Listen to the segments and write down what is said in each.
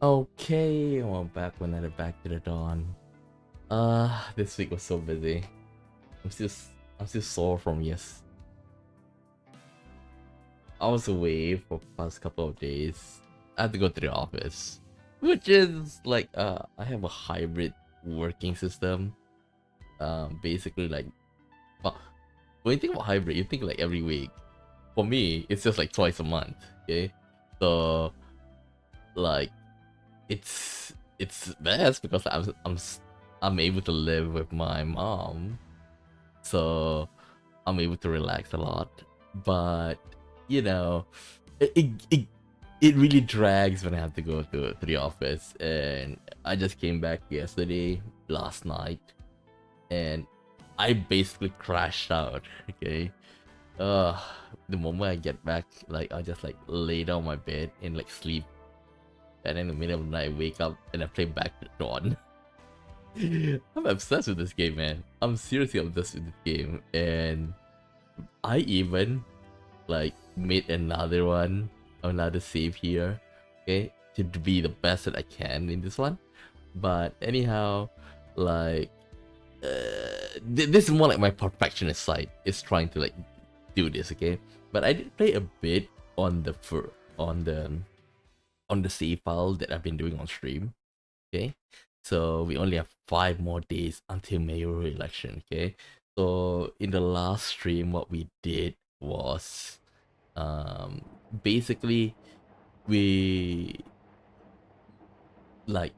Okay, well, back when I back to the dawn. This week was so busy. I'm still I'm still sore from yes. I was away for past couple of days. I had to go to the office, which is like I have a hybrid working system. Basically like, well, when you think about hybrid, you think like every week. For me, it's just like twice a month. Okay, so like it's best because I'm able to live with my mom, so I'm able to relax a lot. But you know, it it, it, it really drags when I have to go to the office, and I just came back yesterday, last night, and I basically crashed out. Okay, uh, the moment I get back, like I just like lay down my bed and like sleep, and in the middle of the night I wake up and I play back to dawn. I'm obsessed with this game, man. I'm seriously obsessed with this game, and I even like made another save here, okay, to be the best that I can in this one. But anyhow, like, this is more like my perfectionist side is trying to like do this, okay. But I did play a bit on the on the on the save file that I've been doing on stream. Okay, so we only have 5 more days until mayoral election. Okay, so in the last stream, what we did was, um, basically we like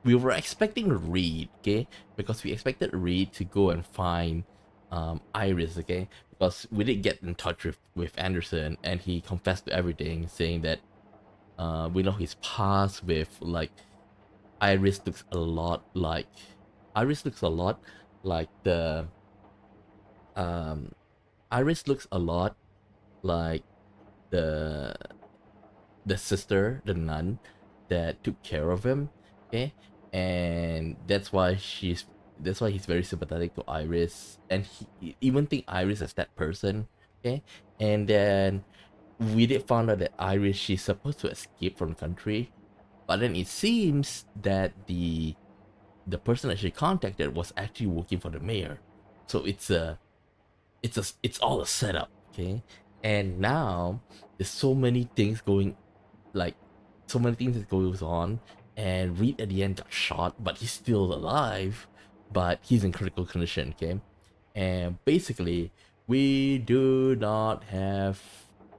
we were expecting Reed, okay, because we expected Reed to go and find Iris, okay, because we did get in touch with Anderson and he confessed to everything, saying that we know his past with like Iris looks a lot like Iris looks a lot like the um Iris looks a lot like the the sister, the nun that took care of him. Okay, and that's why he's very sympathetic to Iris, and he even think Iris is that person. Okay, and then we did find out that Iris, she's supposed to escape from the country, but then it seems that the person that she contacted was actually working for the mayor. So it's all a setup, okay? And now there's so many things going, like so many things that goes on, and Reed at the end got shot, but he's still alive, but he's in critical condition, okay? And basically, we do not have,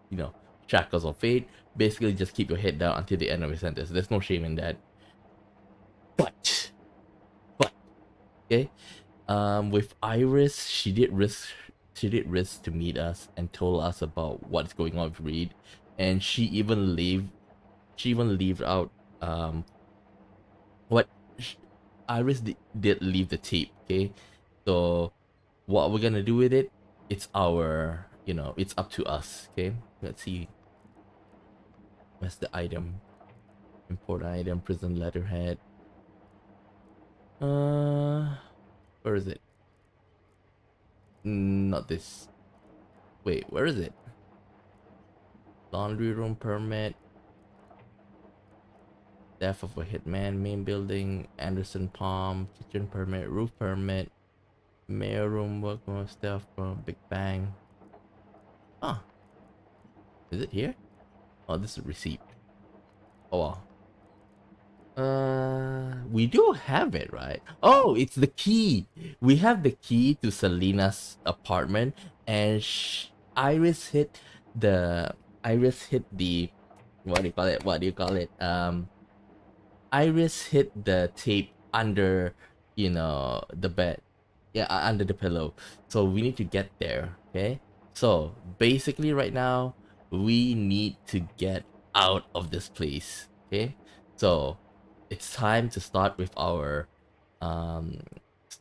you know, shackles of fate. Basically, just keep your head down until the end of your sentence. There's no shame in that. But okay, with Iris, she did risk to meet us and told us about what's going on with Reed, and she even leave out what sh- Iris did leave the tape. Okay, so what we're gonna do with it, it's our, it's up to us. Okay, let's see, where's the item? Import item, prison letterhead. Where is it? Not this. Wait, where is it? Laundry room permit, death of a hitman, main building, Anderson Palm, kitchen permit, roof permit, mail room, work more stuff from Big Bang. Huh, is it here? Oh, this is receipt. Oh wow. We do have it, right? Oh, it's the key. We have the key to Selena's apartment, and the Iris hit the, what do you call it? What do you call it? Iris hit the tape under, the bed. Yeah, under the pillow. So we need to get there, okay? So basically right now, we need to get out of this place, okay? So it's time to start with our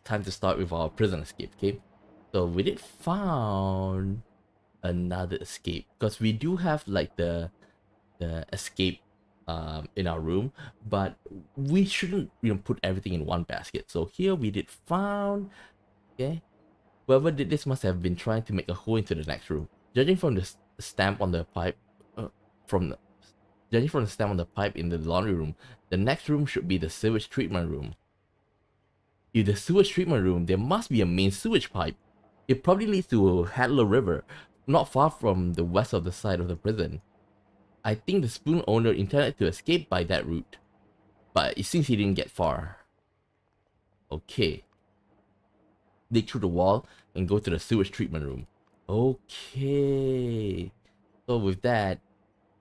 prison escape, okay? So we did found another escape because we do have like the escape in our room, but we shouldn't, put everything in one basket. So here we did found, okay, whoever did this must have been trying to make a hole into the next room, judging from the stamp on the pipe, from the, Judging from the stem on the pipe in the laundry room, the next room should be the sewage treatment room. In the sewage treatment room, there must be a main sewage pipe. It probably leads to Hadler River, not far from the west of the side of the prison. I think the spoon owner intended to escape by that route, but it seems he didn't get far. Okay. Dig through the wall and go to the sewage treatment room. Okay. So with that,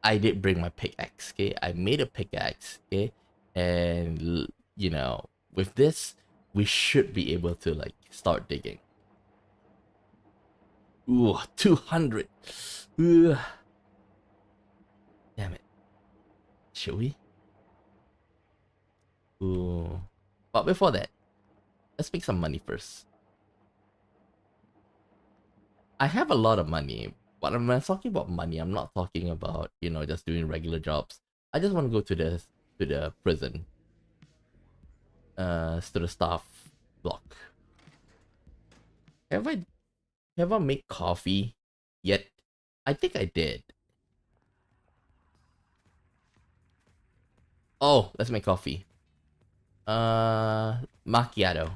I did bring my pickaxe, okay? I made a pickaxe, okay? And, you know, with this, we should be able to, like, start digging. Ooh, 200. Ooh. Damn it. Should we? Ooh. But before that, let's make some money first. I have a lot of money, but when I'm talking about money, I'm not talking about, you know, just doing regular jobs. I just want to go to the prison. To the staff block. Have I made coffee yet? I think I did. Oh, let's make coffee. Macchiato.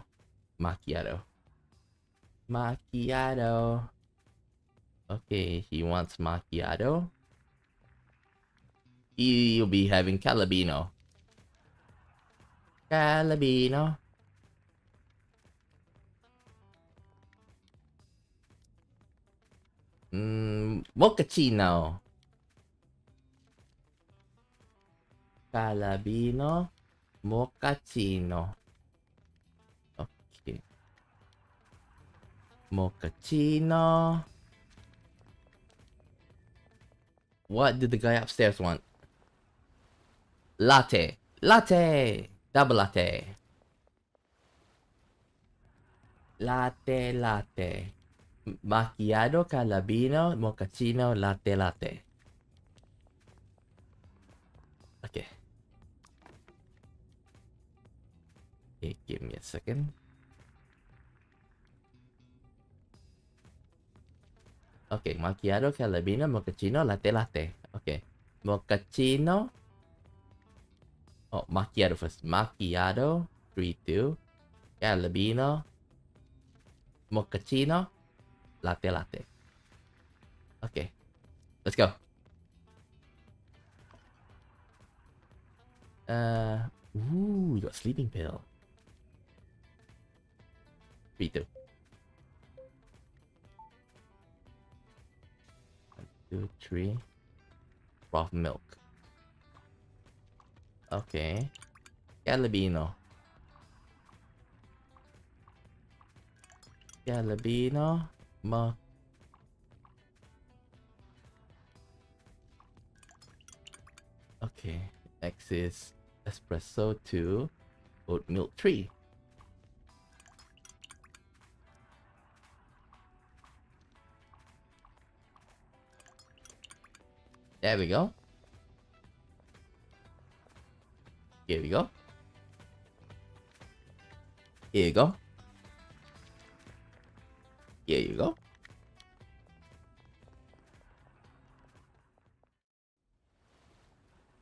Macchiato. Macchiato. Okay, he wants macchiato. He'll be having calabino. Calabino. Mochaccino. Calabino. Mochaccino. Okay. Mochaccino. What did the guy upstairs want? Latte. Latte. Double latte. Latte, latte. Macchiato, calabino, mochaccino, latte, latte. Okay. Okay, give me a second. Okay, macchiato, calabino, mochaccino, latte, latte. Okay. Mochaccino. Oh, macchiato first. Macchiato. 3, 2. Calabino. Mochaccino. Latte, latte. Okay. Let's go. Ooh, we got sleeping pill. 3, 2. 1, 2, 3. Raw milk. Okay. Calabino. Calabino. Okay. Next is espresso 2. Oat milk 3. There we go. Here we go. Here you go. Here you go.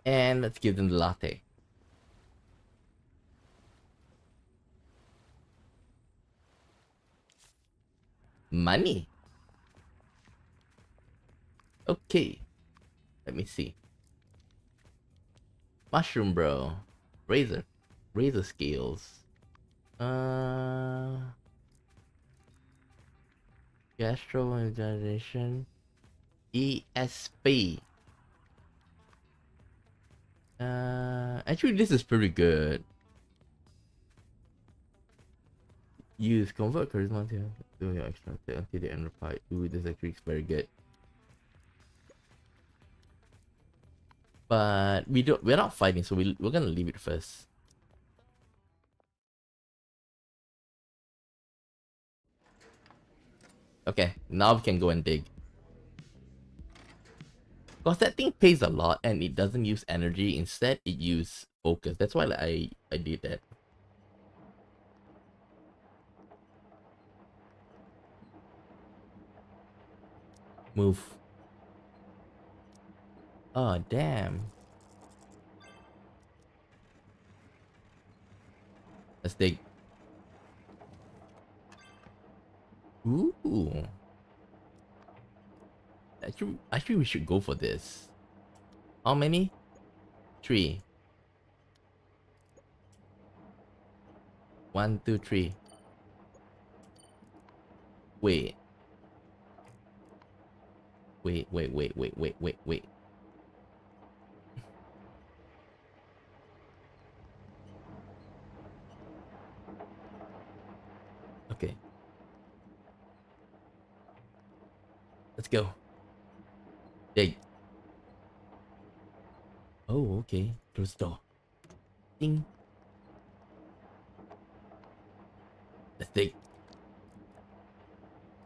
And let's give them the latte. Money. Okay. Let me see. Mushroom bro. Razor. Razor scales. Gastroenteration. ESP. Actually this is pretty good. Use convert charisma to do your extra until the end reply. Ooh, this actually is very good. But we're not fighting, so we're gonna leave it first. Okay, now we can go and dig. Because that thing pays a lot and it doesn't use energy, instead it uses focus. That's why I did that. Move. Oh damn. Let's dig. Ooh. Actually, we should go for this. How many? 3. 1, 2, 3. Wait. Wait. Okay. Let's go. Dig. Oh, okay. Close the door. Ding. Let's dig.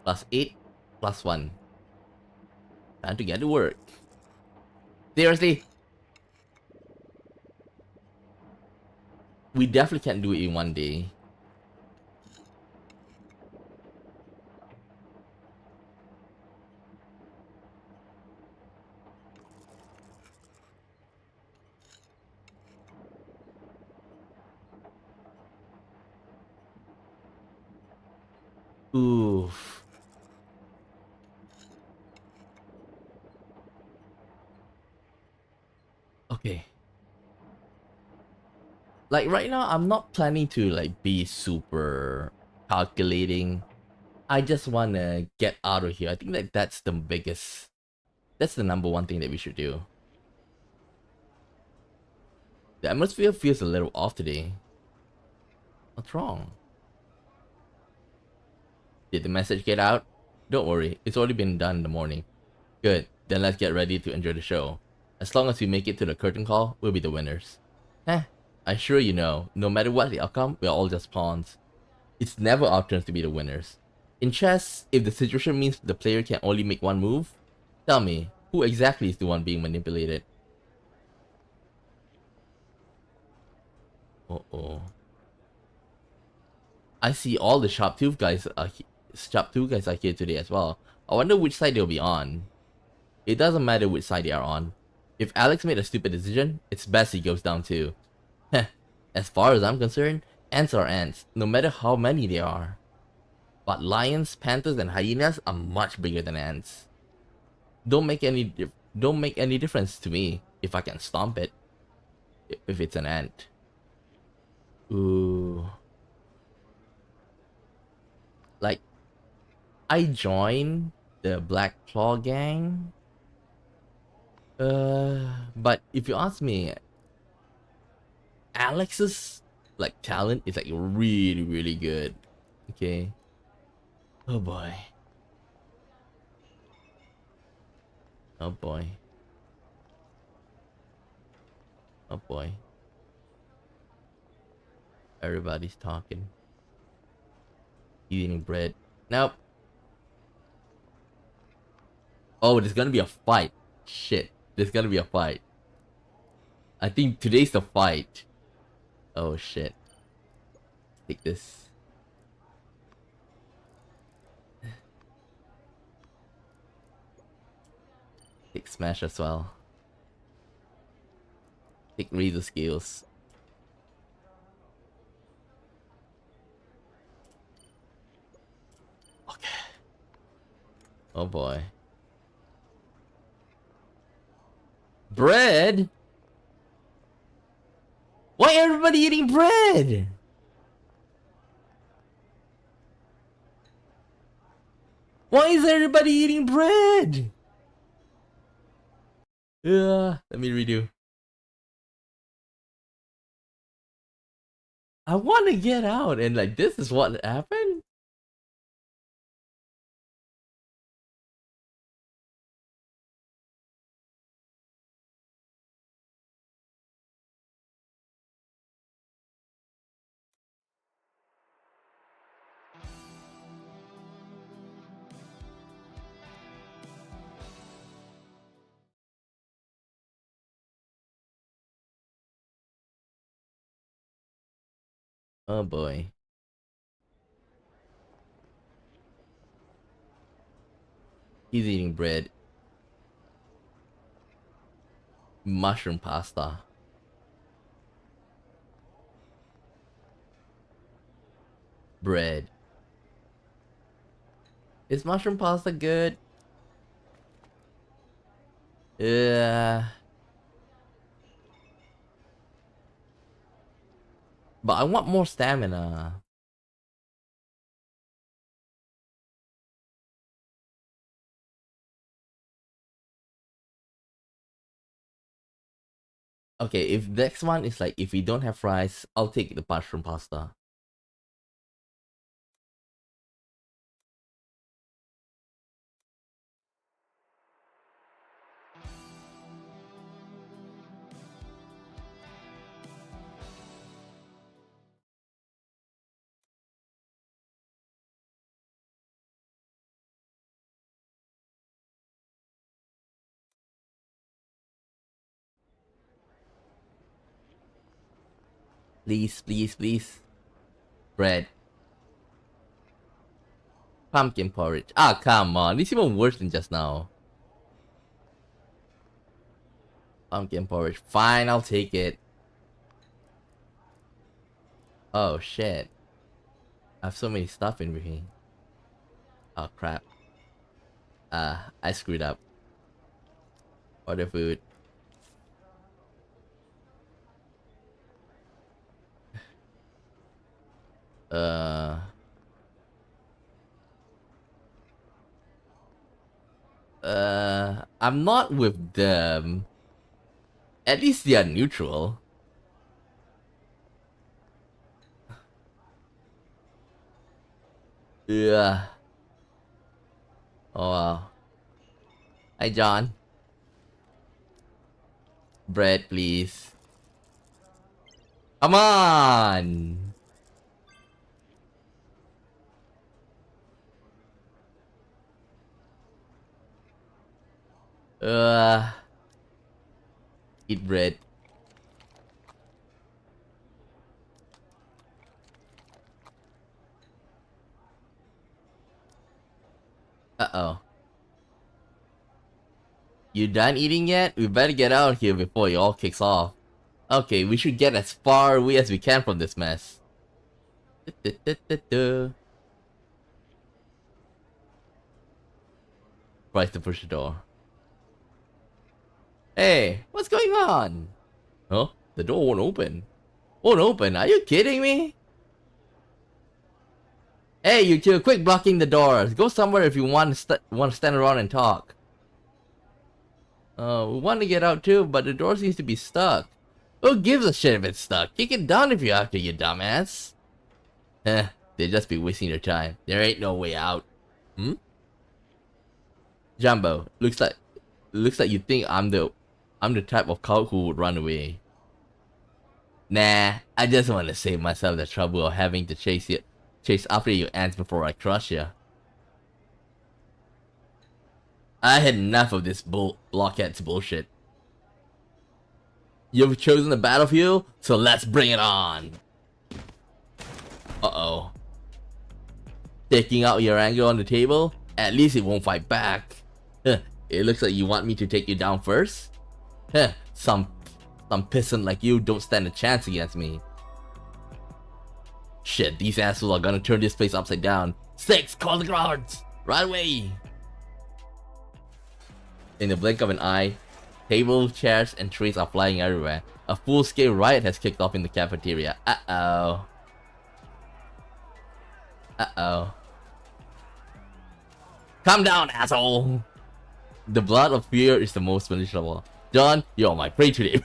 +8, +1. Time to get to work. Seriously? We definitely can't do it in one day. Oof. Okay. Like right now, I'm not planning to like be super calculating. I just wanna get out of here. I think that that's the biggest. That's the number one thing that we should do. The atmosphere feels a little off today. What's wrong? Did the message get out? Don't worry, it's already been done in the morning. Good, then let's get ready to enjoy the show. As long as we make it to the curtain call, we'll be the winners. Heh, I'm sure you know, no matter what the outcome, we're all just pawns. It's never our turn to be the winners. In chess, if the situation means the player can only make one move, tell me, who exactly is the one being manipulated? Uh-oh. I see all the sharp tooth guys are here today as well. I wonder which side they'll be on. It doesn't matter which side they are on. If Alex made a stupid decision, it's best he goes down too. Heh, as far as I'm concerned, ants are ants, no matter how many there are. But lions, panthers, and hyenas are much bigger than ants. Don't make any difference to me if I can stomp it. If it's an ant. Ooh. Like, I joined the Black Claw gang. But if you ask me, Alex's like talent is like really, really good. Okay. Oh boy. Oh boy. Oh boy. Everybody's talking. Eating bread. Nope. Oh, there's gonna be a fight. Shit. There's gonna be a fight. I think today's the fight. Oh shit. Take this. Take smash as well. Take razor skills. Okay. Oh boy. Bread? Why everybody eating bread? Why is everybody eating bread? Let me redo. I want to get out and like this is what happened? Oh boy. He's eating bread. Mushroom pasta. Bread. Is mushroom pasta good? Yeah. But I want more stamina. Okay, if next one is like, if we don't have rice, I'll take the mushroom pasta. Please, please, please. Bread. Pumpkin porridge. Ah, come on. It's even worse than just now. Pumpkin porridge. Fine, I'll take it. Oh, shit. I have so many stuff in between. Oh, crap. I screwed up. Order food. Uh... I'm not with them. At least they are neutral. Yeah. Oh wow. Hi John. Bread, please. Come on. Uh, eat bread. Uh-oh. You done eating yet? We better get out of here before it all kicks off. Okay, we should get as far away as we can from this mess. Tries to push the door. Hey, what's going on? Huh? The door won't open. Won't open? Are you kidding me? Hey, you two, quit blocking the doors. Go somewhere if you want to stand around and talk. We want to get out too, but the door seems to be stuck. Who gives a shit if it's stuck? Kick it down if you have to, you dumbass. Heh, they'd just be wasting their time. There ain't no way out. Hmm? Jumbo, looks like you think I'm the type of coward who would run away. Nah, I just want to save myself the trouble of having to chase after you ants before I crush you. I had enough of this blockhead's bullshit. You've chosen the battlefield, so let's bring it on. Uh-oh. Taking out your anger on the table? At least it won't fight back. Huh, it looks like you want me to take you down first? Huh, some pissant like you don't stand a chance against me. Shit, these assholes are gonna turn this place upside down. Six, call the guards! Right away! In the blink of an eye, tables, chairs, and trays are flying everywhere. A full-scale riot has kicked off in the cafeteria. Uh-oh. Uh-oh. Calm down, asshole! The blood of fear is the most malicious. John, you're my prey today.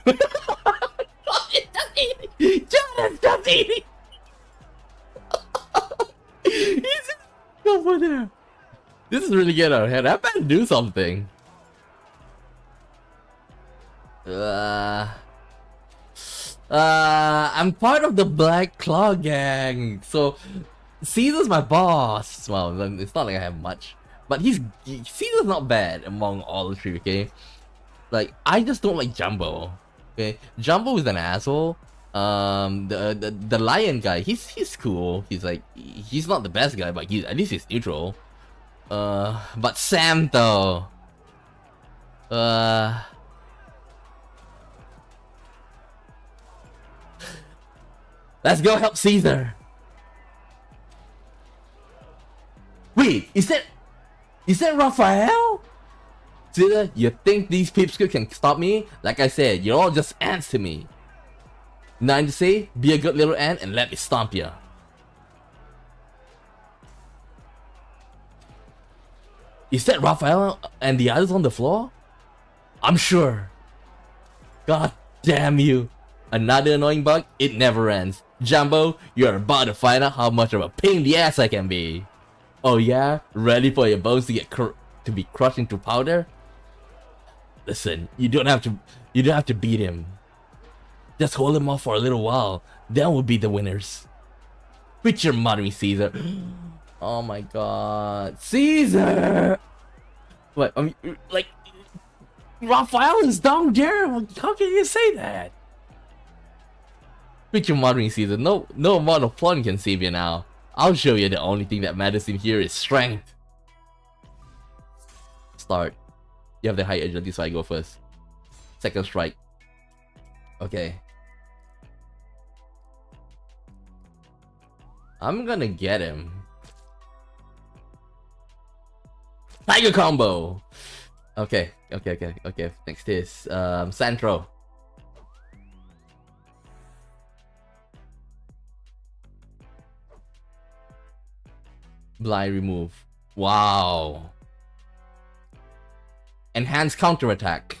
John, stop eating! He's over there. This is really getting out of hand. I better do something. I'm part of the Black Claw gang, so Caesar's my boss. Well, it's not like I have much, but Caesar's not bad among all the three. Okay, like I just don't like Jumbo. Okay, Jumbo is an asshole. The lion guy, he's cool. He's not the best guy, but at least he's neutral. But Sam though. Let's go help Caesar. Wait, is that Raphael? Caesar, you think these pipsqueaks can stop me? Like I said, you're all just ants to me. Nothing to say, be a good little ant and let me stomp ya. Is that Raphael and the others on the floor? I'm sure. God damn you. Another annoying bug, it never ends. Jumbo, you're about to find out how much of a pain in the ass I can be. Oh yeah? Ready for your bones to get to be crushed into powder? Listen, you don't have to beat him. Just hold him off for a little while. Then we'll be the winners. Quit your muttering, Caesar. Oh my god. Caesar! What, I mean, like, Raphael is down there? How can you say that? Quit your muttering, Caesar. No amount of plotting can save you now. I'll show you the only thing that matters in here is strength. Start. You have the high agility, so I go first. Second strike. Okay. I'm gonna get him. Tiger combo! Okay. Next is Santro. Blind remove. Wow. Enhanced counterattack.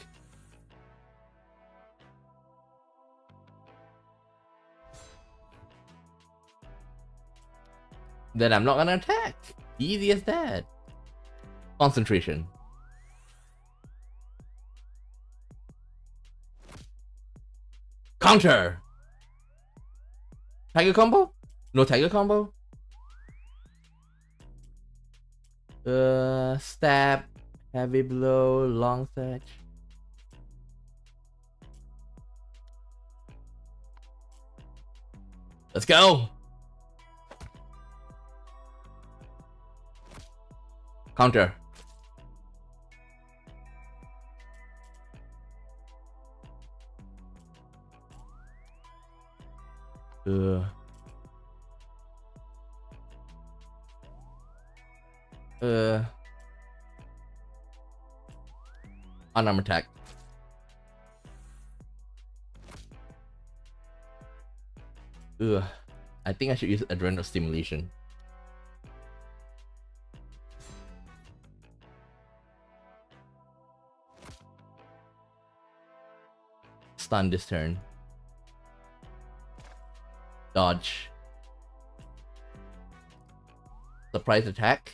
Then I'm not gonna attack. Easy as that. Concentration. Counter. Tiger combo? No tiger combo? Stab, heavy blow, long search. Let's go. Counter. Unarmed attack. I think I should use adrenal stimulation. Stun this turn. Dodge. Surprise attack.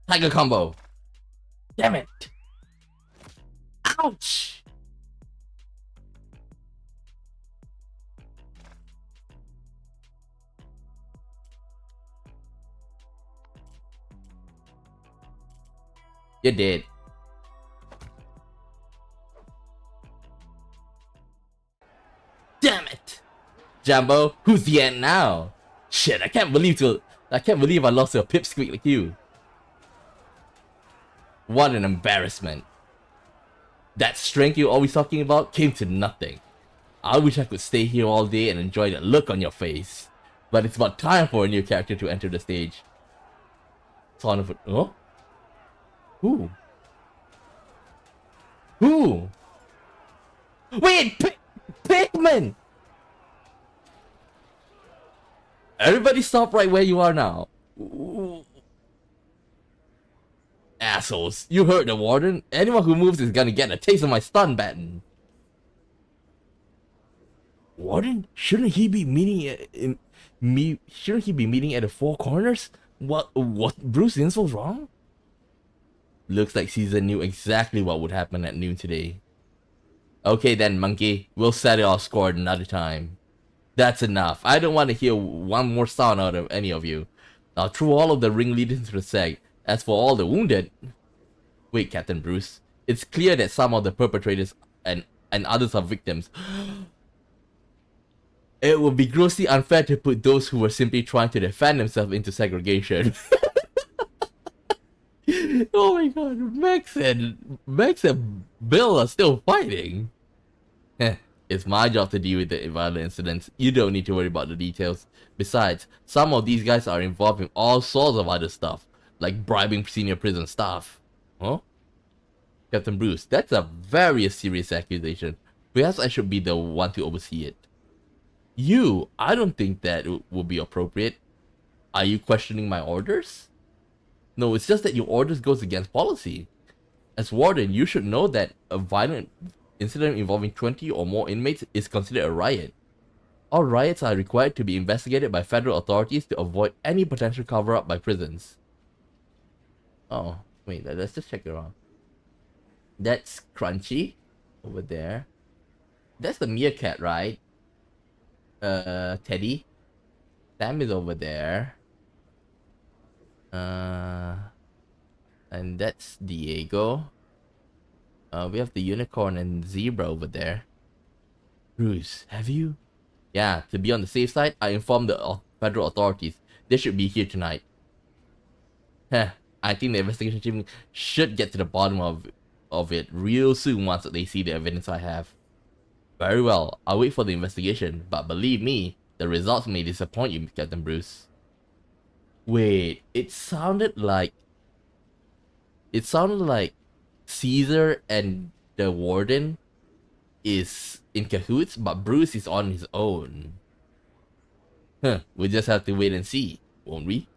Tiger combo. Damn it. Ouch. You're dead. Damn it. Jumbo, who's the end now? Shit, I can't believe I lost to a pipsqueak like you. What an embarrassment. That strength you're always talking about came to nothing. I wish I could stay here all day and enjoy the look on your face. But it's about time for a new character to enter the stage. Son of a... Oh? Who? Who? Wait! Pikmin! Everybody stop right where you are now. Ooh. Assholes, you heard the warden. Anyone who moves is gonna get a taste of my stun baton. Warden? Shouldn't he be meeting at the four corners? What Bruce Insol's wrong? Looks like Caesar knew exactly what would happen at noon today. Okay then, monkey. We'll settle our score another time. That's enough. I don't want to hear one more sound out of any of you. I'll throw all of the ringleaders into the sack. As for all the wounded... Wait, Captain Bruce. It's clear that some of the perpetrators and others are victims. It would be grossly unfair to put those who were simply trying to defend themselves into segregation. Oh my god, Max and Bill are still fighting. It It's my job to deal with the violent incidents. You don't need to worry about the details. Besides, some of these guys are involved in all sorts of other stuff, like bribing senior prison staff. Huh? Captain Bruce, that's a very serious accusation. Perhaps I should be the one to oversee it. You? I don't think that would be appropriate. Are you questioning my orders? No, it's just that your orders goes against policy. As warden, you should know that a violent incident involving 20 or more inmates is considered a riot. All riots are required to be investigated by federal authorities to avoid any potential cover-up by prisons. Oh, wait, let's just check around. That's Crunchy over there. That's the meerkat, right? Teddy. Sam is over there. And that's Diego. We have the unicorn and zebra over there. Bruce, have you? Yeah, to be on the safe side, I informed the federal authorities. They should be here tonight. Heh, I think the investigation team should get to the bottom of it real soon once they see the evidence I have. Very well, I'll wait for the investigation, but believe me, the results may disappoint you, Captain Bruce. Wait, it sounded like Caesar and the warden is in cahoots, but Bruce is on his own. Huh, we just have to wait and see, won't we?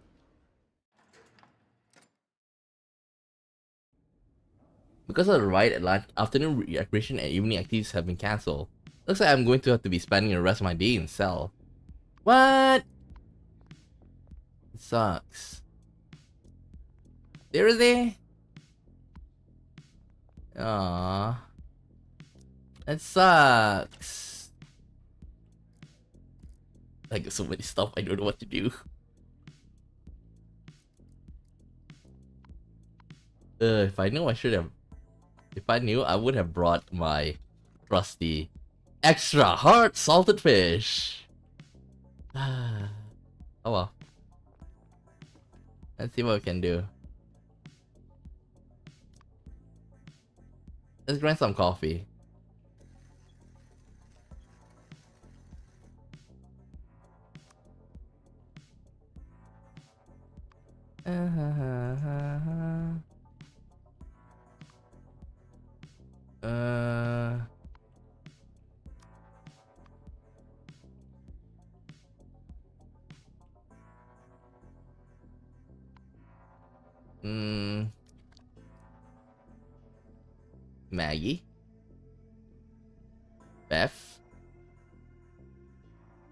Because of the riot at lunch, afternoon recreation and evening activities have been cancelled. Looks like I'm going to have to be spending the rest of my day in cell. What? It sucks. Seriously? Aww. That sucks. I got so many stuff I don't know what to do. If I knew, I would have brought my trusty extra hard salted fish. Oh well. Let's see what we can do. Let's grind some coffee. Maggie, Beth,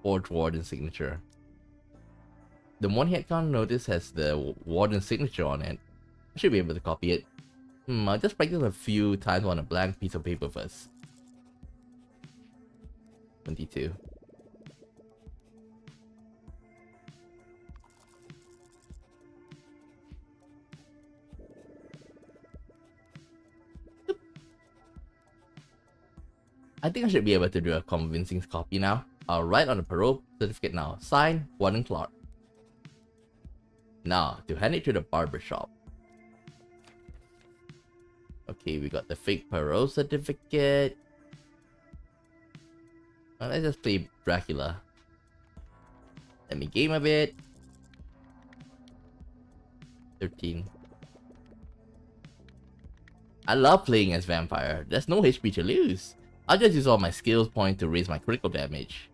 Forge Warden signature. The one headcount notice has the warden signature on it. I should be able to copy it. I'll just practice a few times on a blank piece of paper first. 22. I think I should be able to do a convincing copy now. I'll write on the parole certificate now. Sign, Warden Clark. Now, to hand it to the barber shop. Okay, we got the fake parole certificate. Well, let's just play Dracula. Let me game a bit. 13. I love playing as vampire. There's no HP to lose. I'll just use all my skills point to raise my critical damage.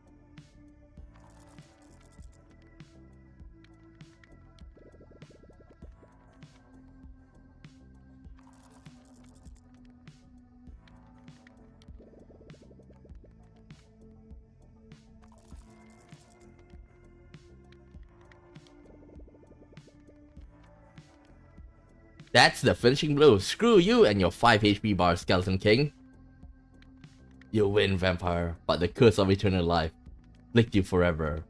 That's the finishing blow. Screw you and your 5 HP bar, Skeleton King. You win, vampire, but the curse of eternal life licked you forever.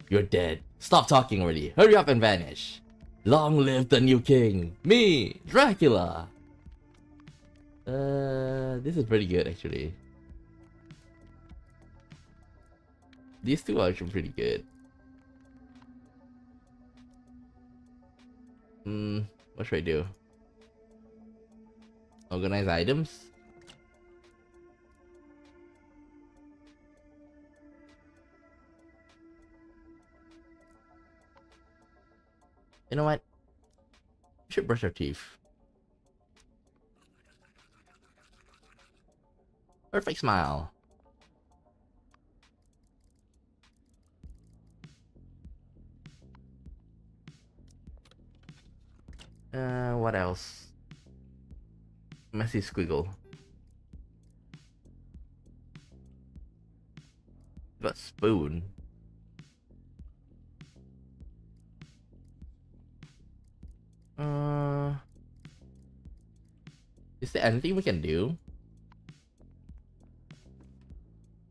You're dead. Stop talking already. Hurry up and vanish. Long live the new king. Me, Dracula. This is pretty good actually. These two are actually pretty good. What should I do? Organize items? You know what? We should brush our teeth. Perfect smile. What else? Messy squiggle. Got spoon. Is there anything we can do?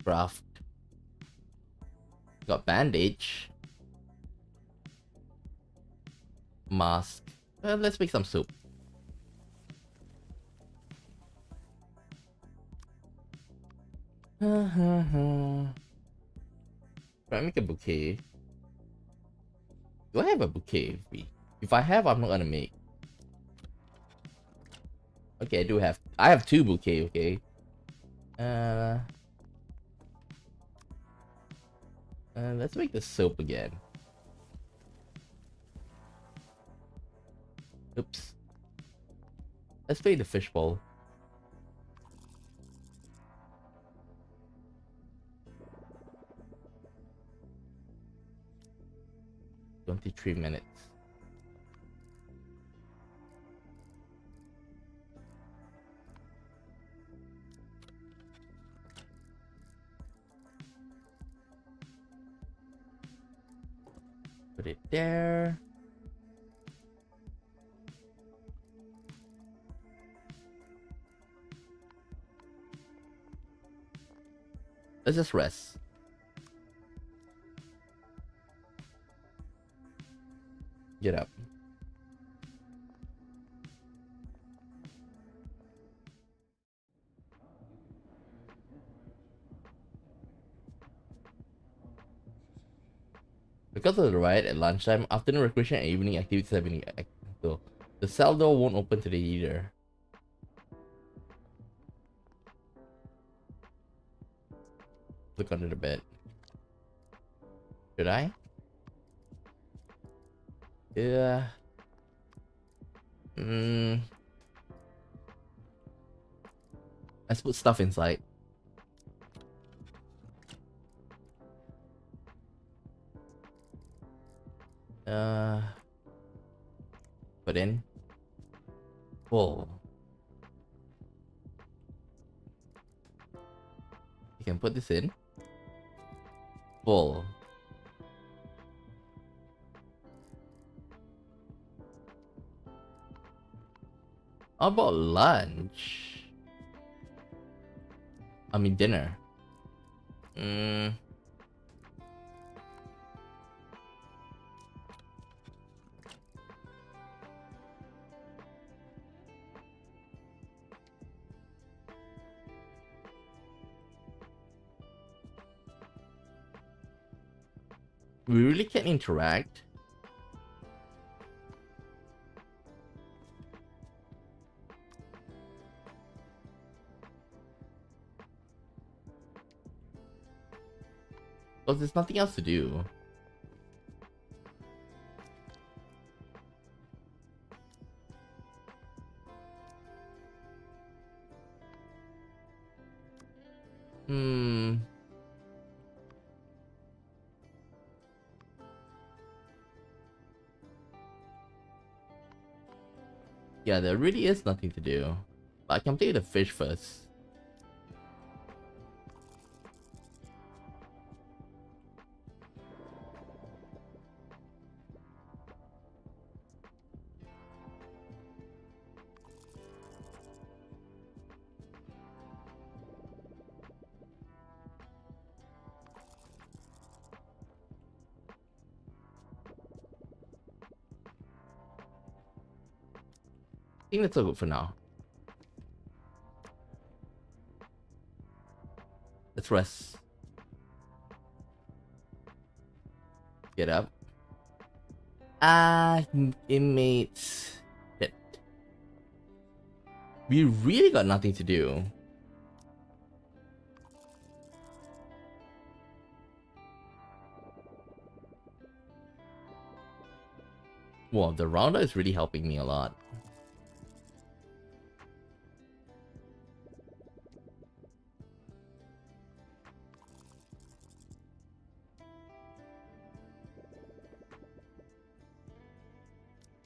Craft. Got bandage. Mask. Let's make some soup. Can I make a bouquet? Do I have a bouquet with me? If I have, I'm not gonna make. Okay, I do have. I have 2 bouquets. Okay. Let's make the soap again. Oops. Let's make the fishbowl. "23 minutes. Put it there. Let's just rest. Get up. Because of the riot at lunchtime, afternoon recreation and evening activities have been so the cell door won't open today either. Look under the bed. Should I? Yeah. Let's put stuff inside. Put in. Full. You can put this in. Full. How about lunch? I mean dinner. We really can't interact. Because there's nothing else to do. Yeah, there really is nothing to do. But I can play the fish first. I think that's all good for now. Let's rest. Get up. Inmates. Shit. We really got nothing to do. Well, the rounder is really helping me a lot.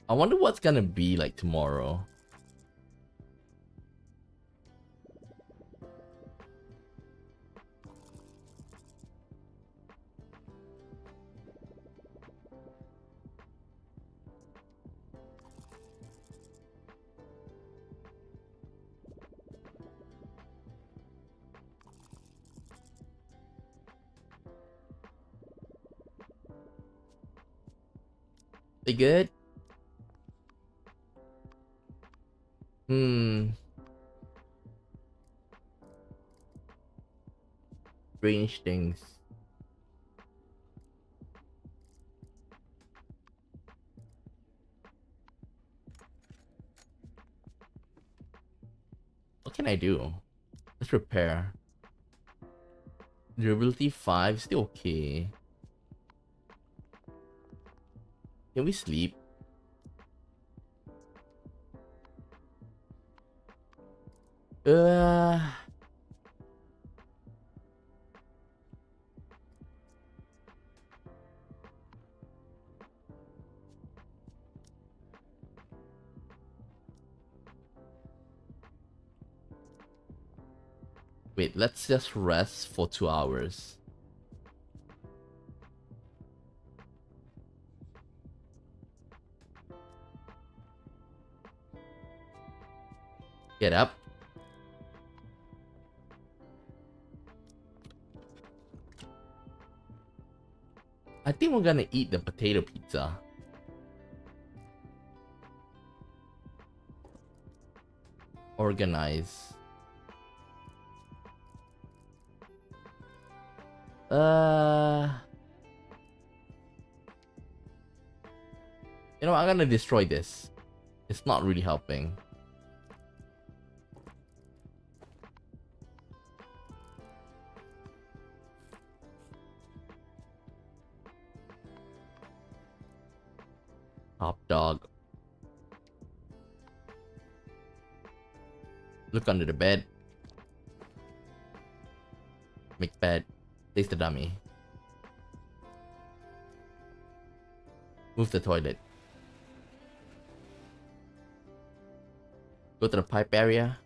I wonder what's gonna be like tomorrow. They good? Strange things. What can I do? Let's repair. Durability 5, still okay. Can we sleep? Uh, Wait, let's just rest for 2 hours. Get up. I think we're gonna eat the potato pizza. Organize. You know, I'm gonna destroy this. It's not really helping. Top dog. Look under the bed. Make bed. Place the dummy. Move the toilet. Go to the pipe area.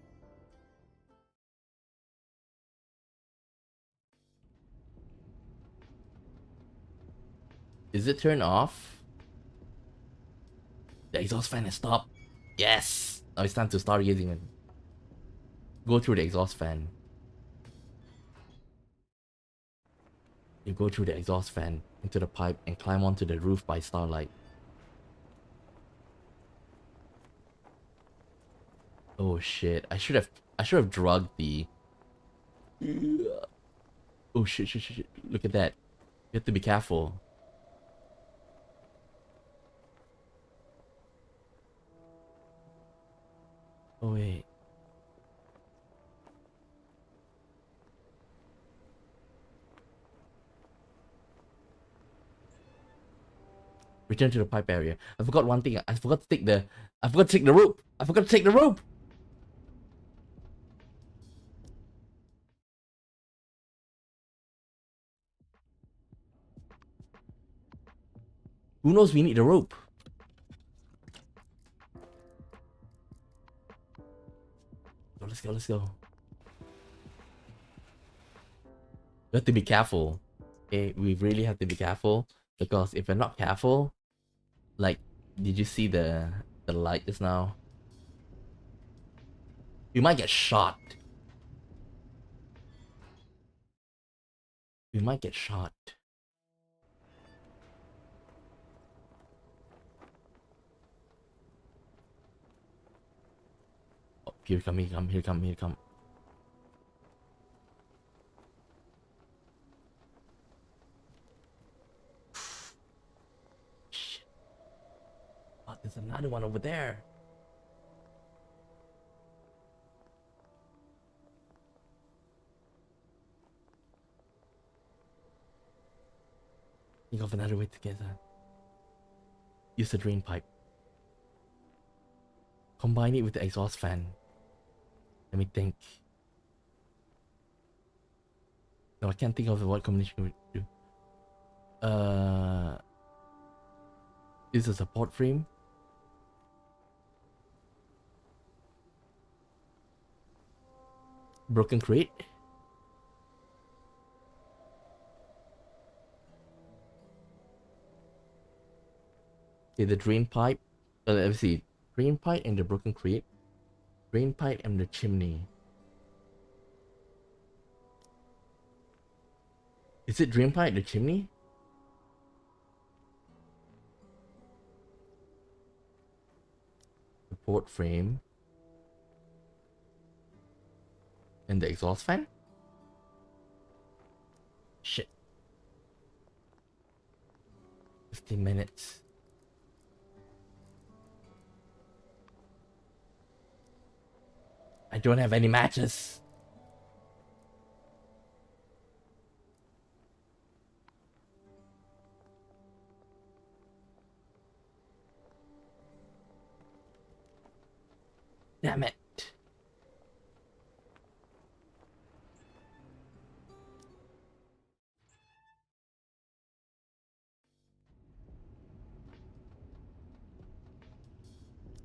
Is it turned off? The exhaust fan has stopped. Yes! Now it's time to start using it. Go through the exhaust fan. You go through the exhaust fan into the pipe and climb onto the roof by starlight. Oh shit! I should have drugged the. Oh shit! Look at that! You have to be careful. Oh wait. Return to the pipe area. I forgot one thing. I forgot to take the. I forgot to take the rope. I forgot to take the rope. Who knows? We need the rope. Oh, let's go. Let's go. We have to be careful. Okay, we really have to be careful because if we're not careful, like, did you see the light just now? We might get shot. We might get shot. Oh, here come, here come, here come, here come. Shit. Oh, there's another one over there. Think of another way to get that. Use the drain pipe. Combine it with the exhaust fan. Let me think. No, I can't think of what combination we do. Use a support frame. Broken crate. Okay, the drain pipe. Let's see. Drain pipe and the broken crate. Drain pipe and the chimney. Is it drain pipe, the chimney? Support frame. And the exhaust fan? Shit. 15 minutes. I don't have any matches. Damn it.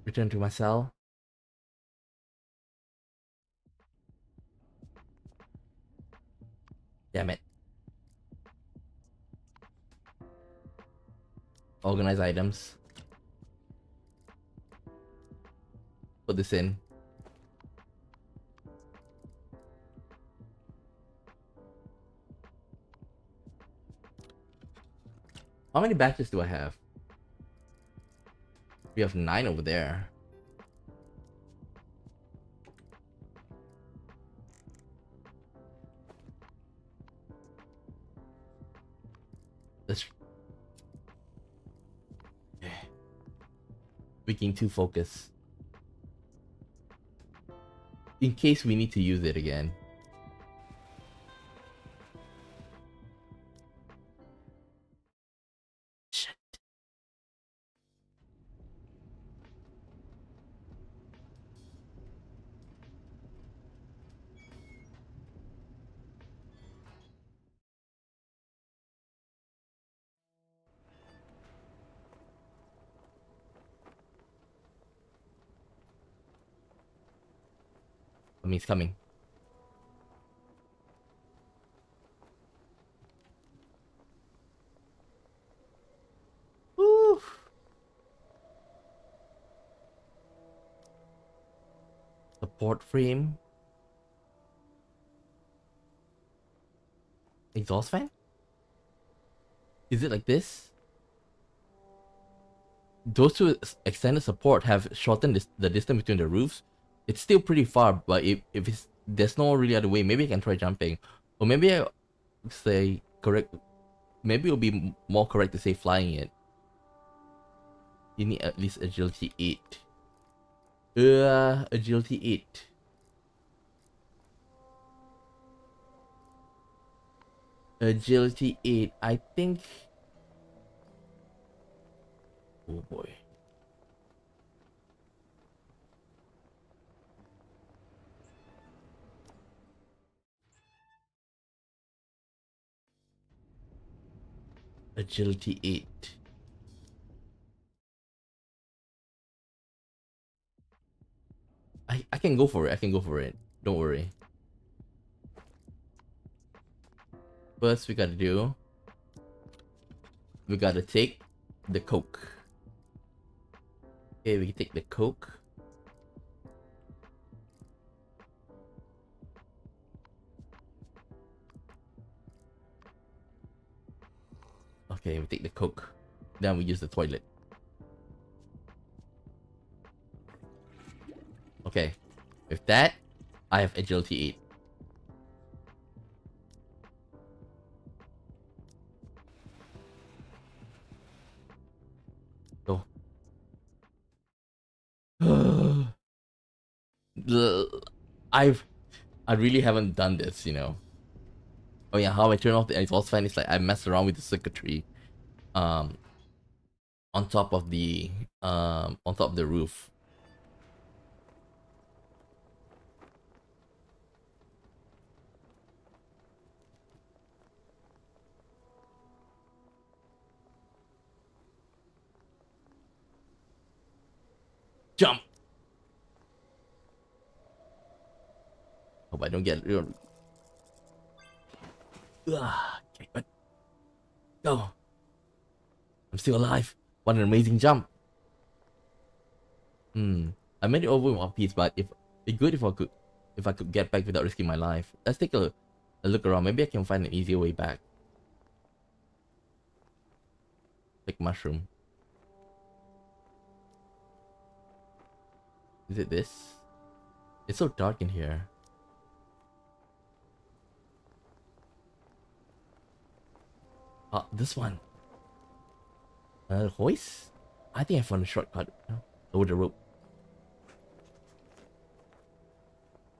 Return to my cell. Damn it. Organize items. Put this in. How many batches do I have? We have 9 over there. Let's... We can too focus. In case we need to use it again. Shit. I mean, it's coming. Woo. Support frame. Exhaust fan? Is it like this? Those two extended support have shortened the distance between the roofs. It's still pretty far, but if it's there's no really other way, maybe I can try jumping, or maybe I say correct. Maybe it'll be more correct to say flying it. You need at least agility 8. Agility 8. Agility 8. I think. Oh boy. Agility 8. I can go for it. I can go for it. Don't worry. First we gotta do. We gotta take the coke. Okay, we can take the coke. Okay, we take the coke. Then we use the toilet. Okay, with that, I have agility 8. Go. I really haven't done this, you know. Oh yeah, how I turn off the exhaust fan is like I mess around with the circuitry. on top of the roof. Jump. Hope I don't get real. Okay, but go. I'm still alive. What an amazing jump. I made it over in one piece, but if it'd be good if I could get back without risking my life. Let's take a look around. Maybe I can find an easier way back. Like mushroom. Is it this? It's so dark in here. This one. Hoist? I think I found a shortcut. Over the rope.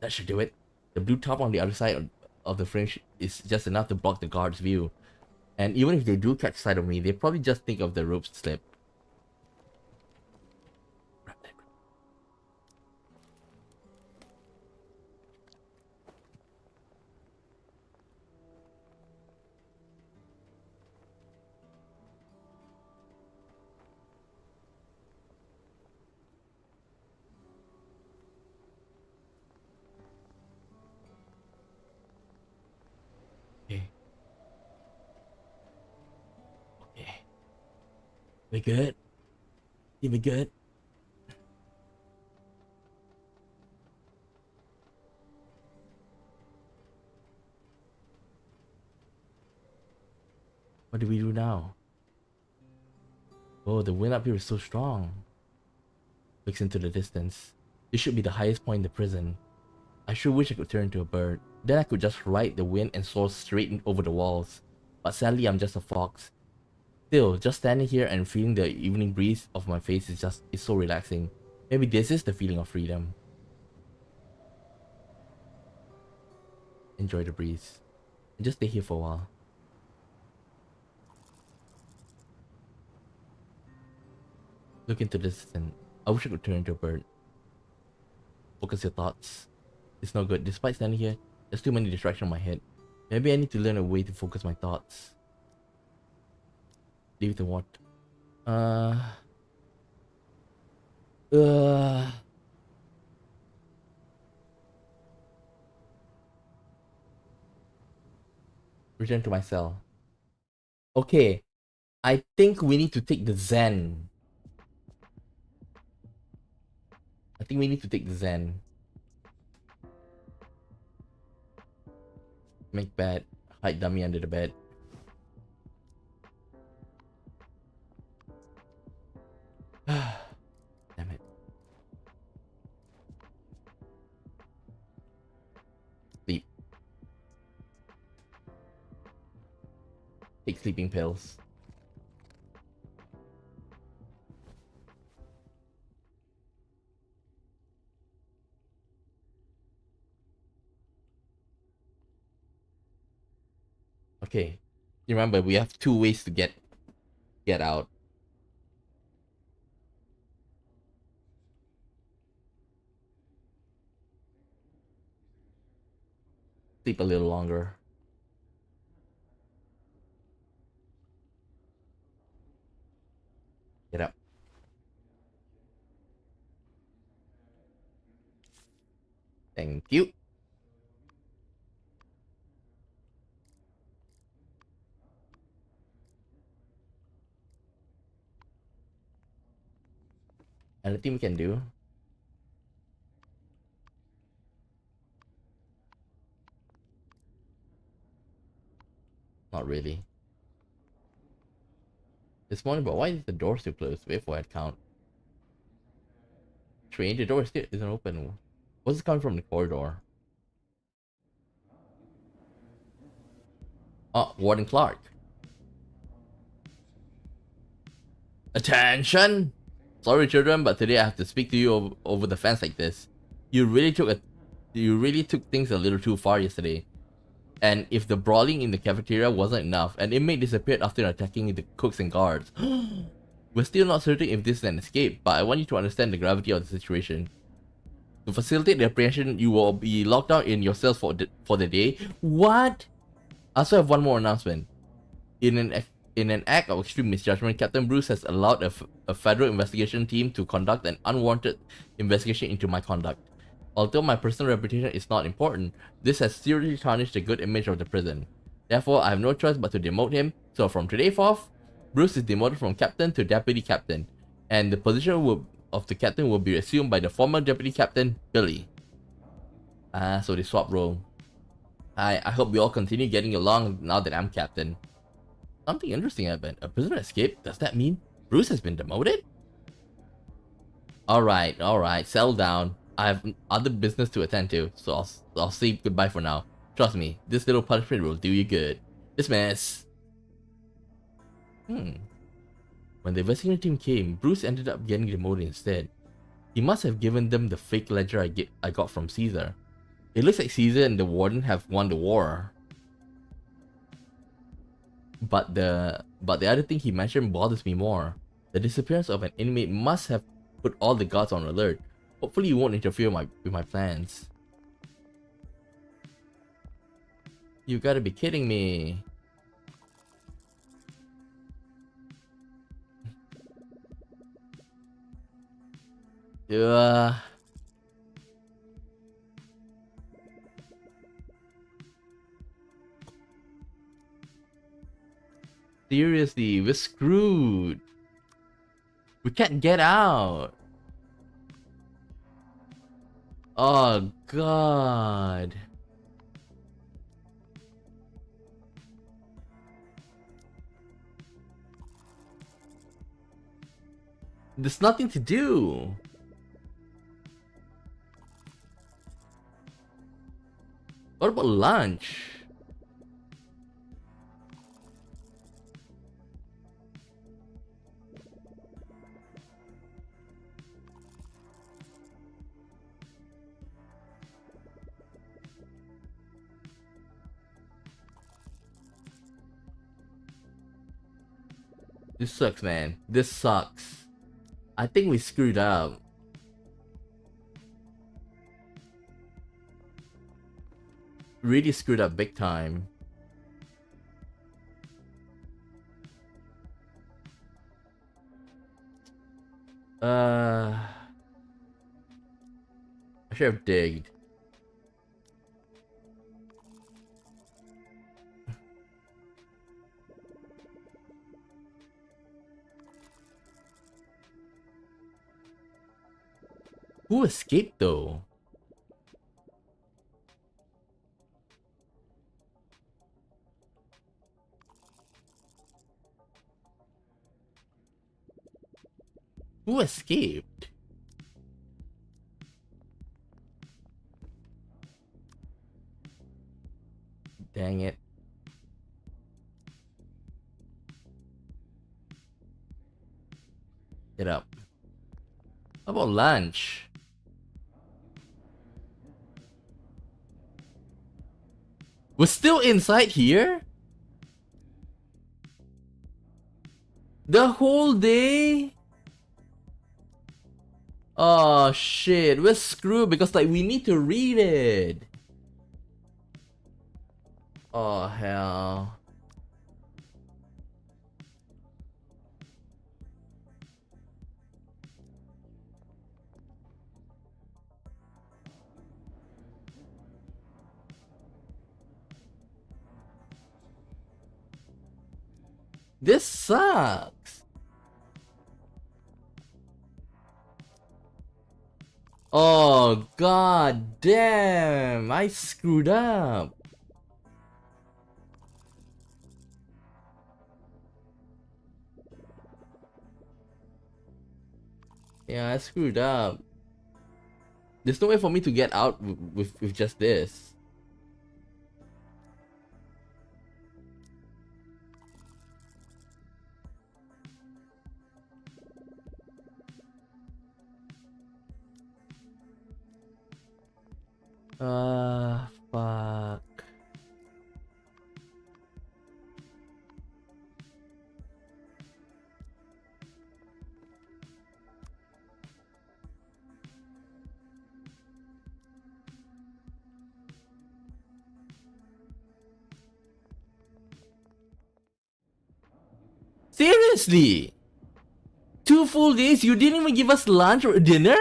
That should do it. The blue top on the other side of the frame is just enough to block the guard's view. And even if they do catch sight of me, they probably just think of the rope slip. Okay. Okay. We good? You be good? What do we do now? Oh, the wind up here is so strong. Looks into the distance. This should be the highest point in the prison. I sure wish I could turn into a bird. Then I could just ride the wind and soar straight over the walls. But sadly, I'm just a fox. Still, just standing here and feeling the evening breeze of my face is so relaxing. Maybe this is the feeling of freedom. Enjoy the breeze. And just stay here for a while. Look into the distance. I wish I could turn into a bird. Focus your thoughts. It's no good. Despite standing here, there's too many distractions in my head. Maybe I need to learn a way to focus my thoughts. Leave it to what? Return to my cell. Okay. I think we need to take the Zen. I think we need to take the Zen. Make bed. Hide dummy under the bed. Damn it. Sleep. Take sleeping pills. Okay. You remember we have two ways to get out. Sleep a little longer. Get up. Thank you. Anything we can do? Not really. This morning, but why is the door still closed? Wait for it count. Train, the door still isn't open. What's coming from the corridor? Oh, Warden Clark. Attention! Sorry children, but today I have to speak to you over the fence like this. You really took things a little too far yesterday. And if the brawling in the cafeteria wasn't enough, an inmate disappeared after attacking the cooks and guards. We're still not certain if this is an escape, but I want you to understand the gravity of the situation. To facilitate the apprehension, you will be locked out in your cells for the day. What? I also have one more announcement. In an act of extreme misjudgment, Captain Bruce has allowed a federal investigation team to conduct an unwarranted investigation into my conduct. Although my personal reputation is not important, this has seriously tarnished the good image of the prison. Therefore, I have no choice but to demote him, so from today forth, Bruce is demoted from captain to deputy captain, and the position of the captain will be assumed by the former deputy captain, Billy. So they swap role. I hope we all continue getting along now that I'm captain. Something interesting happened. A prisoner escaped? Does that mean Bruce has been demoted? Alright, settle down. I have other business to attend to, so I'll say goodbye for now. Trust me, this little punishment will do you good. Dismiss. When the investigation team came, Bruce ended up getting demoted instead. He must have given them the fake ledger I got from Caesar. It looks like Caesar and the warden have won the war. But the other thing he mentioned bothers me more. The disappearance of an inmate must have put all the guards on alert. Hopefully you won't interfere with my plans. You gotta be kidding me. Seriously, we're screwed. We can't get out. Oh god. There's nothing to do. What about lunch? This sucks, man. This sucks. I think we screwed up. Really screwed up big time. I should have digged. Who escaped though? Who escaped? Dang it. Get up. How about lunch? We're still inside here? The whole day? Oh shit, we're screwed because like we need to read it. Oh hell. This sucks. Oh god damn, I screwed up. Yeah, I screwed up. There's no way for me to get out with just this. Fuck. Seriously? 2 full days? You didn't even give us lunch or dinner?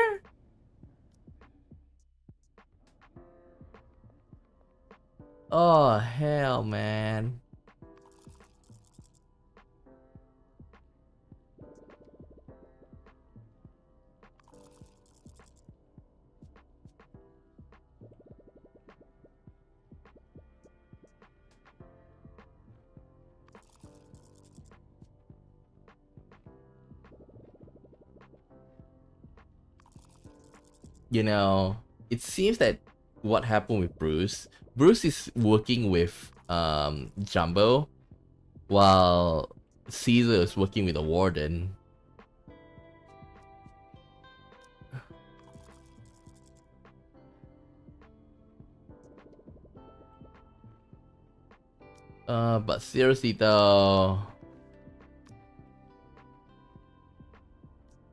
Oh, hell, man. You know, it seems that what happened with Bruce is working with Jumbo while Caesar is working with the warden. But seriously though,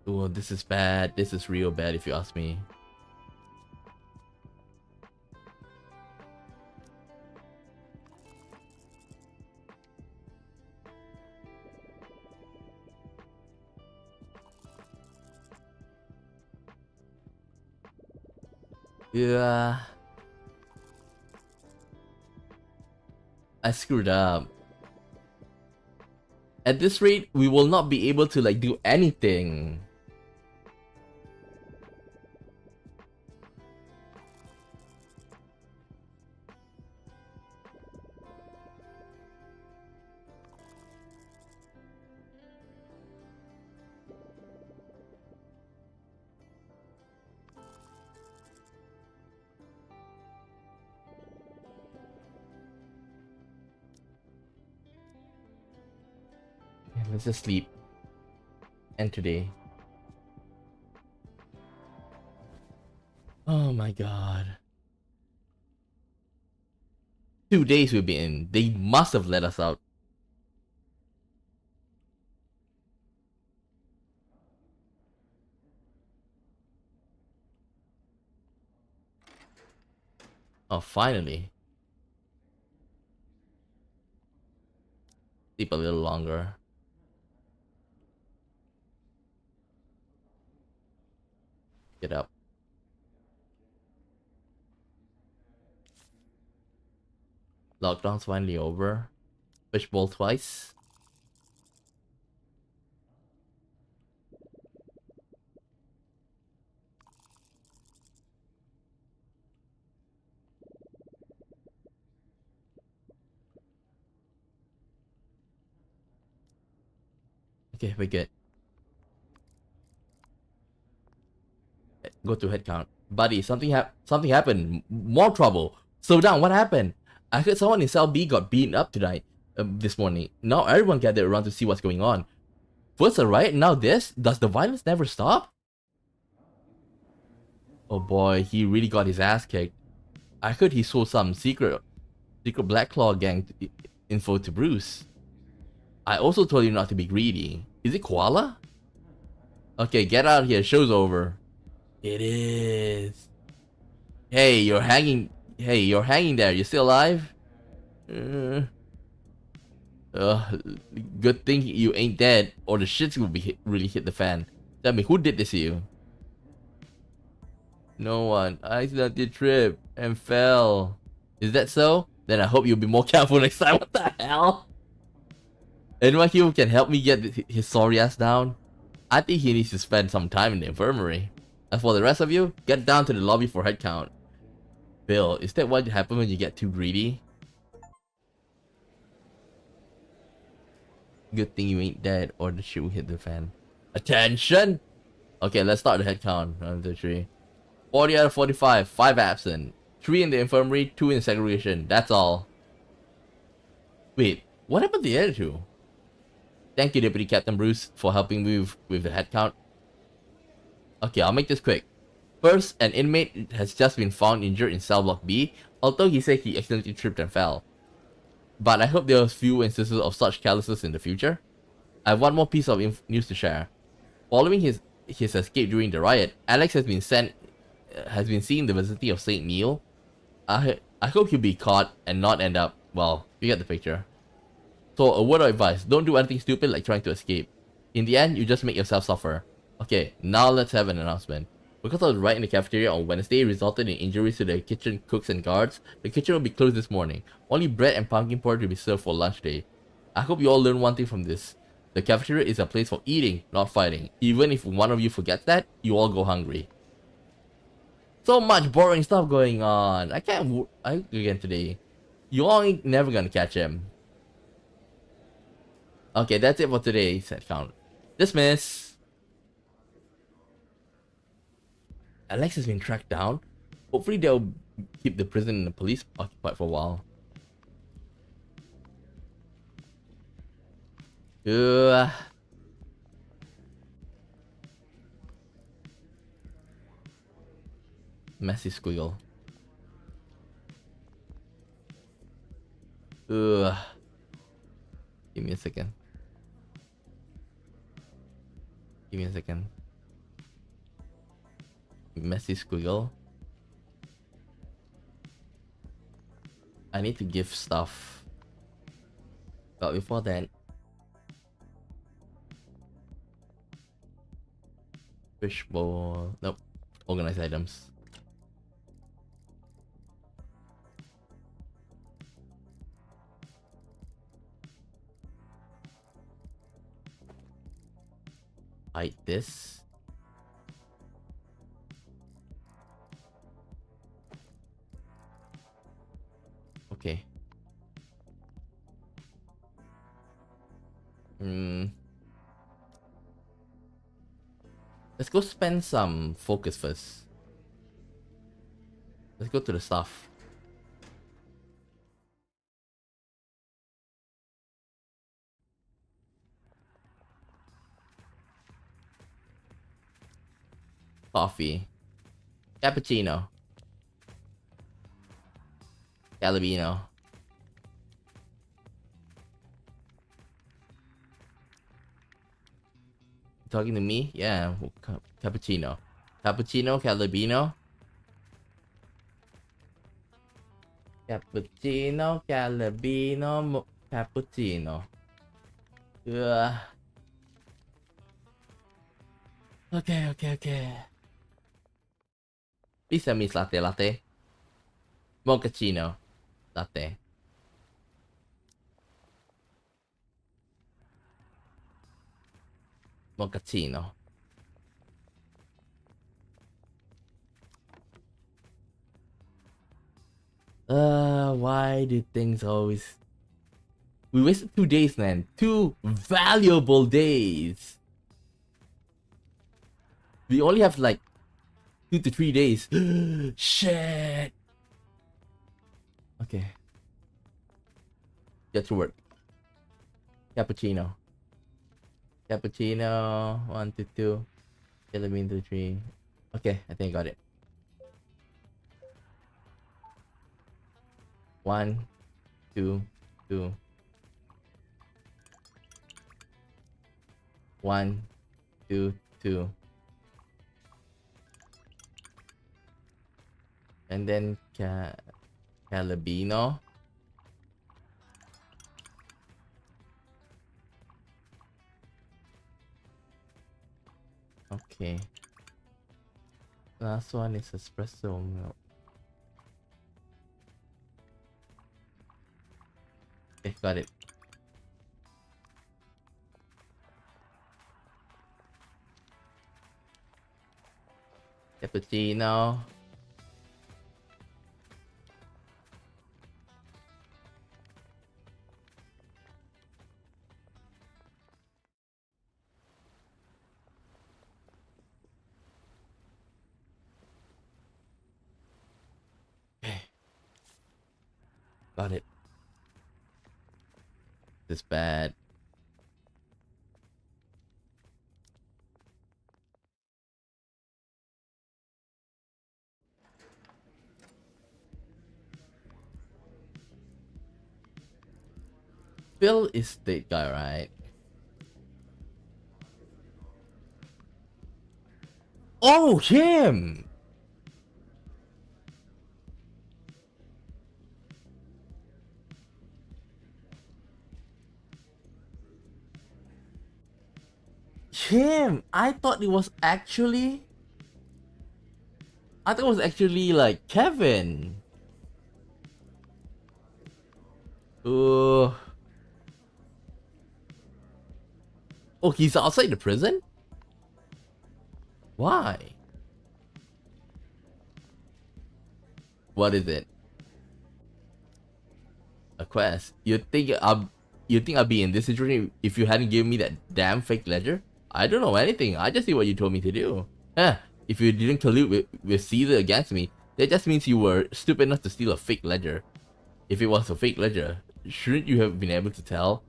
oh, this is bad. This is real bad if you ask me. Yeah, I screwed up. At this rate, we will not be able to like do anything. Yeah, let's just sleep. And today. Oh my god. 2 days we've been in. They must have let us out. Oh, finally. Sleep a little longer. Get up. Lockdown's finally over. Fishbowl twice. Okay, we're good. Go to head count. Buddy, something happened. More trouble. Slow down, what happened? I heard someone in cell B got beaten up tonight. This morning. Now everyone gathered around to see what's going on. First a riot, now this? Does the violence never stop? Oh boy, he really got his ass kicked. I heard he sold some secret Black Claw gang info to Bruce. I also told you not to be greedy. Is it Koala? Okay, get out of here, show's over. It is. Hey, you're hanging there, you still alive? Good thing you ain't dead, or the shits will be really hit the fan. Tell me, who did this to you? No one. I accidentally tripped and fell. Is that so? Then I hope you'll be more careful next time. What the hell? Anyone here who can help me get his sorry ass down? I think he needs to spend some time in the infirmary. As for the rest of you, get down to the lobby for head count. Bill, is that what happens when you get too greedy? Good thing you ain't dead, or the shit will hit the fan. Attention! Okay, let's start the head count. 1, 2, 3. 40 out of 45, 5 absent. 3 in the infirmary, 2 in segregation. That's all. Wait, what happened to the other 2? Thank you, Deputy Captain Bruce, for helping me with the head count. Okay, I'll make this quick. First, an inmate has just been found injured in cell block B, although he said he accidentally tripped and fell. But I hope there are few instances of such carelessness in the future. I have one more piece of news to share. Following his escape during the riot, Alex has been seen in the vicinity of St. Neil. I hope he'll be caught and not end up, well, you get the picture. So a word of advice, don't do anything stupid like trying to escape. In the end, you just make yourself suffer. Okay, now let's have an announcement. Because I was right in the cafeteria on Wednesday resulted in injuries to the kitchen cooks and guards, the kitchen will be closed this morning. Only bread and pumpkin porridge will be served for lunch day. I hope you all learn one thing from this. The cafeteria is a place for eating, not fighting. Even if one of you forgets that, you all go hungry. So much boring stuff going on. I can't again today. You all ain't never gonna catch him. Okay, that's it for today, set count. Dismiss. Alex has been tracked down. Hopefully they'll keep the prison and the police occupied for a while. Ugh. Messy squiggle. Ugh. Give me a second. Give me a second. Messy squiggle. I need to give stuff. But before that, fishbowl. Nope. Organize items. Hide this. Okay. Let's go spend some focus first. Let's go to the staff. Coffee. Cappuccino. Calabino. Talking to me? Yeah. Cappuccino. Cappuccino, Calabino. Cappuccino, Calabino, Cappuccino. Ugh. Okay. Please send me latte. Mochaccino. Latte. Mochaccino. Why do things always... We wasted 2 days, man. 2 valuable days. We only have like 2 to 3 days. Shit. Okay. Get to work. Cappuccino. 1 to 2. Calamine to 3. Okay, I think I got it. 1, 2, 2. 1, 2, 2. And then Calabino. Okay. Last one is espresso milk. Okay, got it. Cappuccino. Okay. Got it. This bad. Phil is the guy, right? Oh, him! Kim! I thought it was actually like Kevin. Uh, oh, he's outside the prison? Why? What is it? A quest. You think I'd be in this situation if you hadn't given me that damn fake ledger? I don't know anything. I just did what you told me to do. If you didn't collude with Caesar against me, that just means you were stupid enough to steal a fake ledger. If it was a fake ledger, shouldn't you have been able to tell?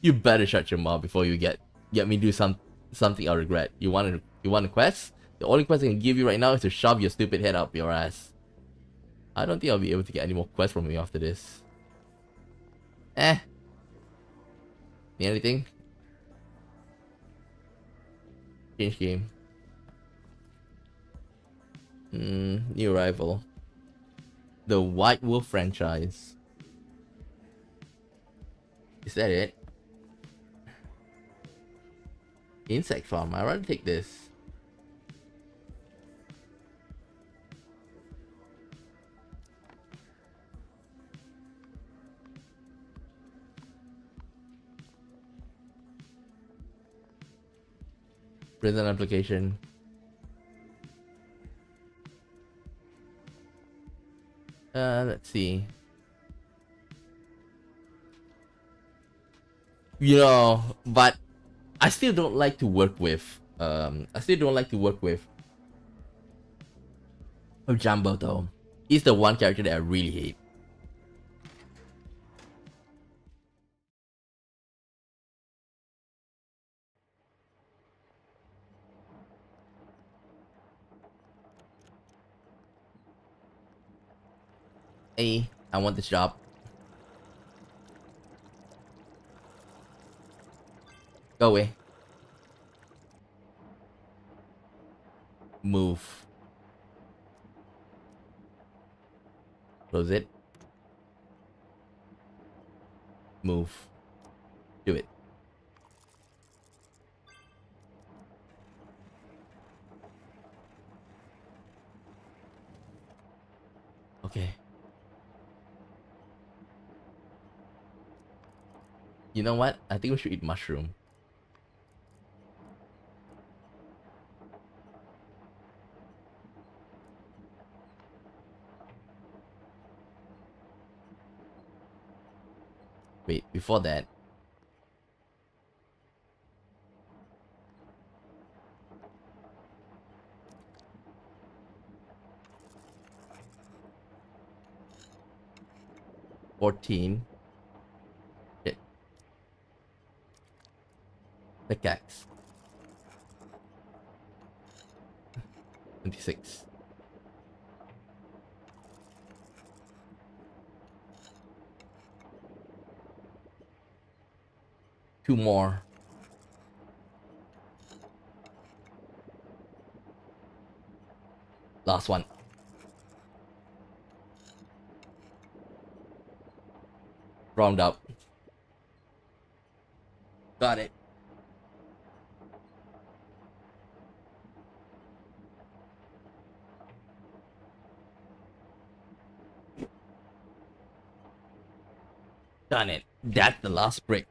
You better shut your mouth before you get me do something I'll regret. You want a quest? The only quest I can give you right now is to shove your stupid head up your ass. I don't think I'll be able to get any more quests from you after this. Need anything? Change game. New arrival. The White Wolf franchise. Is that it? Insect farm. I'd rather take this. Prison application. Let's see. You know, but I still don't like to work with Jumbo though. He's the one character that I really hate. Hey, I want this job. Go away. Move. Close it. Move. Do it. Okay. You know what? I think we should eat mushroom. Wait, before that. $14. Shit. Pickaxe. 26. Two more. Last one. Round up. Got it. Done it. That's the last brick.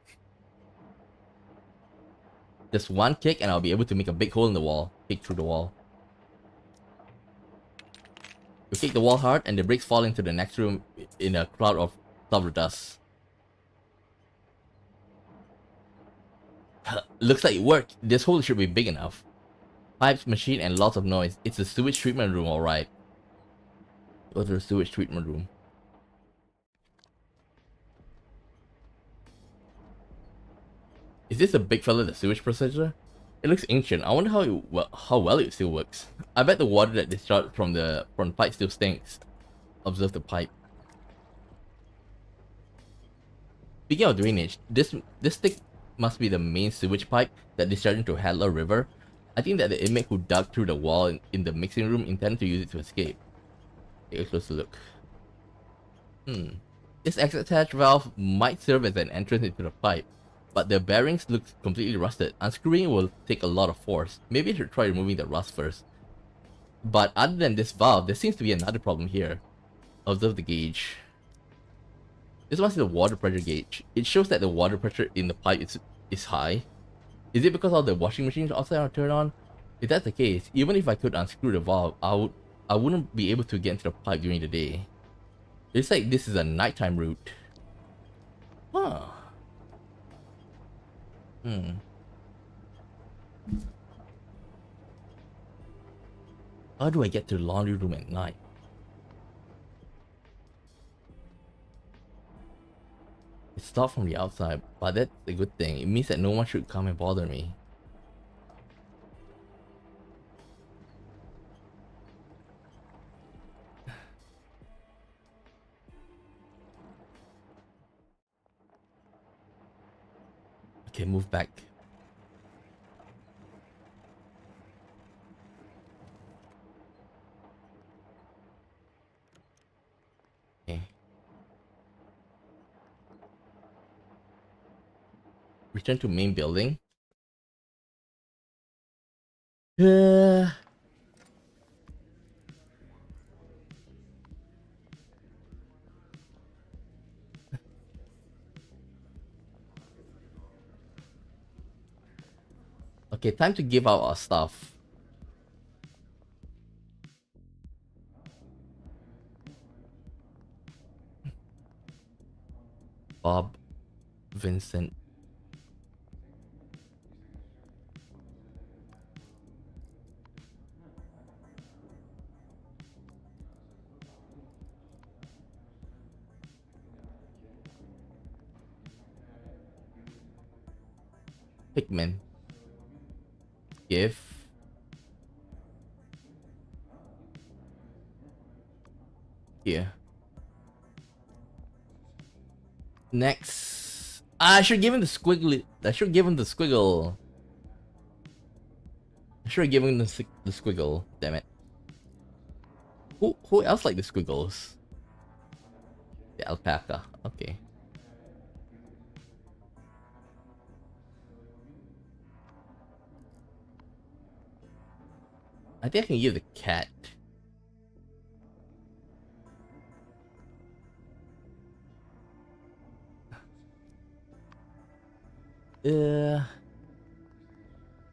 Just one kick and I'll be able to make a big hole in the wall. Kick through the wall. You kick the wall hard and the bricks fall into the next room in a cloud of sulfur dust. Looks like it worked. This hole should be big enough. Pipes, machine, and lots of noise. It's a sewage treatment room, alright. Go to the sewage treatment room. Is this a big fella, the sewage processor? It looks ancient. I wonder how well it still works. I bet the water that discharged from the pipe still stinks. Observe the pipe. Speaking of drainage, this stick must be the main sewage pipe that discharged into Hadler River. I think that the inmate who dug through the wall in the mixing room intended to use it to escape. Take a closer look. This exit hatch valve might serve as an entrance into the pipe. but the bearings look completely rusted. Unscrewing will take a lot of force. Maybe I should try removing the rust first. But other than this valve, there seems to be another problem here. Observe the gauge. This one is the water pressure gauge. It shows that the water pressure in the pipe is high. Is it because all the washing machines outside are turned on? If that's the case, even if I could unscrew the valve, I wouldn't be able to get into the pipe during the day. It's like this is a nighttime route. Huh. How do I get to the laundry room at night? It's locked from the outside, but that's a good thing. It means that no one should come and bother me. Okay, move back. Okay. Return to main building. Okay, time to give out our stuff. Bob, Vincent. Hickman. Give. Here. Next. I should give him the squiggly. I should give him the squiggle. I should have given him the squiggle. Damn it. Who else like the squiggles? The alpaca. Okay. I think I can give the cat.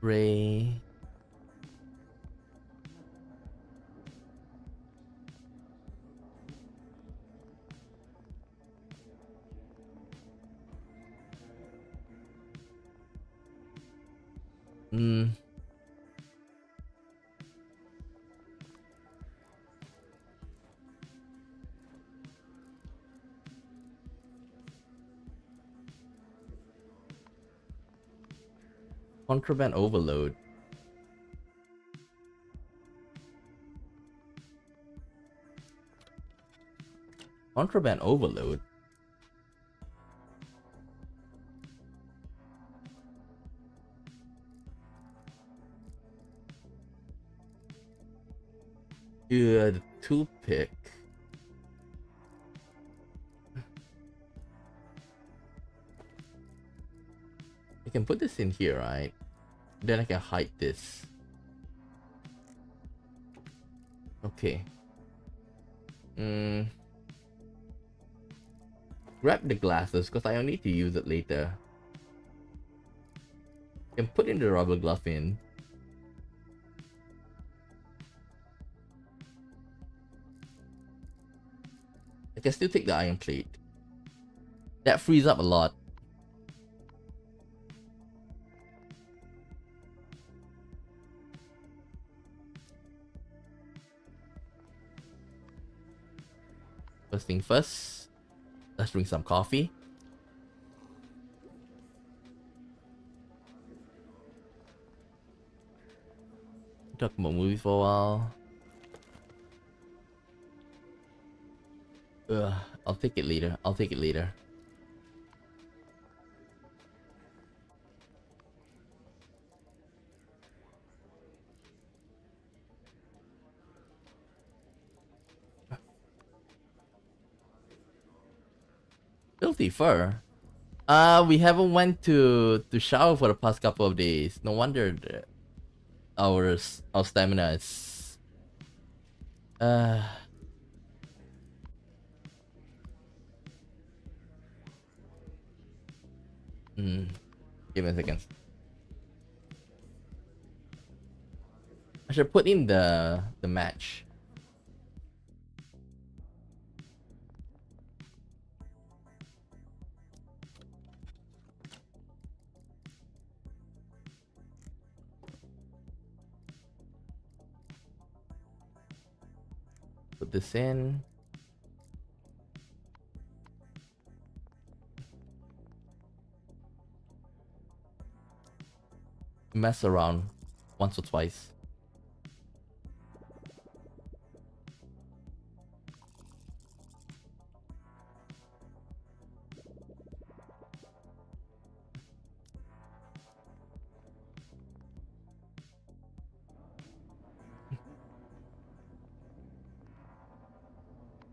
Ray. Contraband overload. Contraband overload. Yeah, the toothpick. I can put this in here, right? Then I can hide this. Okay. Grab the glasses, because I need to use it later. Can put in the rubber glove in. I can still take the iron plate. That frees up a lot. First thing first, let's drink some coffee. Talk about movies for a while. I'll take it later. I'll take it later. Filthy fur. We haven't went to shower for the past couple of days. No wonder our stamina is uh mm, give me a second. I should put in the match. Put this in. Mess around once or twice.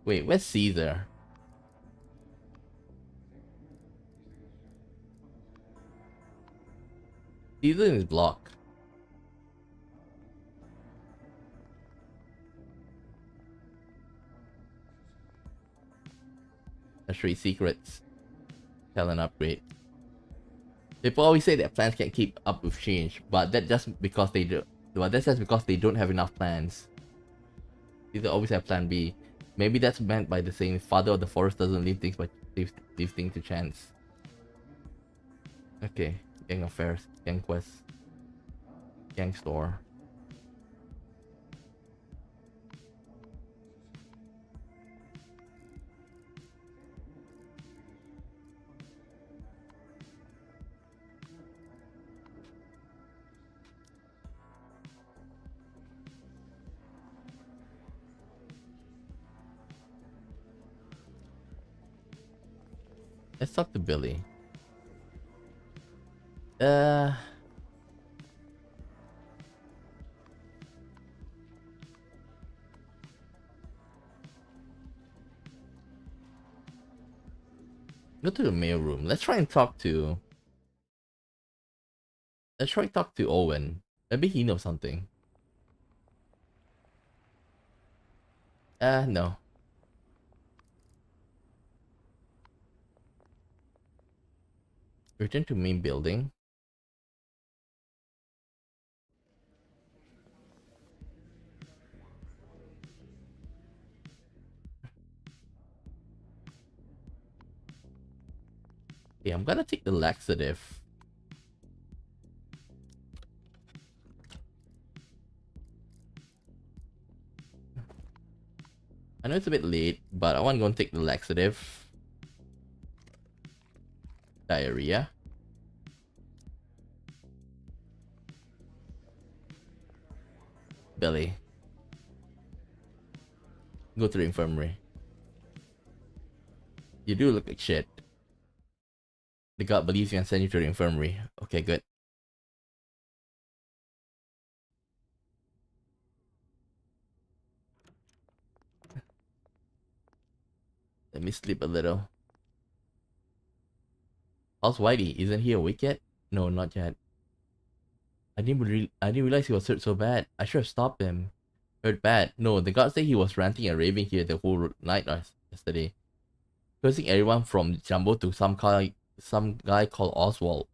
Wait, where's Caesar? Caesar in his block. Let's trade secrets. Talent upgrade. People always say that plans can't keep up with change, but that's just because they do. But that's just because they don't have enough plans. They always have plan B. Maybe that's meant by the saying father of the forest doesn't leave things but leave things to chance. Okay. Gang affairs, gang quests, gang store. Let's talk to Billy. Uh Go to the mail room. Let's try and talk to Owen. Maybe he knows something. No. Return to main building. Okay, I'm gonna take the laxative. I know it's a bit late, but I want to go and take the laxative. Diarrhea. Billy. Go to the infirmary. You do look like shit. The god believes you and send you to the infirmary. Okay, good. Let me sleep a little. How's Whitey? Isn't he awake yet? No, not yet. I didn't realize he was hurt so bad. I should have stopped him. Hurt bad. No, the guards say he was ranting and raving here the whole night yesterday. Cursing everyone from Jumbo to some guy called Oswald.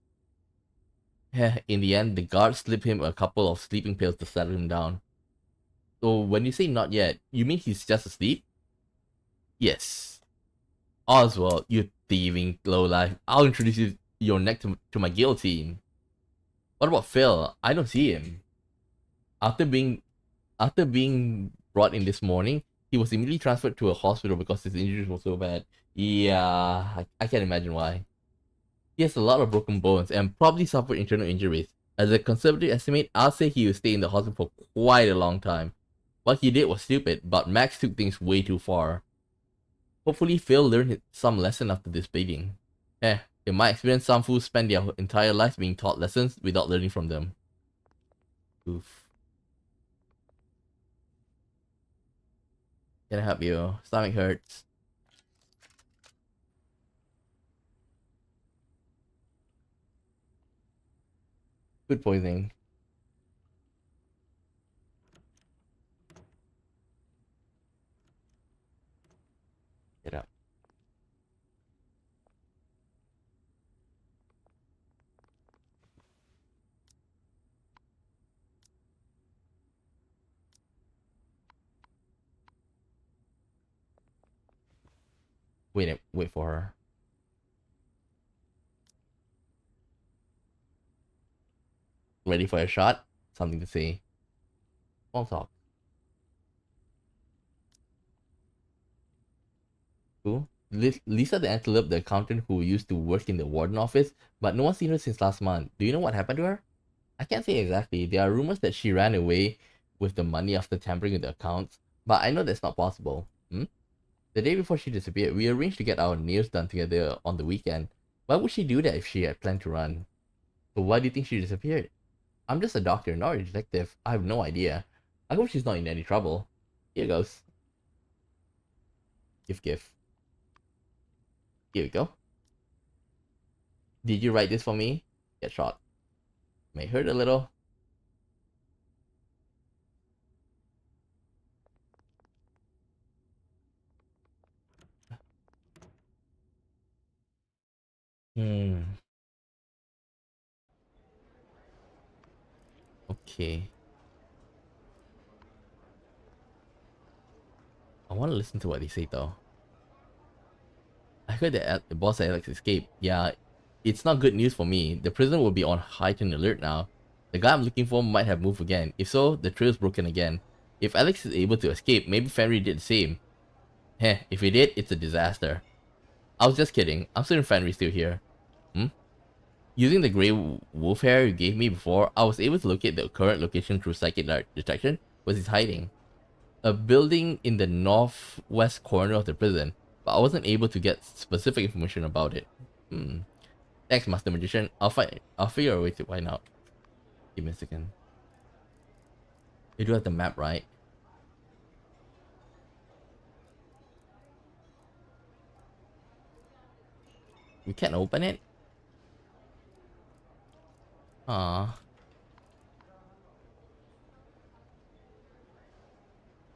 In the end, the guards slipped him a couple of sleeping pills to settle him down. So when you say not yet, you mean he's just asleep? Yes. Oswald, you thieving lowlife. I'll introduce your neck to my guillotine. What about Phil? I don't see him. After being brought in this morning, he was immediately transferred to a hospital because his injuries were so bad. Yeah, I can't imagine why. He has a lot of broken bones and probably suffered internal injuries. As a conservative estimate, I'll say he will stay in the hospital for quite a long time. What he did was stupid, but Max took things way too far. Hopefully Phil learned some lesson after this beating. In my experience, some fools spend their entire lives being taught lessons without learning from them. Oof. Can I help you? Stomach hurts. Food poisoning. Get up. Wait for her. Ready for a shot? Something to say. Small talk. Who? Lisa the Antelope, the accountant who used to work in the warden office, but no one's seen her since last month. Do you know what happened to her? I can't say exactly. There are rumors that she ran away with the money after tampering with the accounts, but I know that's not possible. Hmm? The day before she disappeared, we arranged to get our nails done together on the weekend. Why would she do that if she had planned to run? So why do you think she disappeared? I'm just a doctor, not a detective. I have no idea. I hope she's not in any trouble. Here goes. Give. Here we go. Did you write this for me? Get shot. May hurt a little. Hmm. Okay. I want to listen to what they say though. I heard that the boss Alex escaped. Yeah, it's not good news for me. The prison will be on heightened alert now. The guy I'm looking for might have moved again. If so, the trail's broken again. If Alex is able to escape, maybe Fenry did the same. Heh, if he did, it's a disaster. I was just kidding. I'm certain Fenry's still here. Hmm? Using the grey wolf hair you gave me before, I was able to locate the current location through psychic detection. Was he's hiding? A building in the northwest corner of the prison, but I wasn't able to get specific information about it. Hmm. Thanks, Master Magician. I'll figure a way to find out. Give me a second. You do have the map, right? We can't open it? Ah.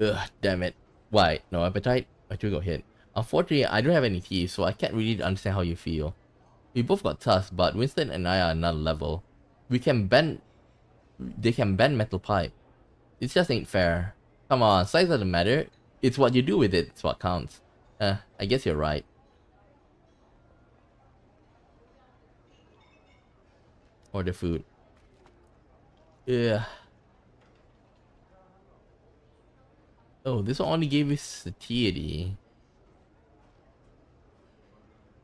Ugh, damn it. Why? No appetite? My two got hit. Unfortunately, I don't have any teeth, so I can't really understand how you feel. We both got tusks, but Winston and I are another level. We can bend. They can bend metal pipe. It just ain't fair. Come on, size doesn't matter. It's what you do with it's what counts. I guess you're right. Order food. Yeah. Oh, this one only gave us satiety.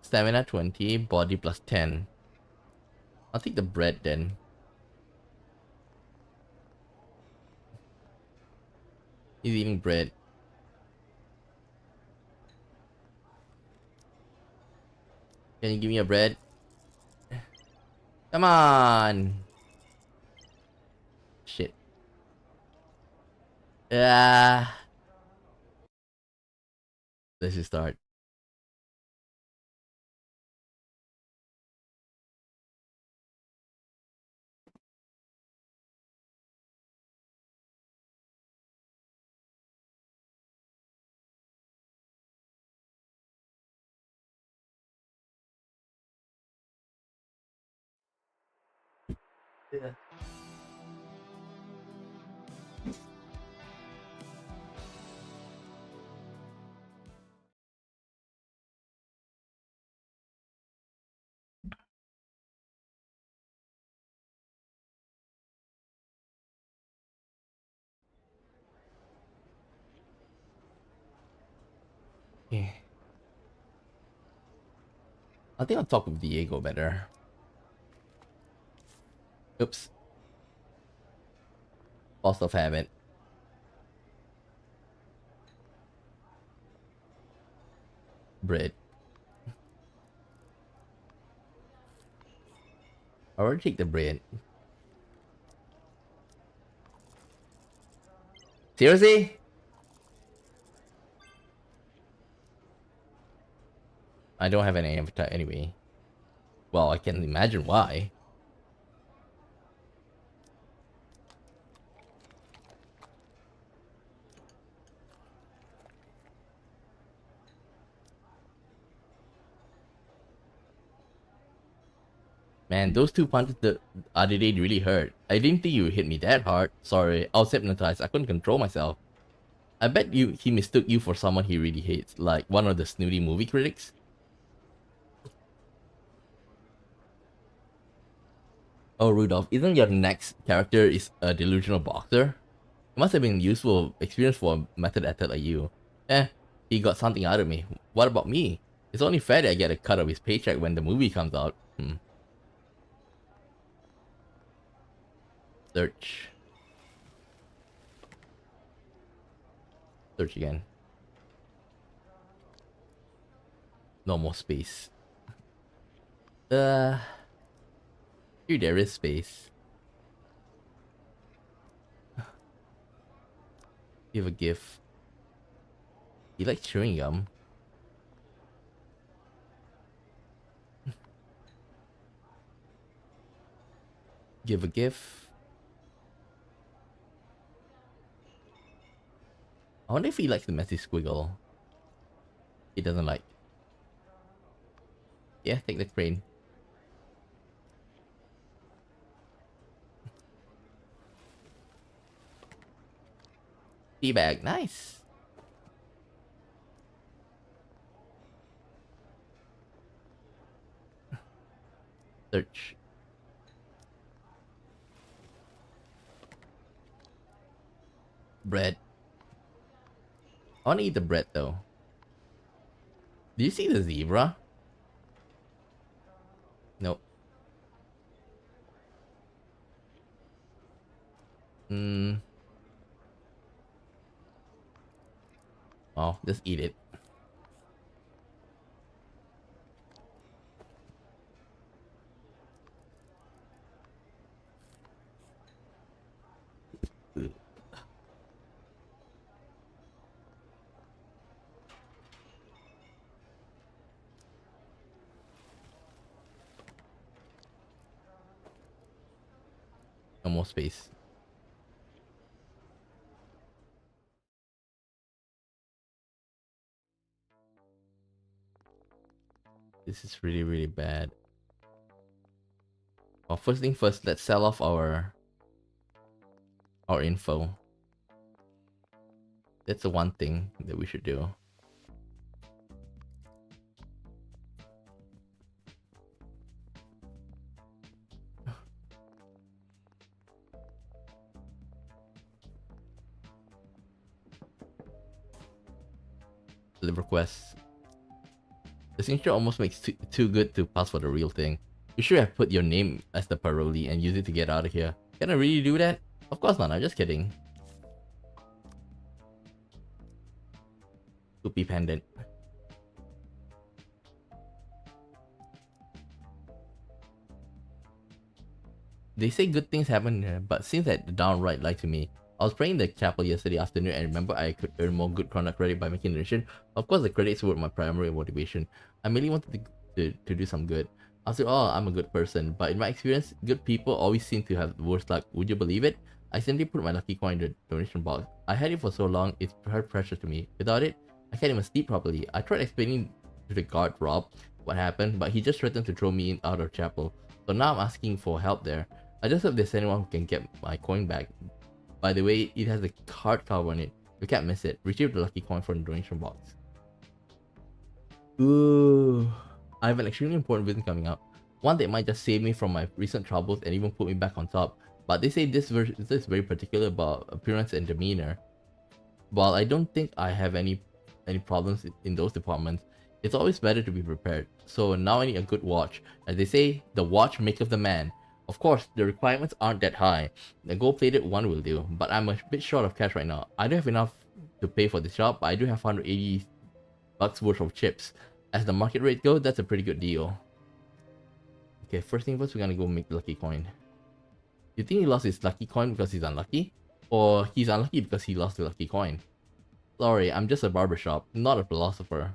Stamina 20, body plus 10. I'll take the bread then. He's eating bread. Can you give me a bread? Come on! Shit. Ah. Let's just start. Yeah. Yeah. I think I'll talk with Diego better. Oops. Lost of habit. Bread. I already take the bread. Seriously? I don't have any appetite anyway. Well, I can imagine why. Man, those two punches the other day really hurt. I didn't think you would hit me that hard. Sorry, I was hypnotized. I couldn't control myself. I bet he mistook you for someone he really hates, like one of the snooty movie critics. Oh, Rudolph, isn't your next character is a delusional boxer? It must have been useful experience for a method actor like you. Eh, he got something out of me. What about me? It's only fair that I get a cut of his paycheck when the movie comes out. Search. Search again. No more space. Uh, here there is space. Give a gift. You like chewing gum? Give a gift. I wonder if he likes the messy squiggle. He doesn't like. Yeah, take the crane. Teabag, nice. Search. Bread. I wanna eat the bread though. Do you see the zebra? Nope. Hmm. Oh, just eat it. No more space. This is really, really bad. Well, first thing first, let's sell off our info. That's the one thing that we should do. Live requests. The signature almost makes too good to pass for the real thing. You should have put your name as the parolee and use it to get out of here. Can I really do that? Of course not, I'm just kidding. Poopy pendant. They say good things happen here, but seems that downright lie to me. I was praying in the chapel yesterday afternoon and remember I could earn more good conduct credit by making a donation. Of course, the credits were my primary motivation. I merely wanted to do some good. After all, I'm a good person, but in my experience, good people always seem to have the worst luck. Would you believe it? I simply put my lucky coin in the donation box. I had it for so long, it's very precious to me. Without it, I can't even sleep properly. I tried explaining to the guard Rob what happened, but he just threatened to throw me out of chapel. So now I'm asking for help there. I just hope there's anyone who can get my coin back. By the way, it has a card cover on it. You can't miss it. Retrieve the lucky coin from the donation box. Ooh. I have an extremely important vision coming up. One that might just save me from my recent troubles and even put me back on top. But they say this is very particular about appearance and demeanor. While I don't think I have any problems in those departments, it's always better to be prepared. So now I need a good watch. As they say, the watch maketh the man. Of course, the requirements aren't that high. The gold-plated one will do, but I'm a bit short of cash right now. I don't have enough to pay for this shop, but I do have 180 bucks worth of chips. As the market rate goes, that's a pretty good deal. Okay, first thing first, we're gonna go make the lucky coin. You think he lost his lucky coin because he's unlucky? Or he's unlucky because he lost the lucky coin? Sorry, I'm just a barbershop, not a philosopher.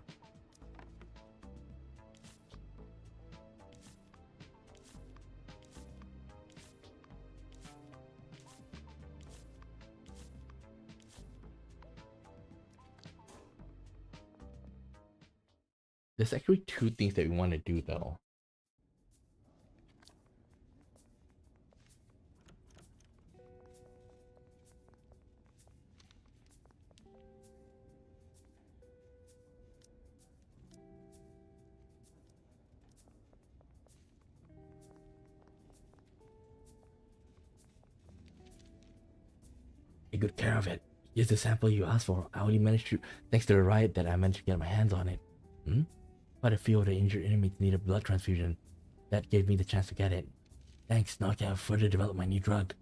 There's actually two things that we want to do though. take good care of it. Here's the sample you asked for. I only managed to, thanks to the riot, that I managed to get my hands on it. Quite a few of the injured inmates needed blood transfusion. That gave me the chance to get it. Thanks, now I can further develop my new drug.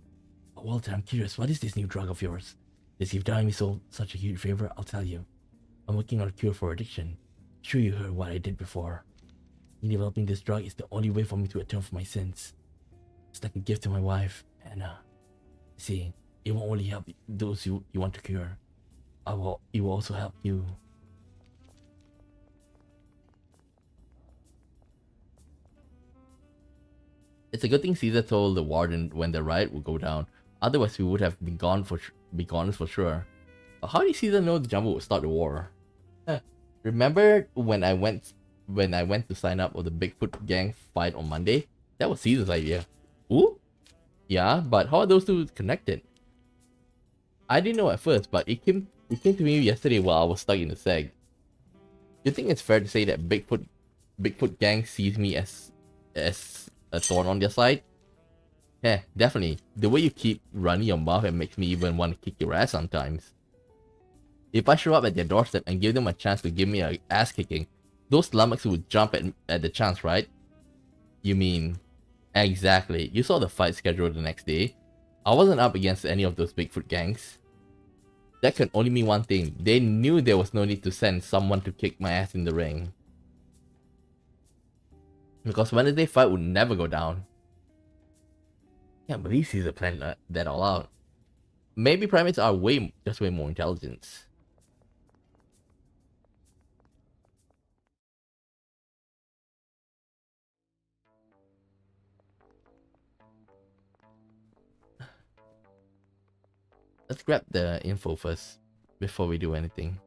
But Walter, I'm curious, what is this new drug of yours? Since you've done me such a huge favor, I'll tell you. I'm working on a cure for addiction. Sure, you heard what I did before. In developing this drug is the only way for me to atone for my sins. It's like a gift to my wife, Anna. See, it won't only help those you want to cure. It will also help you. It's a good thing Caesar told the warden when the riot would go down. Otherwise, we would have been gone for sure. But how did Caesar know the Jumbo would start the war? Remember when I went to sign up for the Bigfoot gang fight on Monday? That was Caesar's idea. Ooh? Yeah, but how are those two connected? I didn't know at first, but it came to me yesterday while I was stuck in the seg. Do you think it's fair to say that Bigfoot gang sees me as a thorn on their side? Yeah, definitely. The way you keep running your mouth and makes me even want to kick your ass sometimes. If I show up at their doorstep and give them a chance to give me an ass kicking, those lummoxes would jump at the chance, right? You mean... Exactly. You saw the fight schedule the next day. I wasn't up against any of those Bigfoot gangs. That can only mean one thing. They knew there was no need to send someone to kick my ass in the ring. Because Wednesday fight would never go down. Can't believe Caesar planned that all out. Maybe primates are just way more intelligent. Let's grab the info first before we do anything.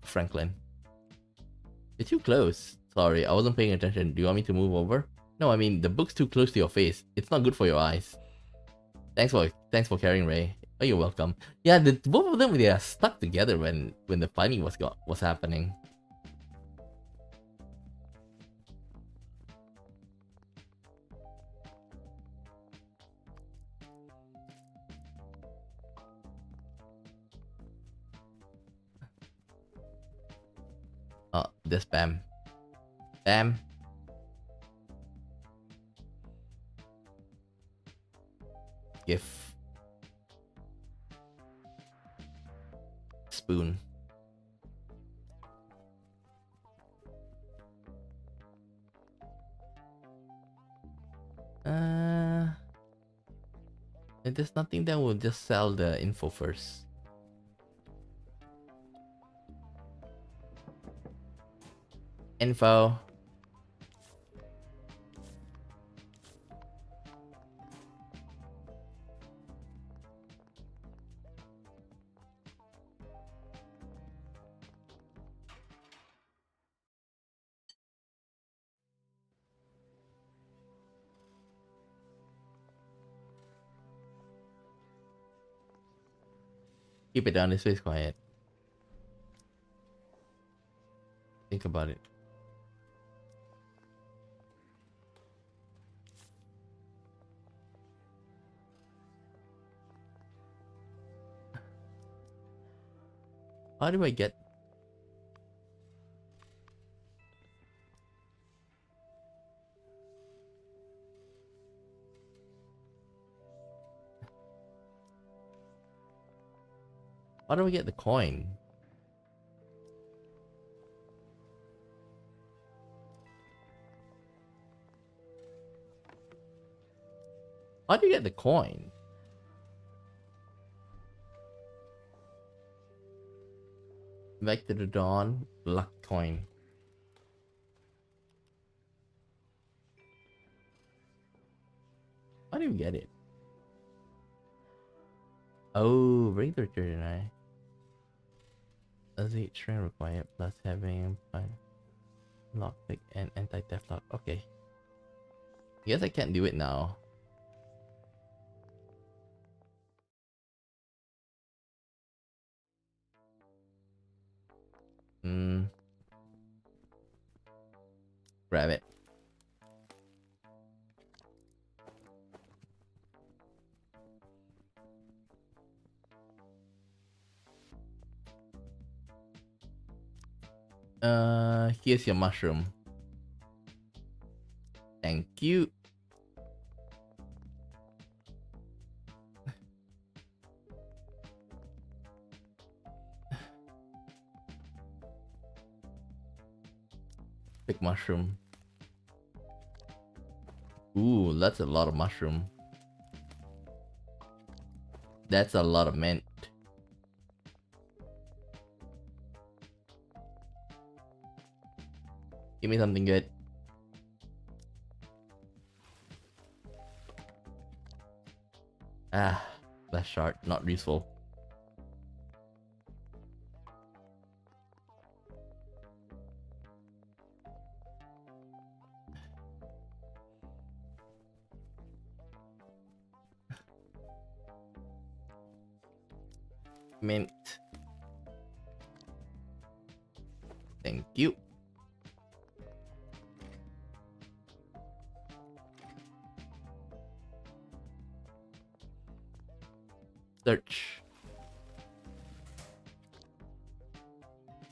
Franklin. You're too close. Sorry, I wasn't paying attention. Do you want me to move over? No, I mean, the book's too close to your face. It's not good for your eyes. Thanks for carrying, Ray. Oh, you're welcome. Yeah, both of them, they are stuck together when the fighting was happening. Oh, this Bam. Bam. GIF. Spoon. If there's nothing, then we'll just sell the info first. Info. Keep it down, this way is quiet. Think about it. How do I get... How do I get the coin? How do you get the coin? Back to the dawn, luck coin. How do you get it? Oh, bring the return eye. Does it strength required plus having lockpick and anti-theft lock? Okay. I guess I can't do it now. Grab it. Here's your mushroom. Thank you. Big mushroom. Ooh, that's a lot of mushroom. That's a lot of mint. Give me something good. Ah, flash shard, not useful. Mint. Thank you. Search.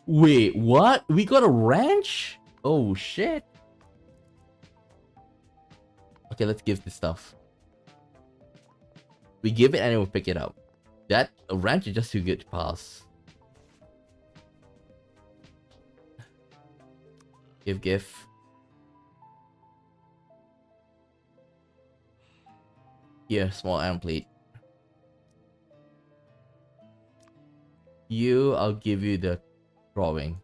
Wait, what? We got a ranch? Oh shit. Okay, let's give this stuff. We give it and it will pick it up. That a ranch is just too good to pass. Give. Here, small iron plate. I'll give you the drawing.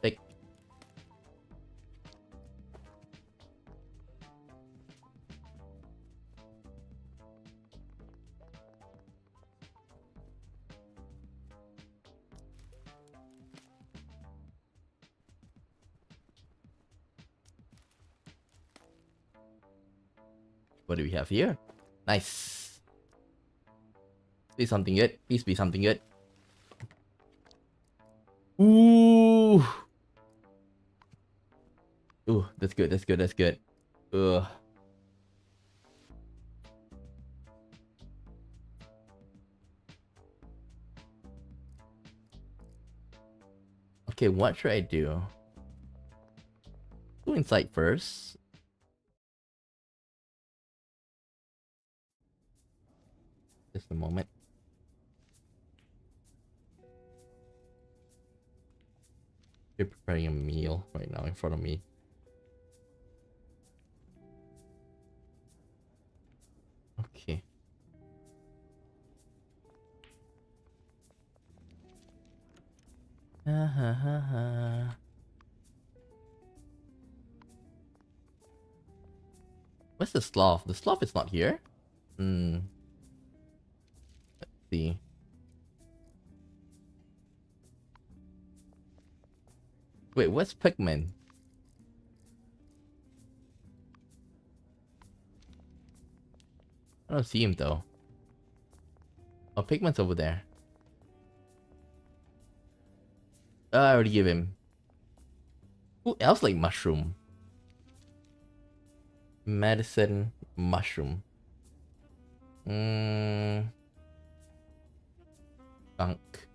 Take. What do we have here? Nice. Be something good. Please be something good. Ooh. Ooh, that's good. That's good. That's good. Ugh. Okay, what should I do? Go inside first. Just a moment. You're preparing a meal right now in front of me. Okay. Ha ha ha ha. Where's the sloth? The sloth is not here. Hmm. Let's see. Wait, where's Pigman? I don't see him though. Oh, Pigman's over there. I already gave him. Who else like mushroom? Medicine mushroom. Skunk.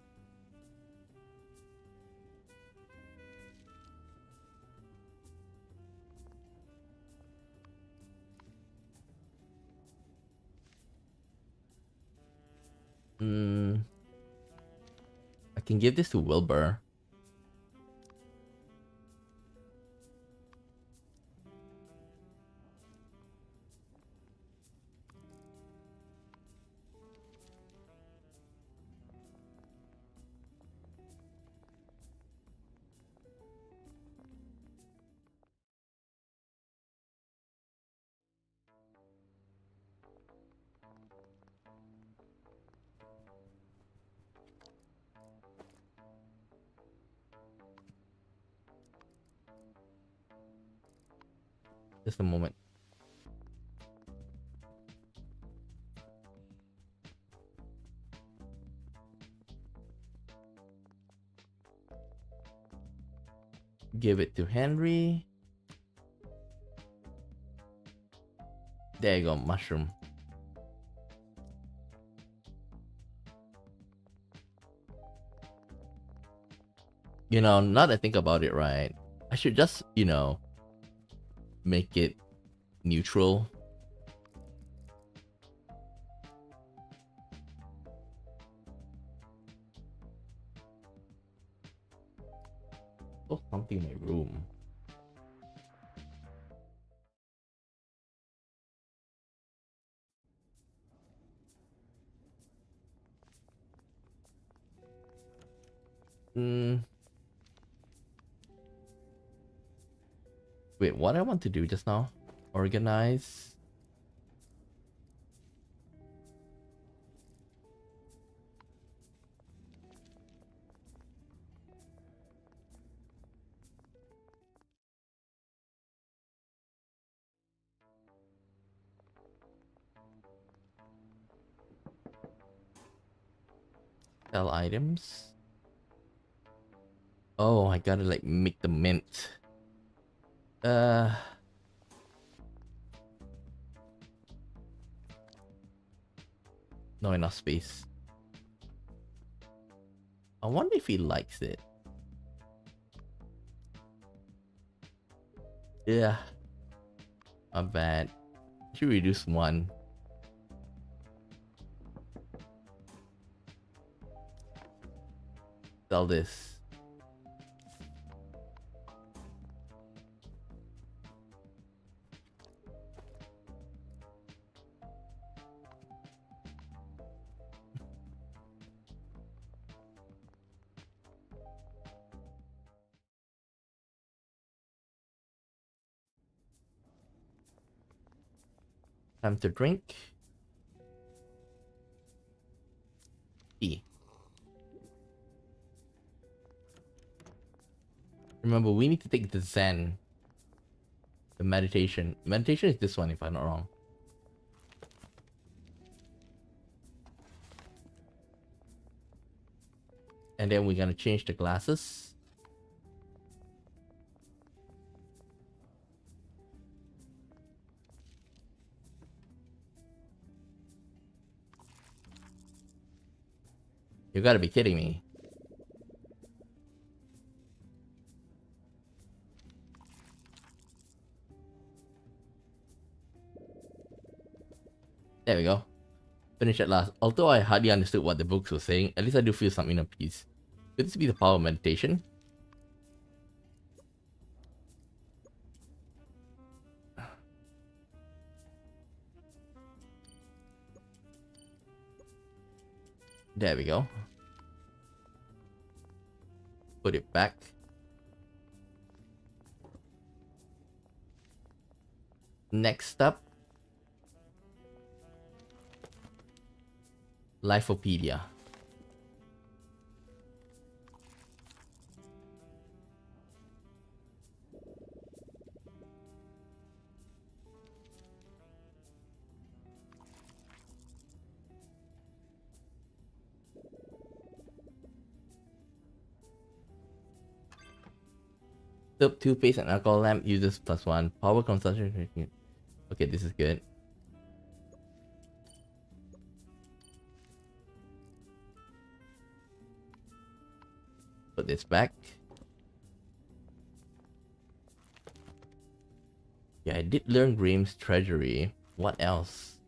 I can give this to Wilbur. Just a moment. Give it to Henry. There you go, mushroom. You know, now that I think about it, right? I should just, you know, make it neutral. Oh, something in my room. Wait, what I want to do just now? Organize. Sell items. Oh, I gotta like make the mint. Not enough space. I wonder if he likes it. Yeah. Not bad. Should reduce one. Sell this. Time to drink. Tea. Remember, we need to take the Zen. The meditation. Meditation is this one, if I'm not wrong. And then we're gonna change the glasses. You gotta be kidding me. There we go. Finish at last. Although I hardly understood what the books were saying, at least I do feel some inner peace. Could this be the power of meditation? There we go. Put it back. Next up. Lifeopedia. Soap, toothpaste, and alcohol lamp uses +1. Power consumption. Okay, this is good. Put this back. Yeah, I did learn Grimm's treasury. What else?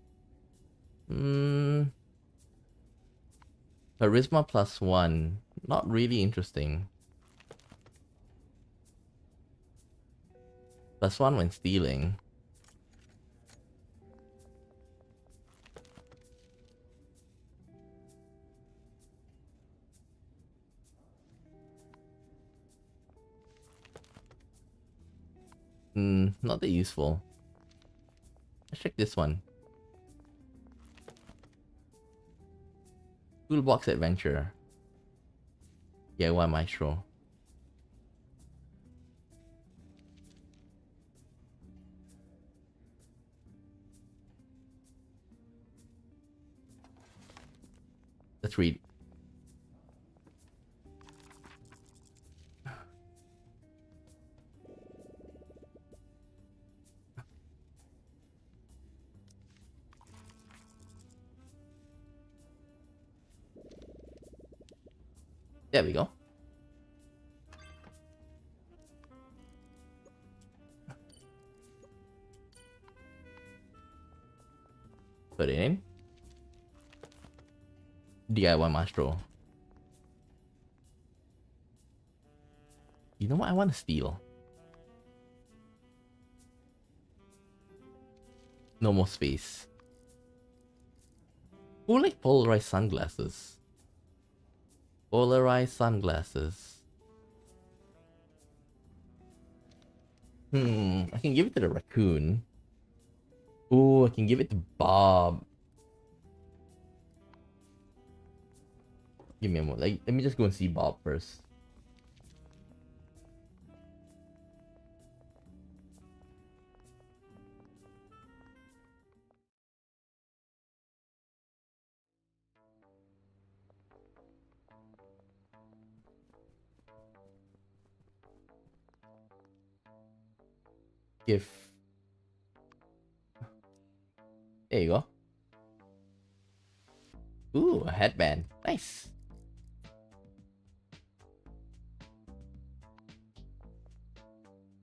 Charisma +1. Not really interesting. +1 when stealing. Not that useful. Let's check this one. Toolbox adventure. Yeah, one maestro. Let's read. There we go. Put it in. DIY Mastro. You know what I want to steal? No more space. Who like polarized sunglasses? Polarized sunglasses. I can give it to the raccoon. Ooh, I can give it to Bob. Give me a moment. Like, let me just go and see Bob first. If there you go. Ooh, a headband. Nice.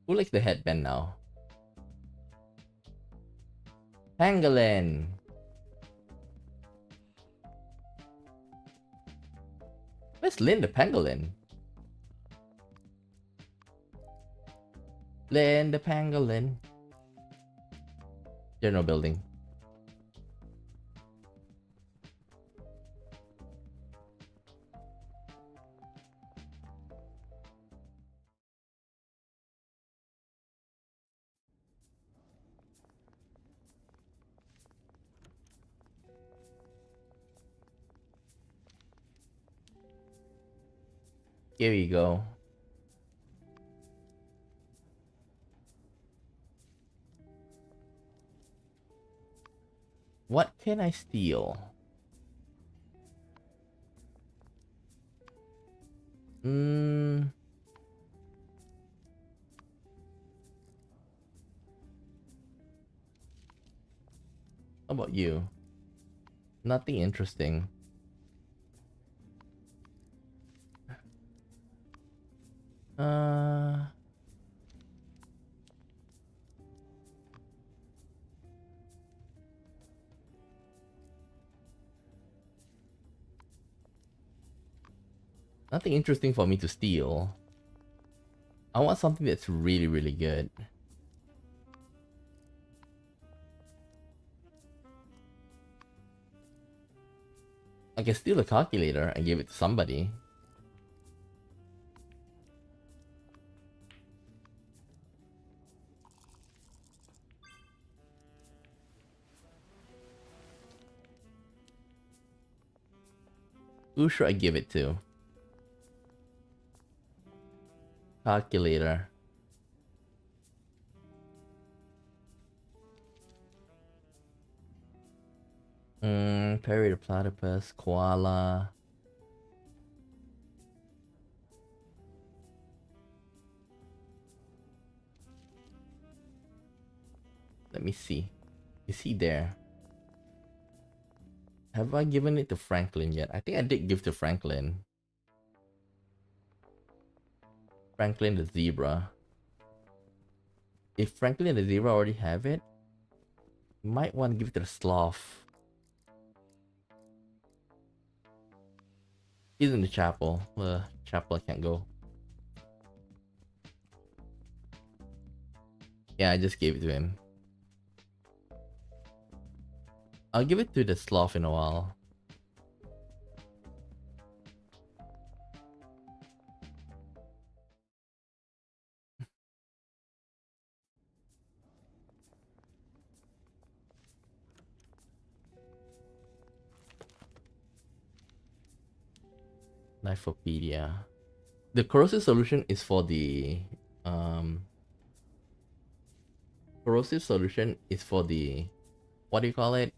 Who likes the headband now? Pangolin. Where's Lynn the Pangolin? Lynn the Pangolin. General building. Here we go. What can I steal? How about you? Nothing interesting. Nothing interesting for me to steal. I want something that's really, really good. I can steal a calculator and give it to somebody. Who should I give it to? Calculator. Perry the platypus, koala. Let me see. Is he there? Have I given it to Franklin yet? I think I did give to Franklin. Franklin the zebra. If Franklin the zebra already have it, you might want to give it to the sloth. He's in the chapel. Chapel I can't go. Yeah, I just gave it to him. I'll give it to the sloth in a while. Knifeopedia. The corrosive solution is for the corrosive solution is for the, what do you call it?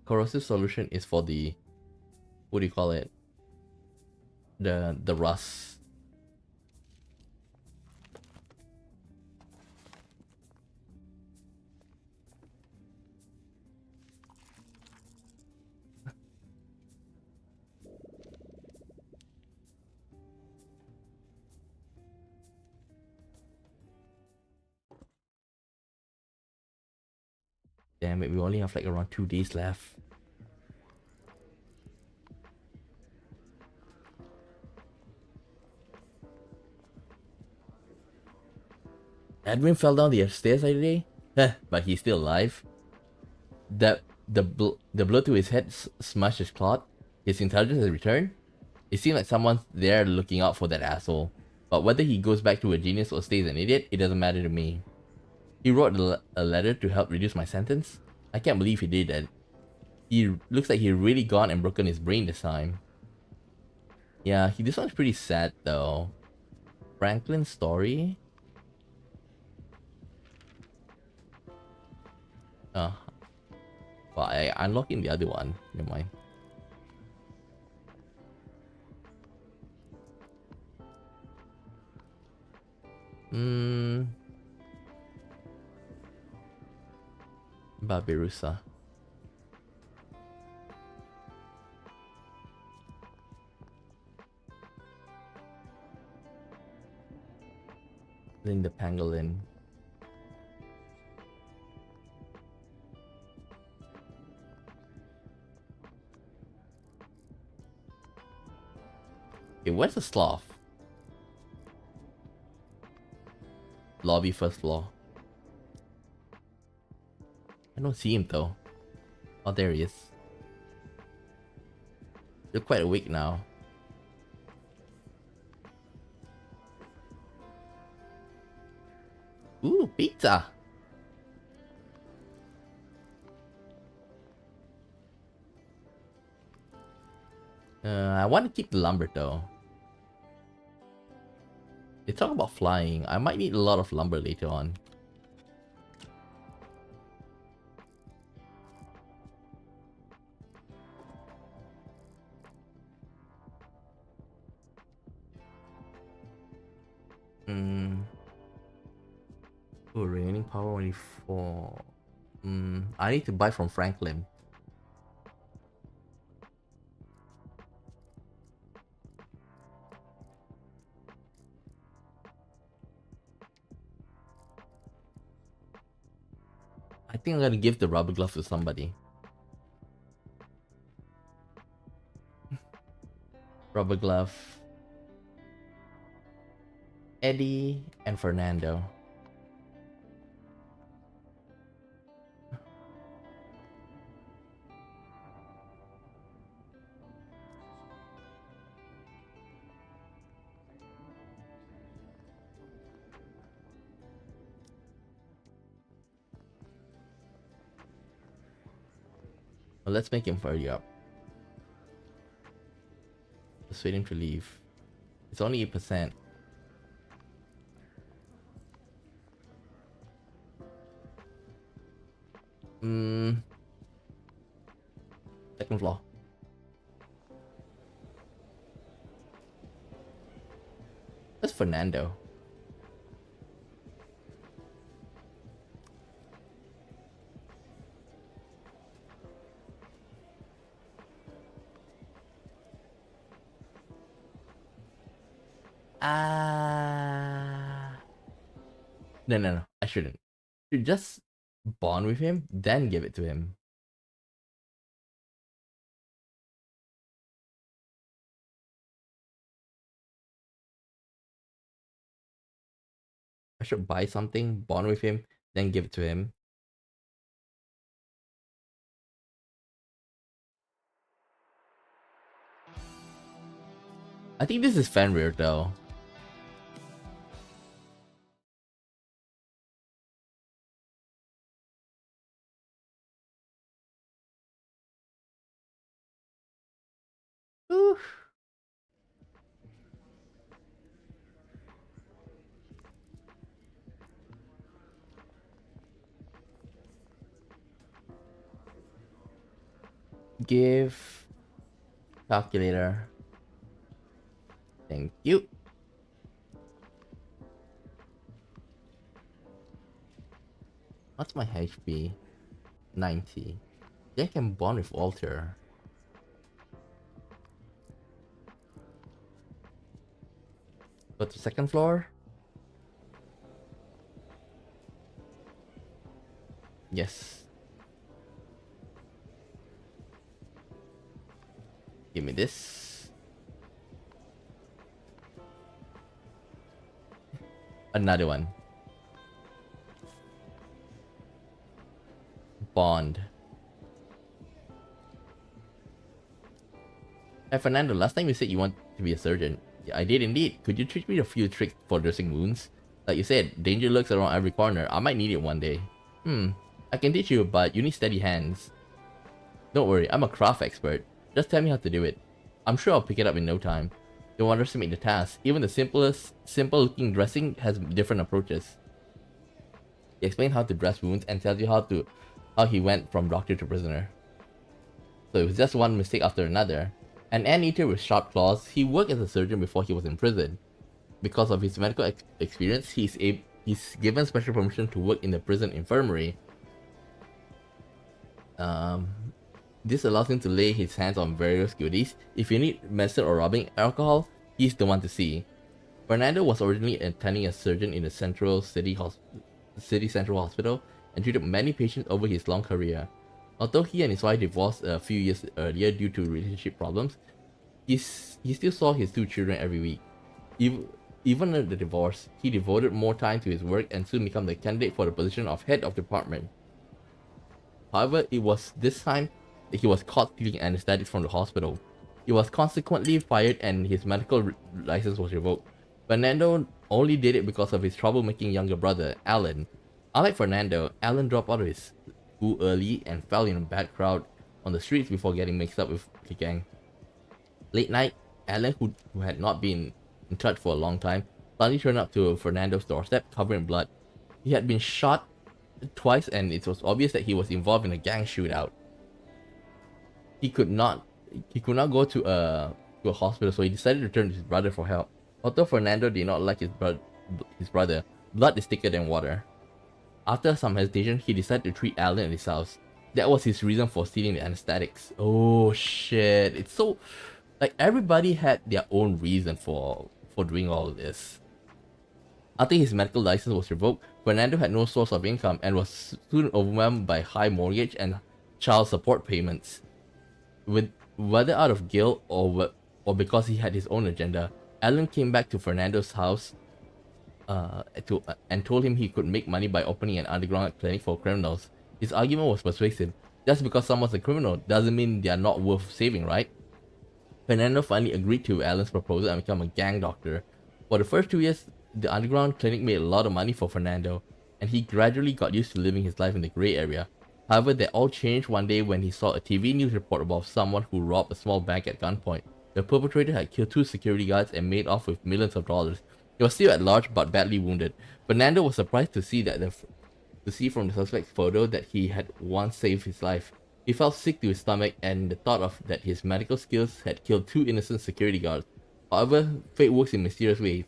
Corrosive solution is for the, what do you call it? The rust. Damn it, we only have like around 2 days left. Edwin fell down the stairs today, but he's still alive. The blow to his head smashed his cloth. His intelligence has returned. It seems like someone's there looking out for that asshole. But whether he goes back to a genius or stays an idiot, it doesn't matter to me. He wrote a letter to help reduce my sentence. I can't believe he did that. He looks like he really gone and broken his brain this time. Yeah, this one's pretty sad though. Franklin's story? Uh, well, I unlocking the other one. Never mind. Babirusa. Then the pangolin. Okay, where's the sloth? Lobby first floor. I don't see him though. Oh, there he is. You're quite awake now. Ooh, pizza! I want to keep the lumber though. They talk about flying. I might need a lot of lumber later on. Oh, remaining power only 4. I need to buy from Franklin. I think I'm gonna give the rubber glove to somebody. Rubber glove. Eddie and Fernando. Well, let's make him hurry up. Persuade him to leave. It's only 8%. Second floor. That's Fernando. No. I shouldn't. You just bond with him, then give it to him. I should buy something, bond with him, then give it to him. I think this is Fenrir though. Oof. Give calculator. Thank you. What's my HP? 90. Yeah, I can bond with Walter. Go to second floor. Yes. Give me this. Another one. Bond. Hey Fernando, last time you said you want to be a surgeon. Yeah, I did indeed. Could you teach me a few tricks for dressing wounds? Like you said, danger lurks around every corner. I might need it one day. I can teach you, but you need steady hands. Don't worry, I'm a craft expert. Just tell me how to do it. I'm sure I'll pick it up in no time. Don't underestimate the task. Even the simple looking dressing has different approaches. He explained how to dress wounds and tells you how he went from doctor to prisoner. So it was just one mistake after another. An anteater with sharp claws, he worked as a surgeon before he was in prison. Because of his medical experience, he's given special permission to work in the prison infirmary. This allows him to lay his hands on various goodies. If you need medicine or rubbing alcohol, he's the one to see. Fernando was originally attending as surgeon in the City Central Hospital and treated many patients over his long career. Although he and his wife divorced a few years earlier due to relationship problems, he still saw his two children every week. Even after the divorce, he devoted more time to his work and soon became the candidate for the position of head of department. However, it was this time that he was caught stealing anesthetics from the hospital. He was consequently fired and his medical license was revoked. Fernando only did it because of his troublemaking younger brother, Alan. Unlike Fernando, Alan dropped out of his school early and fell in a bad crowd on the streets before getting mixed up with the gang. Late night, Alan, who had not been in touch for a long time, suddenly turned up to Fernando's doorstep covered in blood. He had been shot twice and it was obvious that he was involved in a gang shootout. He could not go to a hospital, so he decided to turn to his brother for help. Although Fernando did not like his brother, blood is thicker than water. After some hesitation, he decided to treat Alan at his house. That was his reason for stealing the anesthetics. Oh shit! It's so like everybody had their own reason for doing all of this. After his medical license was revoked, Fernando had no source of income and was soon overwhelmed by high mortgage and child support payments. Whether out of guilt or because he had his own agenda, Alan came back to Fernando's house and told him he could make money by opening an underground clinic for criminals. His argument was persuasive. Just because someone's a criminal doesn't mean they are not worth saving, right? Fernando finally agreed to Alan's proposal and became a gang doctor. For the first 2 years, the underground clinic made a lot of money for Fernando, and he gradually got used to living his life in the grey area. However, that all changed one day when he saw a TV news report about someone who robbed a small bank at gunpoint. The perpetrator had killed 2 security guards and made off with millions of dollars. He was still at large but badly wounded. Fernando was surprised to see from the suspect's photo that he had once saved his life. He felt sick to his stomach and the thought of that his medical skills had killed 2 innocent security guards. However, fate works in mysterious ways.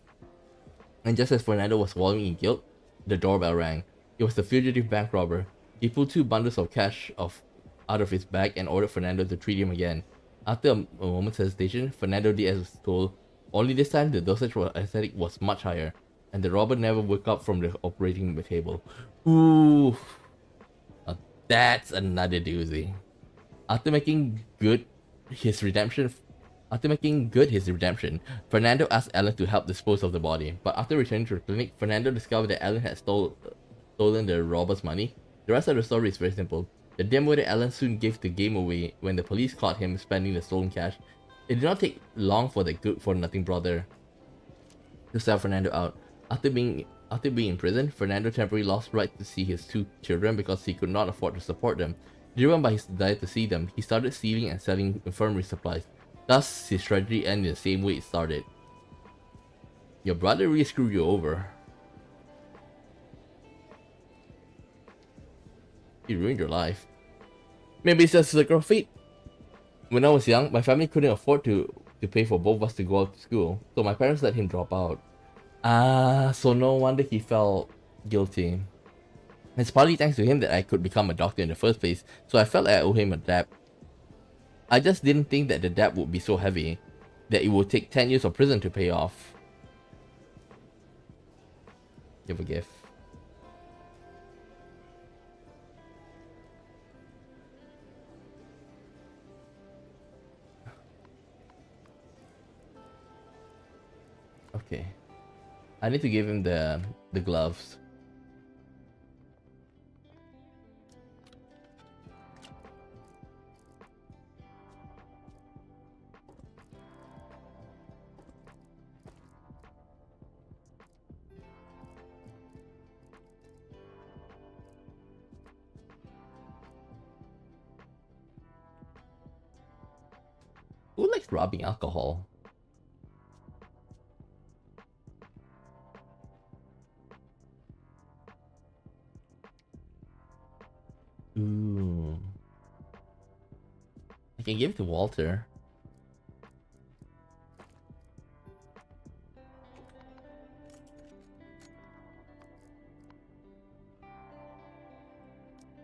And just as Fernando was wallowing in guilt, the doorbell rang. It was the fugitive bank robber. He pulled 2 bundles of cash out of his bag and ordered Fernando to treat him again. After a moment's hesitation, Fernando did as was told. Only this time, the dosage for anesthetic was much higher, and the robber never woke up from the operating table. Ooh, now that's another doozy. After making good his redemption, Fernando asked Alan to help dispose of the body. But after returning to the clinic, Fernando discovered that Alan had stolen the robber's money. The rest of the story is very simple. The dim-witted Alan soon gave the game away when the police caught him spending the stolen cash. It did not take long for the good-for-nothing brother to sell Fernando out. After being in prison, Fernando temporarily lost right to see his 2 children because he could not afford to support them. Driven by his desire to see them, he started stealing and selling infirmary supplies. Thus, his tragedy ended in the same way it started. Your brother really screwed you over. He ruined your life. Maybe it's just a circle of fate. When I was young, my family couldn't afford to pay for both of us to go out to school, so my parents let him drop out. So no wonder he felt guilty. It's partly thanks to him that I could become a doctor in the first place, so I felt like I owe him a debt. I just didn't think that the debt would be so heavy, that it would take 10 years of prison to pay off. Give a gift. Okay. I need to give him the gloves. Who likes robbing alcohol? Ooh. I can give it to Walter.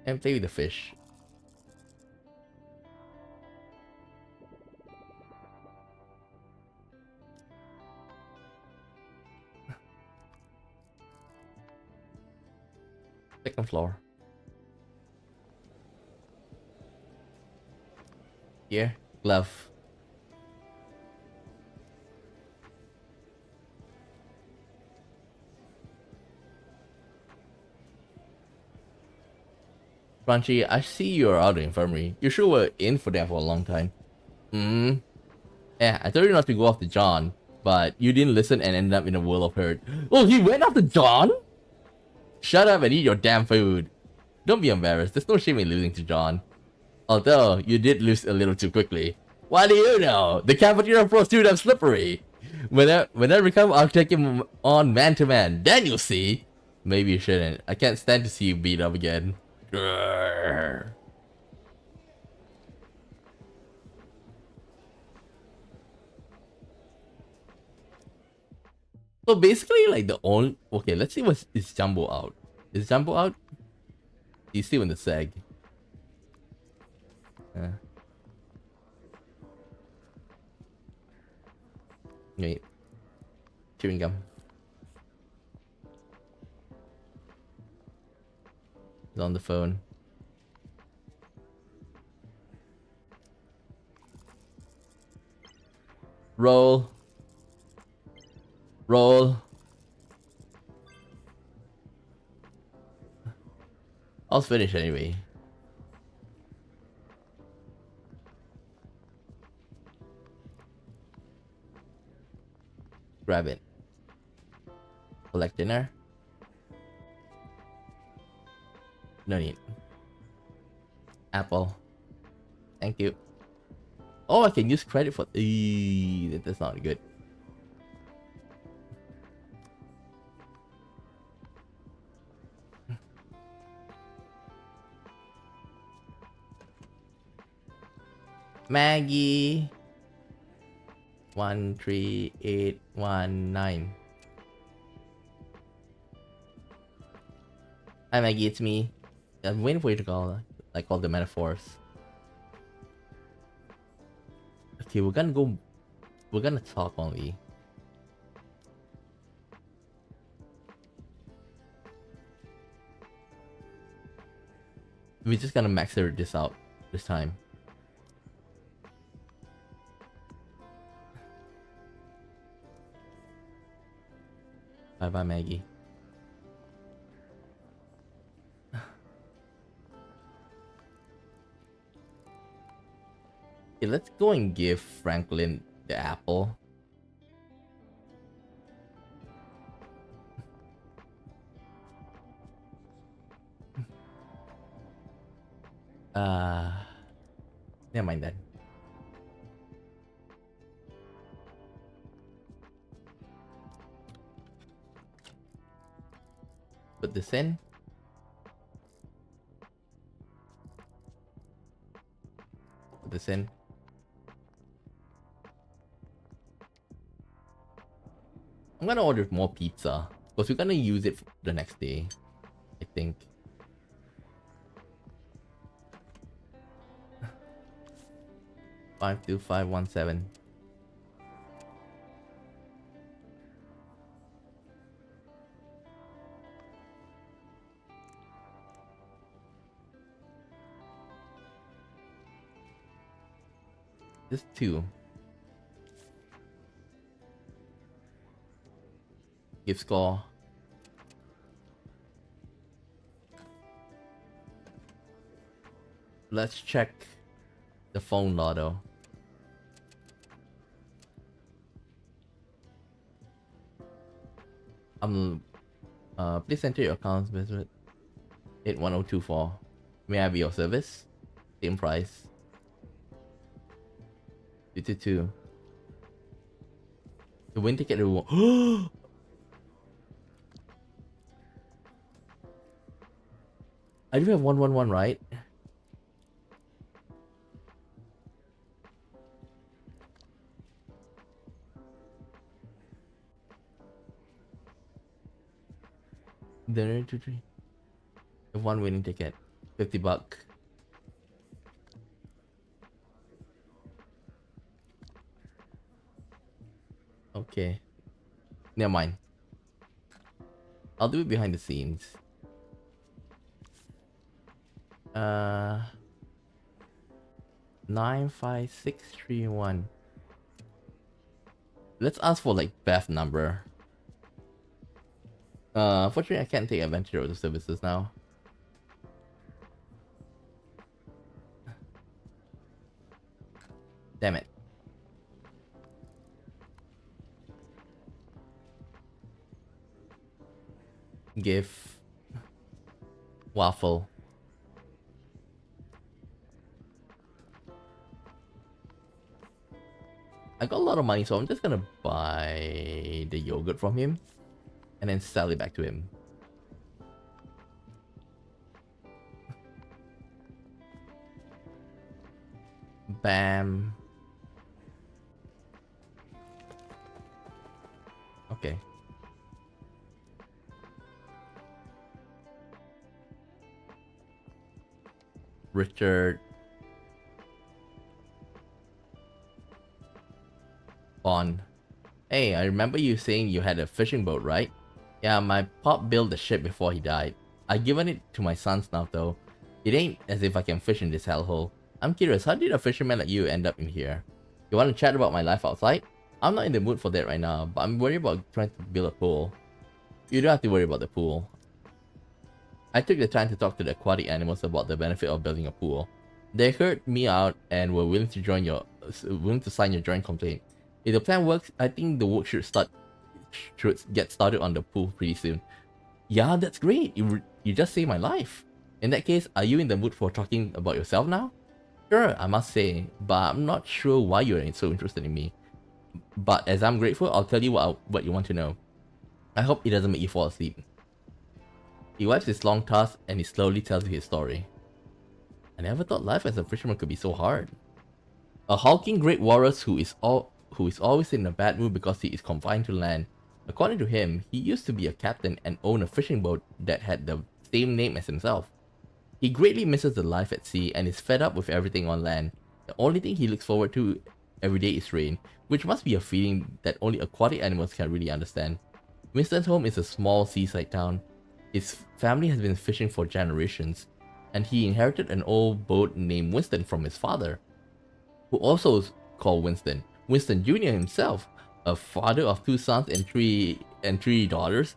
And play with the fish. Second floor. Here, glove. Crunchy, I see you're out of the infirmary. You sure were in for that for a long time. Hmm. Yeah, I told you not to go after John, but you didn't listen and ended up in a world of hurt. Oh, he went after John? Shut up and eat your damn food. Don't be embarrassed. There's no shame in losing to John. Although, you did lose a little too quickly. What do you know? The cafeteria floor is too damn slippery. When I recover, I'll take him on man to man. Then you'll see. Maybe you shouldn't. I can't stand to see you beat up again. Grrr. So basically, like the only... Okay, let's see what is Jumbo out. Is Jumbo out? He's still in the seg. Wait. Chewing gum. He's on the phone. Roll. Roll. I'll finish anyway. Grab it. Collect dinner. No need. Apple. Thank you. Oh, I can use credit for... That's not good. Maggie. 13819. Hi Maggie, it's me. I'm waiting for you to call, like all the metaphors. Okay, we're gonna talk only. We're just gonna max this out this time. Bye bye, Maggie. Okay, let's go and give Franklin the apple. Never mind then. Put this in. Put this in. I'm gonna order more pizza because we're gonna use it the next day, I think. Five 2517. Just two. Give score. Let's check the phone lotto. Please enter your account visit 81024. May I be of service? Same price. 222. The win ticket reward. I do have 111, right? There, 2-3. One winning ticket. $50. Okay. Never mind. I'll do it behind the scenes. 95631. Let's ask for like Beth number. Unfortunately I can't take advantage of the services now. Damn it. Give waffle. I got a lot of money, so I'm just gonna buy the yogurt from him and then sell it back to him. Bam. Okay. Richard. Bond. Hey, I remember you saying you had a fishing boat, right? Yeah, my pop built the ship before he died. I've given it to my sons now though. It ain't as if I can fish in this hellhole. I'm curious, how did a fisherman like you end up in here? You want to chat about my life outside? I'm not in the mood for that right now, but I'm worried about trying to build a pool. You don't have to worry about the pool. I took the time to talk to the aquatic animals about the benefit of building a pool. They heard me out and were willing to sign your joint complaint. If the plan works, I think the work should get started on the pool pretty soon. Yeah, that's great. You just saved my life. In that case, are you in the mood for talking about yourself now? Sure, I must say, but I'm not sure why you're so interested in me. But as I'm grateful, I'll tell you what you want to know. I hope it doesn't make you fall asleep. He wipes his long tusk and he slowly tells you his story. I never thought life as a fisherman could be so hard. A hulking great walrus who is always in a bad mood because he is confined to land. According to him, he used to be a captain and own a fishing boat that had the same name as himself. He greatly misses the life at sea and is fed up with everything on land. The only thing he looks forward to every day is rain, which must be a feeling that only aquatic animals can really understand. Winston's home is a small seaside town. His family has been fishing for generations, and he inherited an old boat named Winston from his father, who also is called Winston. Winston Jr. himself, a father of 2 sons and three daughters,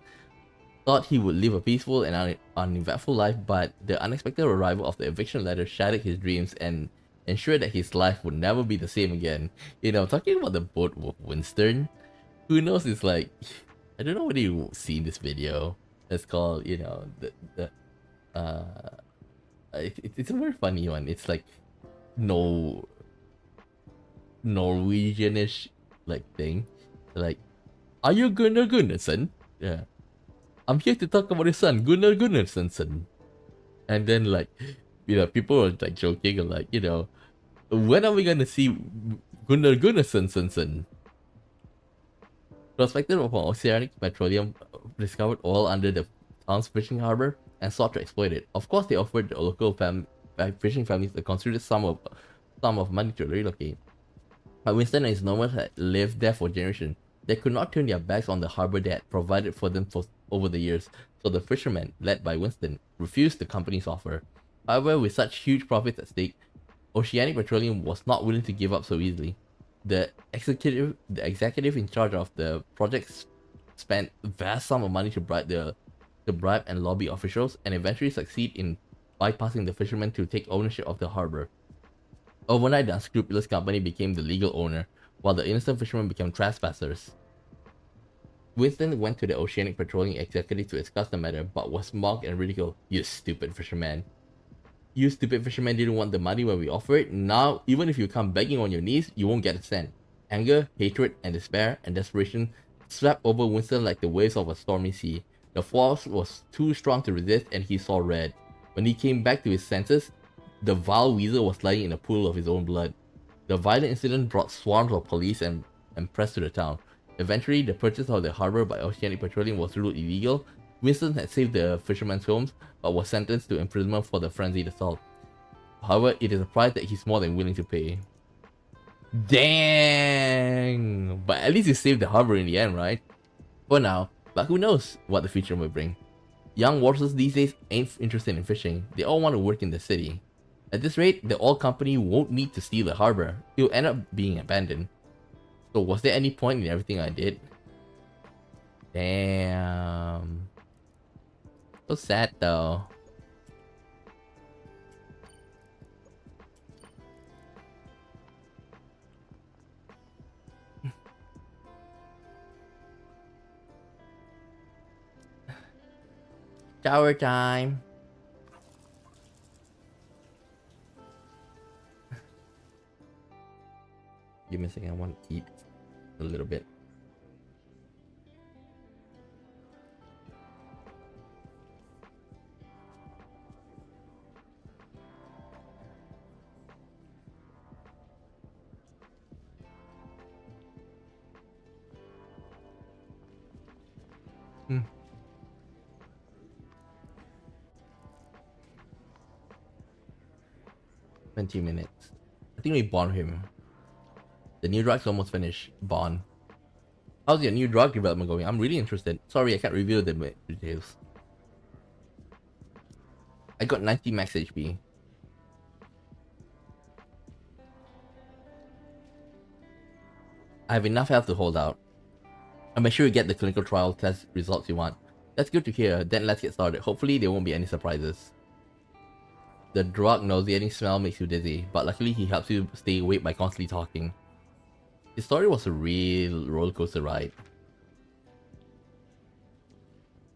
thought he would live a peaceful and uneventful life, but the unexpected arrival of the eviction letter shattered his dreams and ensured that his life would never be the same again. You know, talking about the boat with Winston, who knows, it's like, I don't know whether you've seen this video. It's called, you know, it's a very funny one. It's like no Norwegianish like thing. Like, are you Gunnar Gunnarsson? Yeah. I'm here to talk about his son, Gunnar Gunnarsson. And then like, you know, people are like joking and like, you know, when are we gonna see Gunnar Gunnarsson? Prospectors of Oceanic Petroleum discovered oil under the town's fishing harbor and sought to exploit it. Of course, they offered the local fishing families a considerable sum of money to relocate. But Winston and his nomads had lived there for generations. They could not turn their backs on the harbor they had provided for them over the years, so the fishermen, led by Winston, refused the company's offer. However, with such huge profits at stake, Oceanic Petroleum was not willing to give up so easily. The executive in charge of the project's spent vast sum of money to bribe and lobby officials, and eventually succeed in bypassing the fishermen to take ownership of the harbor. Overnight, the unscrupulous company became the legal owner, while the innocent fishermen became trespassers. Winston went to the Oceanic Petroleum Executive to discuss the matter, but was mocked and ridiculed. You stupid fisherman. You stupid fisherman didn't want the money when we offered it. Now, even if you come begging on your knees, you won't get a cent. Anger, hatred, and despair and desperation swept over Winston like the waves of a stormy sea. The force was too strong to resist, and he saw red. When he came back to his senses, the vile weasel was lying in a pool of his own blood. The violent incident brought swarms of police and press to the town. Eventually, the purchase of the harbor by Oceanic Petroleum was ruled illegal. Winston had saved the fishermen's homes, but was sentenced to imprisonment for the frenzied assault. However, it is a price that he's more than willing to pay. Dang! But at least he saved the harbor in the end, right? For now, but who knows what the future may bring. Young Walters these days ain't interested in fishing. They all want to work in the city. At this rate, the oil company won't need to steal the harbor. It will end up being abandoned. So was there any point in everything I did? Damn. So sad though. Shower time. Give me a second, I want to eat a little bit. Hmm. 20 minutes. I think we bond him. The new drug's almost finished. Bond. How's your new drug development going? I'm really interested. Sorry, I can't reveal the details. I got 90 max HP. I have enough health to hold out. I'll make sure you get the clinical trial test results you want. That's good to hear. Then let's get started. Hopefully there won't be any surprises. The drug nauseating smell makes you dizzy, but luckily he helps you stay awake by constantly talking. His story was a real rollercoaster ride.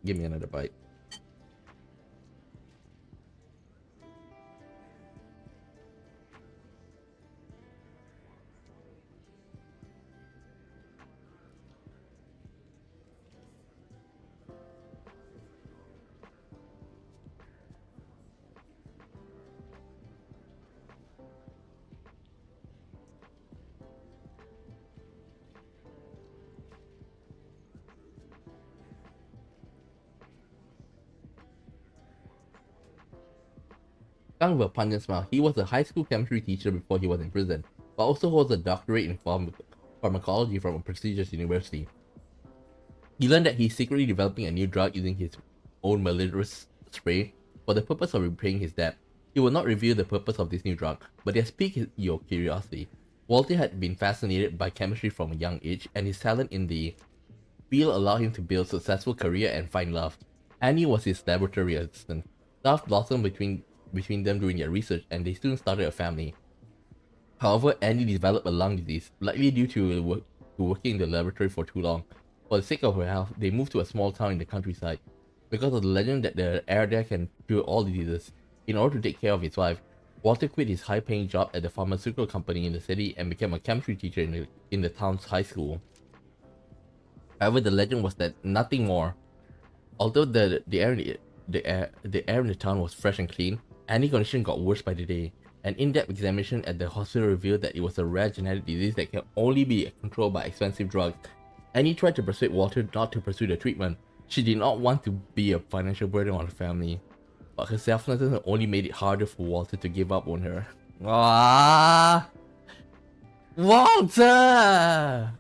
Give me another bite. Kang with a pungent smile. He was a high school chemistry teacher before he was in prison, but also holds a doctorate in pharmacology from a prestigious university. He learned that he's secretly developing a new drug using his own malodorous spray for the purpose of repaying his debt. He will not reveal the purpose of this new drug, but it has piqued your curiosity. Walter had been fascinated by chemistry from a young age, and his talent in the field allowed him to build a successful career and find love. Annie was his laboratory assistant. Love blossomed between them during their research, and they soon started a family. However, Annie developed a lung disease, likely due to working in the laboratory for too long. For the sake of her health, they moved to a small town in the countryside. Because of the legend that the air there can cure all diseases, in order to take care of his wife, Walter quit his high-paying job at the pharmaceutical company in the city and became a chemistry teacher in the town's high school. However, the legend was that nothing more. Although the air in the town was fresh and clean, Annie's condition got worse by the day. An in-depth examination at the hospital revealed that it was a rare genetic disease that can only be controlled by expensive drugs. Annie tried to persuade Walter not to pursue the treatment. She did not want to be a financial burden on her family. But her selflessness only made it harder for Walter to give up on her. Ah, Walter!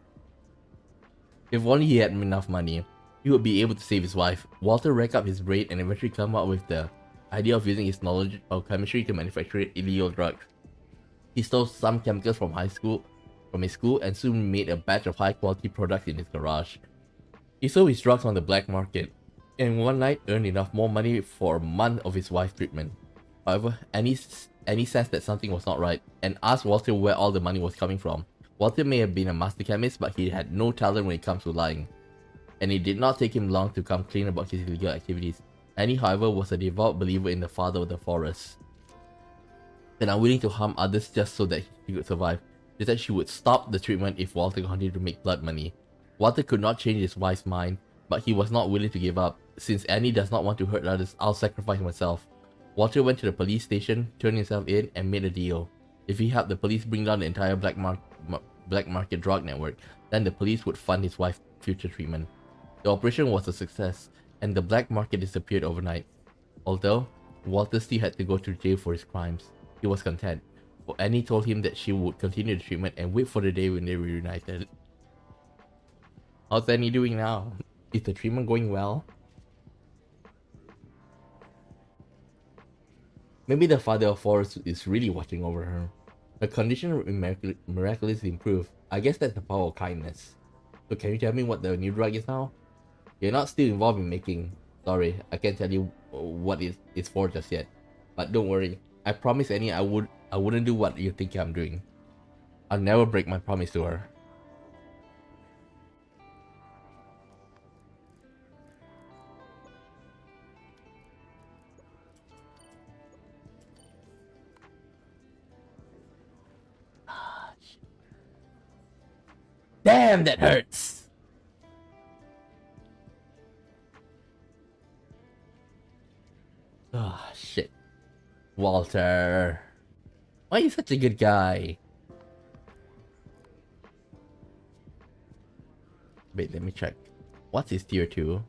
If only he had enough money, he would be able to save his wife. Walter racked up his brain and eventually came up with the idea of using his knowledge of chemistry to manufacture illegal drugs. He stole some chemicals from his school, and soon made a batch of high-quality products in his garage. He sold his drugs on the black market, and one night earned enough more money for a month of his wife's treatment. However, Annie sensed that something was not right and asked Walter where all the money was coming from. Walter may have been a master chemist, but he had no talent when it comes to lying, and it did not take him long to come clean about his illegal activities. Annie, however, was a devout believer in the Father of the Forest, and unwilling to harm others just so that he could survive. She said she would stop the treatment if Walter continued to make blood money. Walter could not change his wife's mind, but he was not willing to give up. Since Annie does not want to hurt others, I'll sacrifice myself. Walter went to the police station, turned himself in, and made a deal. If he helped the police bring down the entire black market drug network, then the police would fund his wife's future treatment. The operation was a success, and the black market disappeared overnight. Although Walter still had to go to jail for his crimes, he was content, for Annie told him that she would continue the treatment and wait for the day when they reunited. How's Annie doing now? Is the treatment going well? Maybe the Father of Forest is really watching over her. Her condition would miraculously improve. I guess that's the power of kindness. So can you tell me what the new drug is now? You're not still involved in making. Sorry, I can't tell you what it's for just yet. But don't worry. I promise Annie I wouldn't do what you think I'm doing. I'll never break my promise to her. Damn, that hurts! Ah, shit. Walter. Why are you such a good guy? Wait, let me check. What's his tier 2?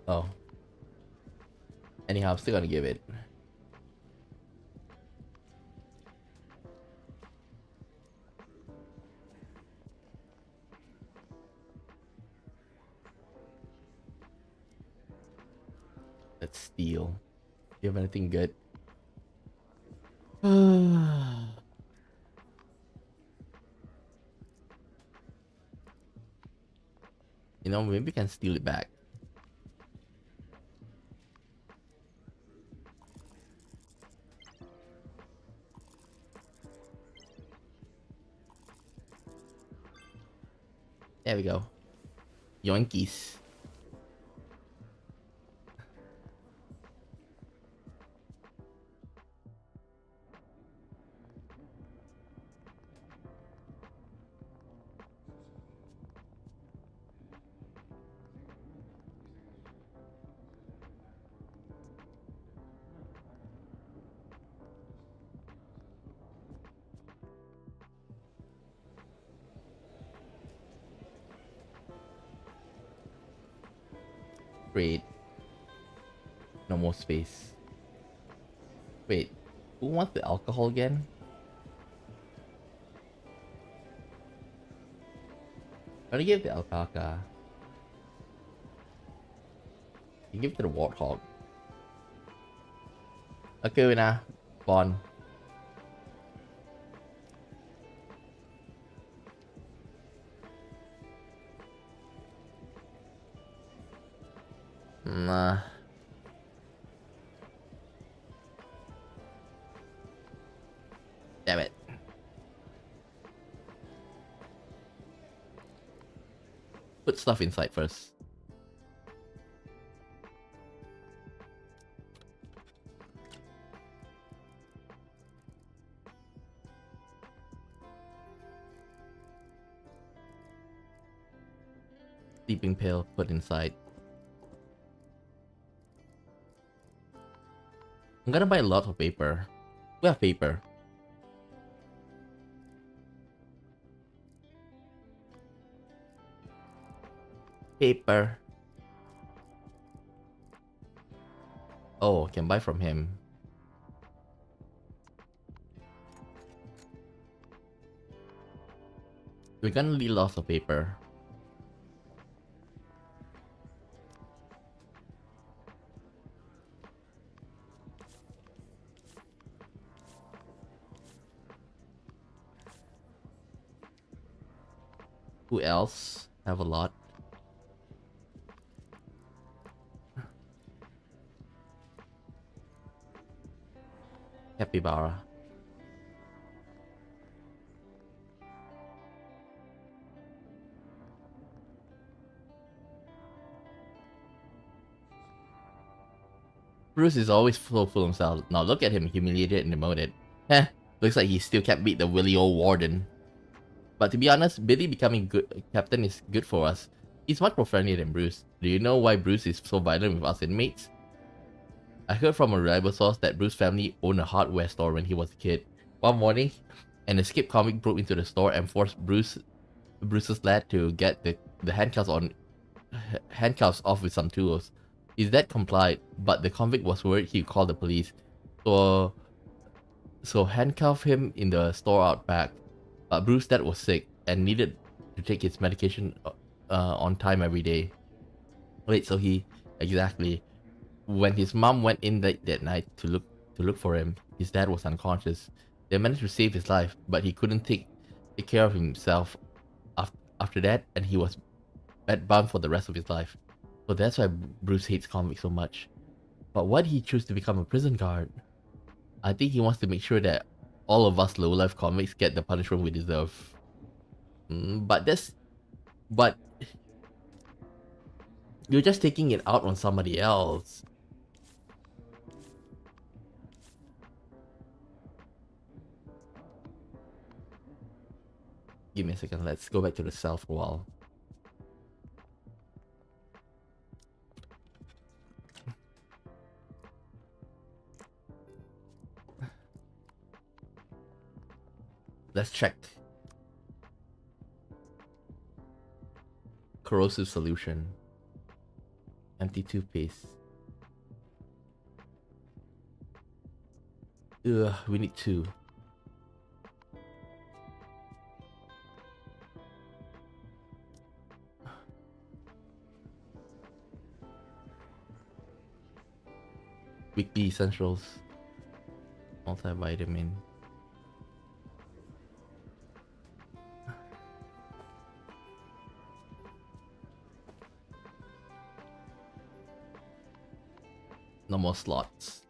Oh. Anyhow, I'm still gonna give it. Let's steal. Do you have anything good? You know, maybe we can steal it back. There we go. Yoinkies. Great. No more space. Wait, who wants the alcohol again? Gotta give the alpaca. You give it to the warthog. Okay na. Bond. Nah. Damn it. Put stuff inside first. Sleeping pill, put inside. I'm gonna buy a lot of paper. We have paper. Paper. Oh, can buy from him. We're gonna need lots of paper. Who else have a lot? Capybara. Bruce is always so full of himself. Now look at him, humiliated and demoted. Heh, looks like he still can't beat the willy old warden. But to be honest, Billy becoming good captain is good for us. He's much more friendly than Bruce. Do you know why Bruce is so violent with us inmates? I heard from a reliable source that Bruce's family owned a hardware store when he was a kid. One morning, an escaped convict broke into the store and forced Bruce's lad to get the handcuffs off with some tools. His dad complied, but the convict was worried he'd call the police, so handcuffed him in the store out back. But Bruce's dad was sick and needed to take his medication on time every day. Wait, so exactly. When his mom went in that night to look for him, his dad was unconscious. They managed to save his life, but he couldn't take care of himself after that, and he was bedbound for the rest of his life. So that's why Bruce hates convicts so much. But why did he choose to become a prison guard? I think he wants to make sure that all of us low-life convicts get the punishment we deserve. But you're just taking it out on somebody else. Give me a second, let's go back to the cell for a while. Let's check. Corrosive solution. Empty toothpaste. Ugh, we need 2. Weekly essentials. Multivitamin. No more slots.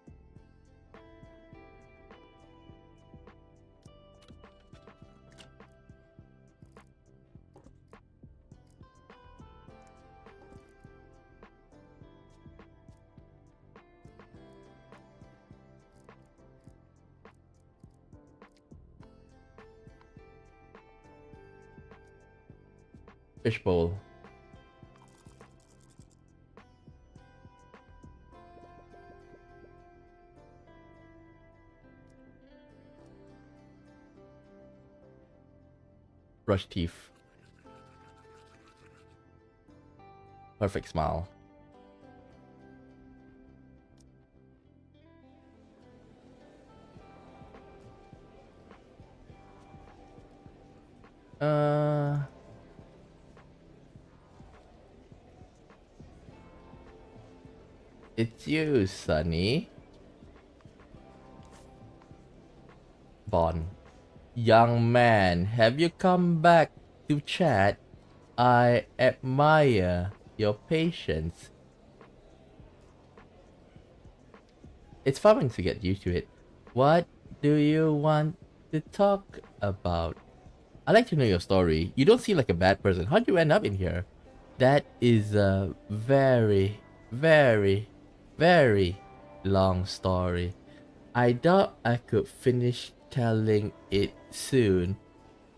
Fishbowl. Brush teeth. Perfect smile. It's you, Sonny. Bond. Young man, have you come back to chat? I admire your patience. It's fun to get used to it. What do you want to talk about? I'd like to know your story. You don't seem like a bad person. How'd you end up in here? That is a very, very, very long story. I thought I could finish telling it soon.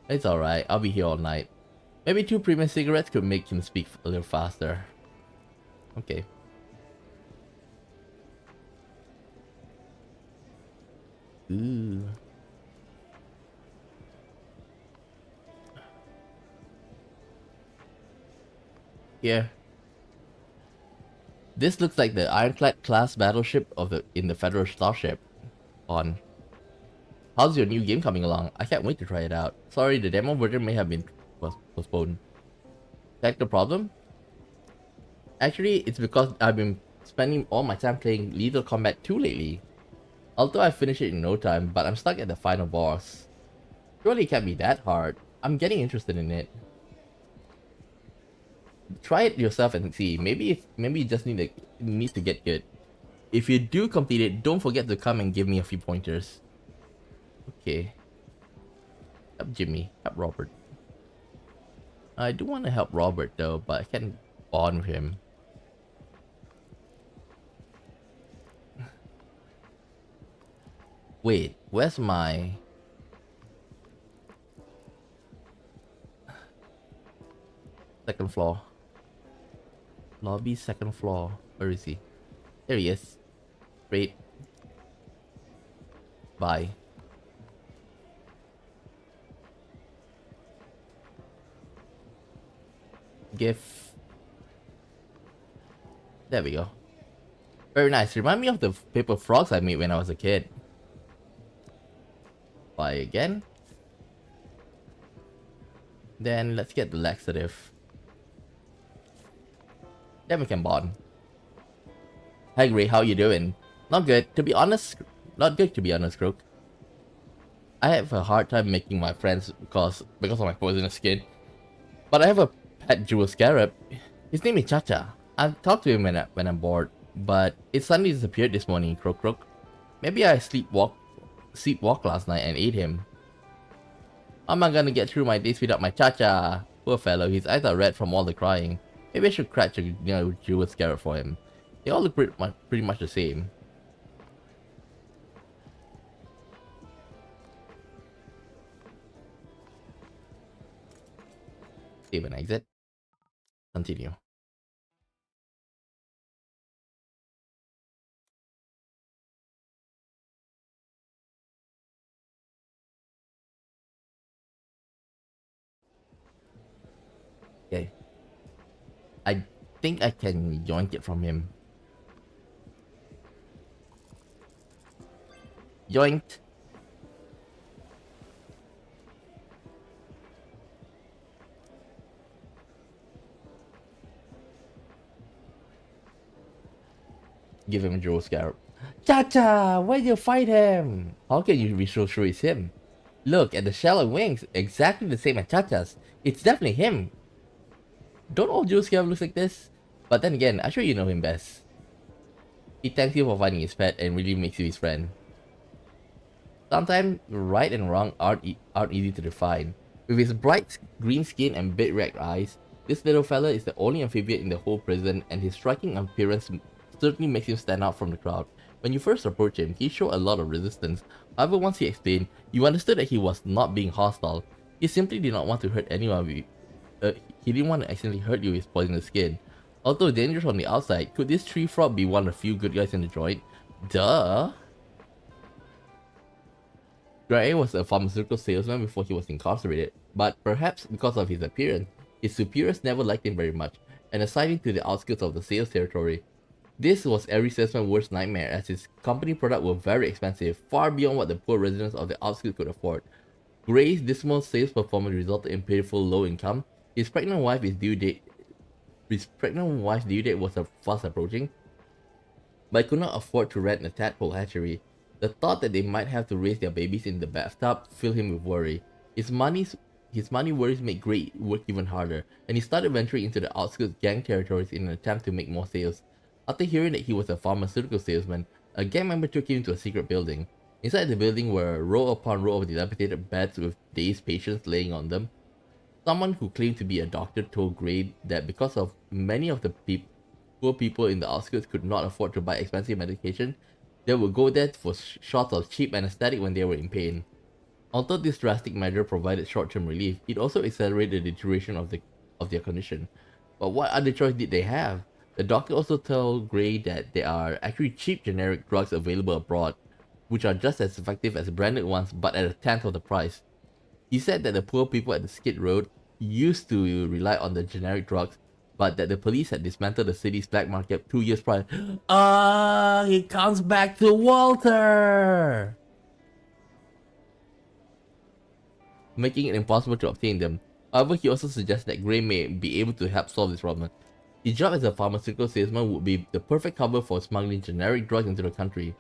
It's alright, I'll be here all night. Maybe 2 premium cigarettes could make him speak a little faster. Okay. Ooh. Here. This looks like the Ironclad class battleship in the Federal Starship. On. How's your new game coming along? I can't wait to try it out. Sorry, the demo version may have been postponed. Check the problem? Actually, it's because I've been spending all my time playing Lethal Combat 2 lately. Although I finished it in no time, but I'm stuck at the final boss. Surely it can't be that hard. I'm getting interested in it. try it yourself and see. Maybe you just need to get good. If you do complete it, don't forget to come and give me a few pointers. Okay. Help Jimmy. Help Robert. I do want to help Robert though, but I can't bond with him. Wait, where's my... second floor? Lobby, second floor. Where is he? There he is. Great. Bye. GIF. There we go. Very nice. Remind me of the paper frogs I made when I was a kid. Buy again. Then let's get the laxative. Then we can bond. Hey Gray, how you doing? Not good. To be honest, not good to be honest, Crook. I have a hard time making my friends because of my poisonous skin. But I have a pet jewel scarab. His name is Chacha. I talk to him when I'm bored, but it suddenly disappeared this morning, Crook. Maybe I sleepwalked last night and ate him. How am I gonna get through my days without my Chacha? Poor fellow, his eyes are red from all the crying. Maybe I should catch a jewel scarab for him. They all look pretty much the same. Save and exit. Continue. Okay. I think I can yoink it from him. Yoinked. Give him a jewel scarab. Cha-cha! Why you fight him? How can you be so sure it's him? Look at the shell and wings, exactly the same as Cha-cha's. It's definitely him. Don't all jewel scarabs look like this? But then again, I'm sure you know him best. He thanks you for finding his pet and really makes you his friend. Sometimes right and wrong aren't easy to define. With his bright green skin and big red eyes, this little fella is the only amphibian in the whole prison, and his striking appearance certainly makes him stand out from the crowd. When you first approach him, he showed a lot of resistance. However, once he explained, you understood that he was not being hostile. He simply did not want to hurt anyone. He didn't want to accidentally hurt you with his poisonous skin. Although dangerous on the outside, could this tree frog be one of the few good guys in the joint? Duh! Gray was a pharmaceutical salesman before he was incarcerated, but perhaps because of his appearance, his superiors never liked him very much, and assigned him to the outskirts of the sales territory. This was every salesman's worst nightmare, as his company products were very expensive, far beyond what the poor residents of the outskirts could afford. Gray's dismal sales performance resulted in pitiful low income. His pregnant wife's due date was fast approaching, but could not afford to rent a tadpole hatchery. The thought that they might have to raise their babies in the bathtub filled him with worry. His money worries made Gray work even harder, and he started venturing into the outskirts gang territories in an attempt to make more sales. After hearing that he was a pharmaceutical salesman, a gang member took him to a secret building. Inside the building were row upon row of dilapidated beds with dazed patients laying on them. Someone who claimed to be a doctor told Gray that because of many of the poor people in the outskirts could not afford to buy expensive medication, they would go there for shots of cheap anesthetic when they were in pain. Although this drastic measure provided short-term relief, it also accelerated the deterioration of their condition. But what other choice did they have? The doctor also told Gray that there are actually cheap generic drugs available abroad, which are just as effective as branded ones but at a tenth of the price. He said that the poor people at the Skid Road used to rely on the generic drugs, but that the police had dismantled the city's black market 2 years prior. It comes back to Walter! Making it impossible to obtain them. However, he also suggests that Gray may be able to help solve this problem. His job as a pharmaceutical salesman would be the perfect cover for smuggling generic drugs into the country.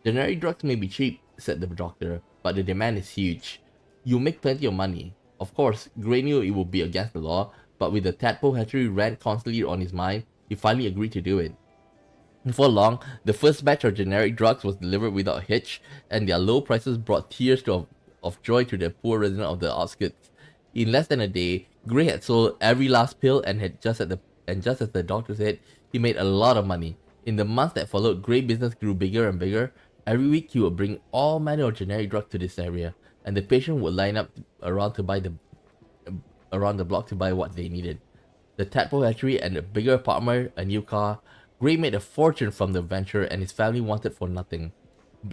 Generic drugs may be cheap, said the doctor, but the demand is huge. You'll make plenty of money. Of course, Gray knew it would be against the law, but with the tadpole hatchery rant constantly on his mind, he finally agreed to do it. Before long, the first batch of generic drugs was delivered without a hitch, and their low prices brought tears of joy to the poor resident of the outskirts. In less than a day, Gray had sold every last pill and just as the doctor said, he made a lot of money. In the months that followed, Gray's business grew bigger and bigger. Every week he would bring all manner of generic drugs to this area, and the patient would line up around the block to buy what they needed. The tadpole hatchery and a bigger apartment, a new car. Gray made a fortune from the venture, and his family wanted for nothing,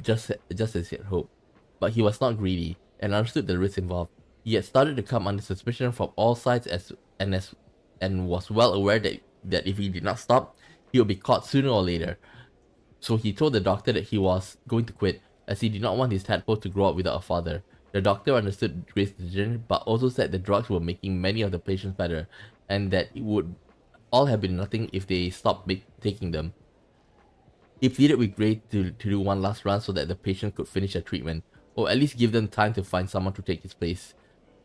just as he had hoped. But he was not greedy and understood the risks involved. He had started to come under suspicion from all sides and was well aware that if he did not stop, he would be caught sooner or later. So he told the doctor that he was going to quit, as he did not want his tadpole to grow up without a father. The doctor understood Gray's decision, but also said the drugs were making many of the patients better, and that it would all have been nothing if they stopped taking them. He pleaded with Gray to do one last run so that the patient could finish their treatment, or at least give them time to find someone to take his place.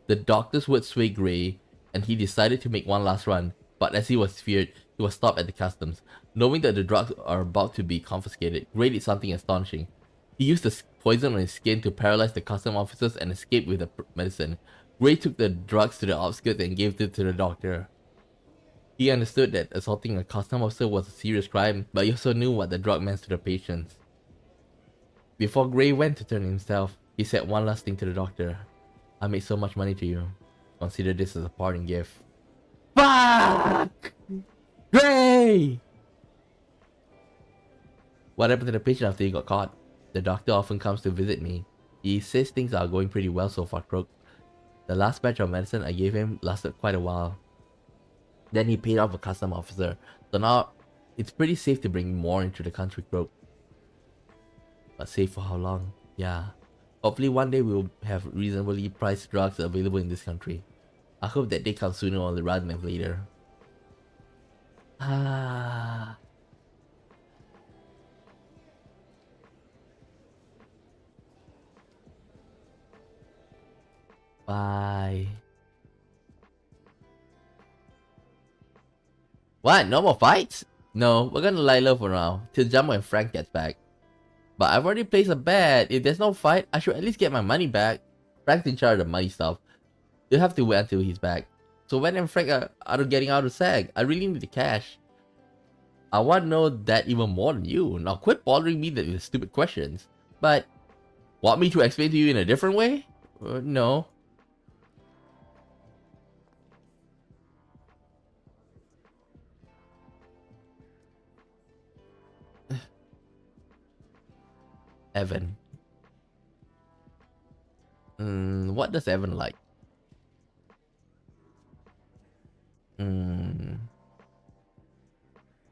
The doctor's words swayed Gray, and he decided to make one last run, but as he was feared, he was stopped at the customs. Knowing that the drugs are about to be confiscated, Gray did something astonishing. He used the poison on his skin to paralyze the custom officers and escape with the medicine. Gray took the drugs to the outskirts and gave them to the doctor. He understood that assaulting a custom officer was a serious crime, but he also knew what the drug meant to the patients. Before Gray went to turn himself, he said one last thing to the doctor. I made so much money to you. Consider this as a parting gift. Fuck! Gray! What happened to the patient after he got caught? The doctor often comes to visit me. He says things are going pretty well so far, Croak. The last batch of medicine I gave him lasted quite a while. Then he paid off a custom officer. So now, it's pretty safe to bring more into the country, Croak. But safe for how long? Yeah. Hopefully one day we'll have reasonably priced drugs available in this country. I hope that day comes sooner rather than later. Ah. Bye. What? No more fights? No, we're gonna lie low for now, till Jumbo and Frank gets back. But I've already placed a bet. If there's no fight, I should at least get my money back. Frank's in charge of the money stuff. You'll have to wait until he's back. So when and Frank are getting out of SAG, I really need the cash. I want to know that even more than you. Now quit bothering me with stupid questions. But, want me to explain to you in a different way? No. Evan. What does Evan like?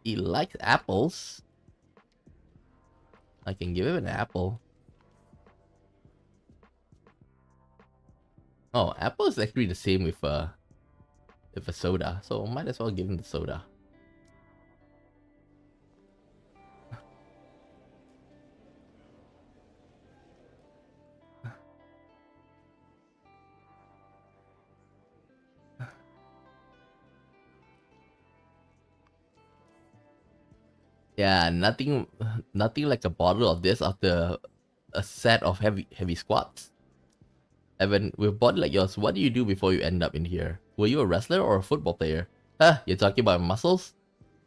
He likes apples. I can give him an apple. Oh, apple is actually the same with a soda, so might as well give him the soda. Yeah, nothing like a bottle of this after a set of heavy squats. Evan, with a body like yours, what do you do before you end up in here? Were you a wrestler or a football player? Huh, you're talking about muscles?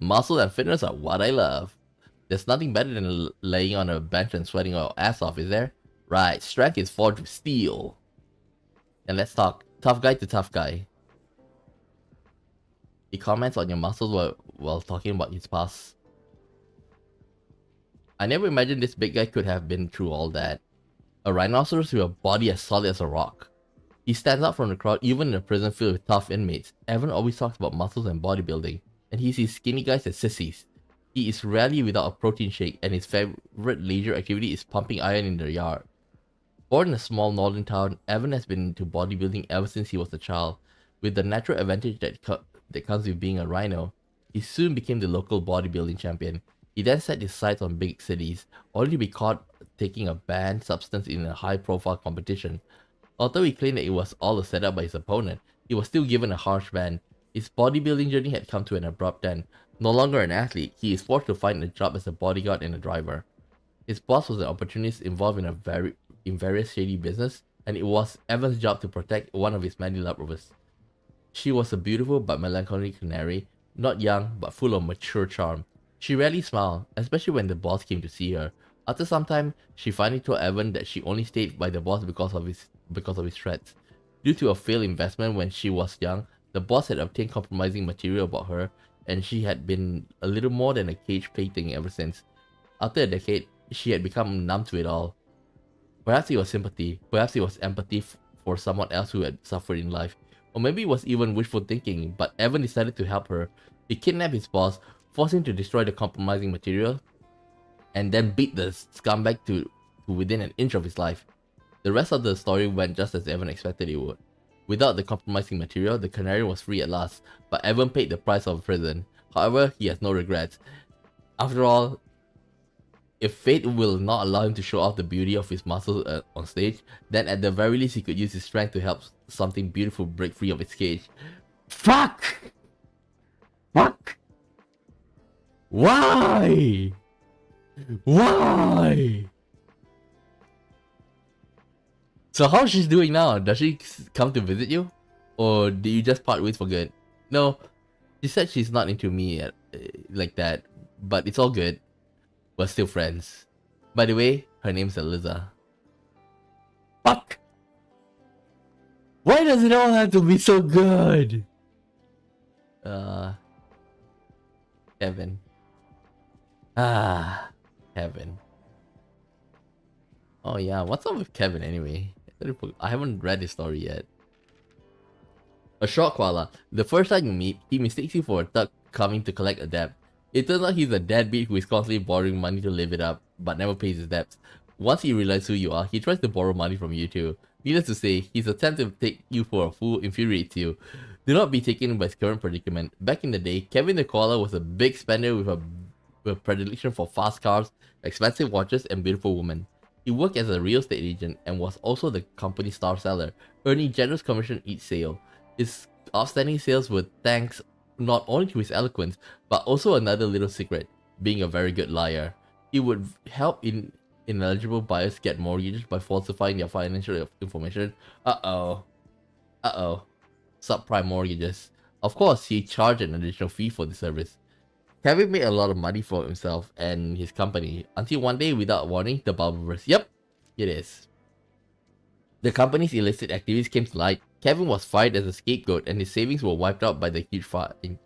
Muscle and fitness are what I love. There's nothing better than laying on a bench and sweating our ass off, is there? Right, strength is forged with steel. And let's talk. Tough guy to tough guy. He comments on your muscles while talking about his past. I never imagined this big guy could have been through all that. A rhinoceros with a body as solid as a rock. He stands out from the crowd even in a prison filled with tough inmates. Evan always talks about muscles and bodybuilding, and he sees skinny guys as sissies. He is rarely without a protein shake, and his favorite leisure activity is pumping iron in the yard. Born in a small northern town, Evan has been into bodybuilding ever since he was a child. With the natural advantage that comes with being a rhino, he soon became the local bodybuilding champion. He then set his sights on big cities, only to be caught taking a banned substance in a high-profile competition. Although he claimed that it was all a setup by his opponent, he was still given a harsh ban. His bodybuilding journey had come to an abrupt end. No longer an athlete, he is forced to find a job as a bodyguard and a driver. His boss was an opportunist involved in various shady business, and it was Evan's job to protect one of his many lovers. She was a beautiful but melancholy canary, not young but full of mature charm. She rarely smiled, especially when the boss came to see her. After some time, she finally told Evan that she only stayed by the boss because of his threats. Due to a failed investment when she was young, the boss had obtained compromising material about her, and she had been a little more than a cage plaything ever since. After a decade, she had become numb to it all. Perhaps it was sympathy, perhaps it was empathy for someone else who had suffered in life, or maybe it was even wishful thinking, but Evan decided to help her. He kidnapped his boss, forced him to destroy the compromising material, and then beat the scumbag to within an inch of his life. The rest of the story went just as Evan expected it would. Without the compromising material, the canary was free at last, but Evan paid the price of prison. However, he has no regrets. After all, if fate will not allow him to show off the beauty of his muscles on stage, then at the very least he could use his strength to help something beautiful break free of its cage. Fuck! Fuck! Why? Why? So how's she doing now? Does she come to visit you? Or do you just part ways for good? No, she said she's not into me yet, like that, but it's all good. We're still friends. By the way, her name's Eliza. Fuck! Why does it all have to be so good? Kevin. Kevin. Oh yeah, what's up with Kevin anyway? I haven't read his story yet. A short koala. The first time you meet, he mistakes you for a thug coming to collect a debt. It turns out he's a deadbeat who is constantly borrowing money to live it up, but never pays his debts. Once he realizes who you are, he tries to borrow money from you too. Needless to say, his attempt to take you for a fool infuriates you. Do not be taken by his current predicament. Back in the day, Kevin the koala was a big spender with a predilection for fast cars, expensive watches, and beautiful women. He worked as a real estate agent and was also the company's star seller, earning generous commission each sale. His outstanding sales were thanks not only to his eloquence, but also another little secret, being a very good liar. He would help ineligible buyers get mortgages by falsifying their financial information. Uh-oh. Subprime mortgages. Of course, he charged an additional fee for the service. Kevin made a lot of money for himself and his company, until one day, without warning, the bubble burst. Yep, it is. The company's illicit activities came to light. Kevin was fired as a scapegoat and his savings were wiped out by the huge fine.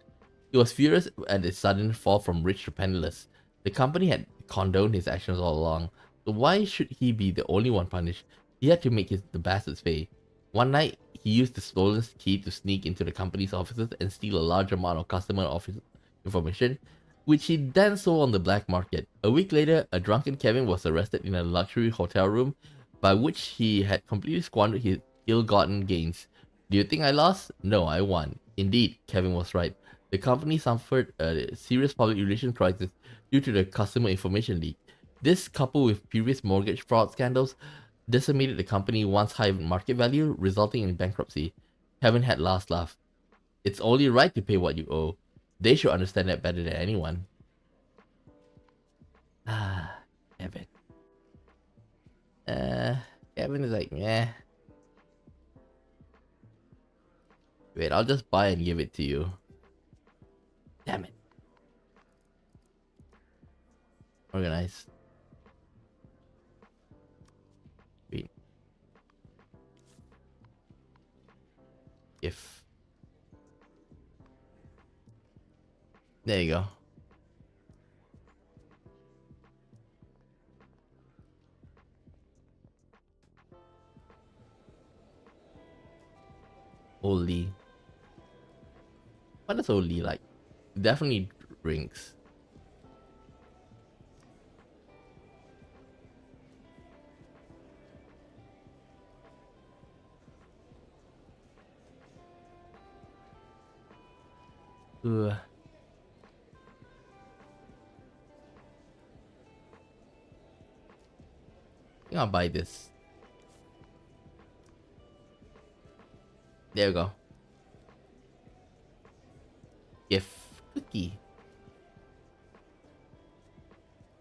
He was furious at his sudden fall from rich to penniless. The company had condoned his actions all along, so why should he be the only one punished? He had to make the bastards pay. One night, he used the stolen key to sneak into the company's offices and steal a large amount of customer office information, which he then sold on the black market. A week later, a drunken Kevin was arrested in a luxury hotel room, by which he had completely squandered his ill-gotten gains. Do you think I lost? No, I won. Indeed, Kevin was right. The company suffered a serious public relations crisis due to the customer information leak. This, coupled with previous mortgage fraud scandals, decimated the company's once high market value, resulting in bankruptcy. Kevin had last laugh. It's only right to pay what you owe. They should understand that better than anyone. Kevin. Kevin is like, meh. Wait, I'll just buy and give it to you. Damn it. Organize. Wait. If. There you go. Oli. What is Oli like? Definitely drinks. Ugh. I think I'll buy this. There we go. Gift cookie.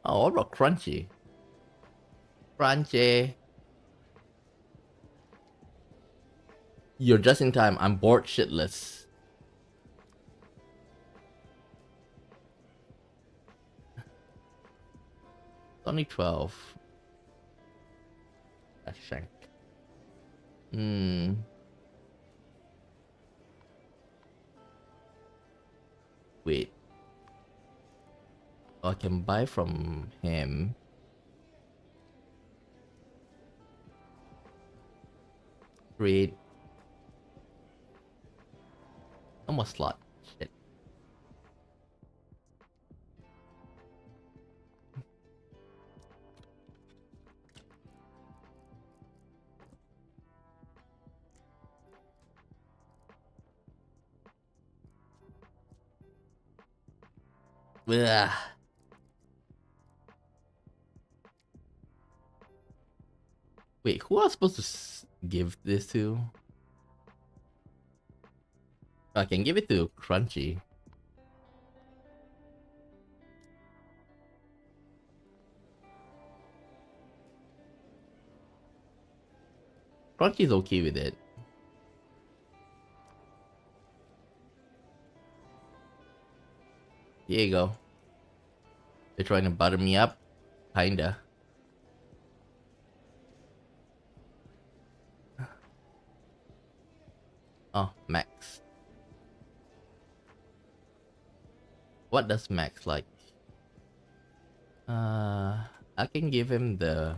Oh, what about crunchy? Crunchy. You're just in time. I'm bored shitless. It's only 12. A shank. Hmm. Wait. Oh, I can buy from him. Trade. No more slot. Shit. Ugh. Wait, who am I supposed to give this to? I can give it to Crunchy. Crunchy's okay with it. Here you go. They're trying to butter me up. Kinda. Oh, Max. What does Max like? I can give him the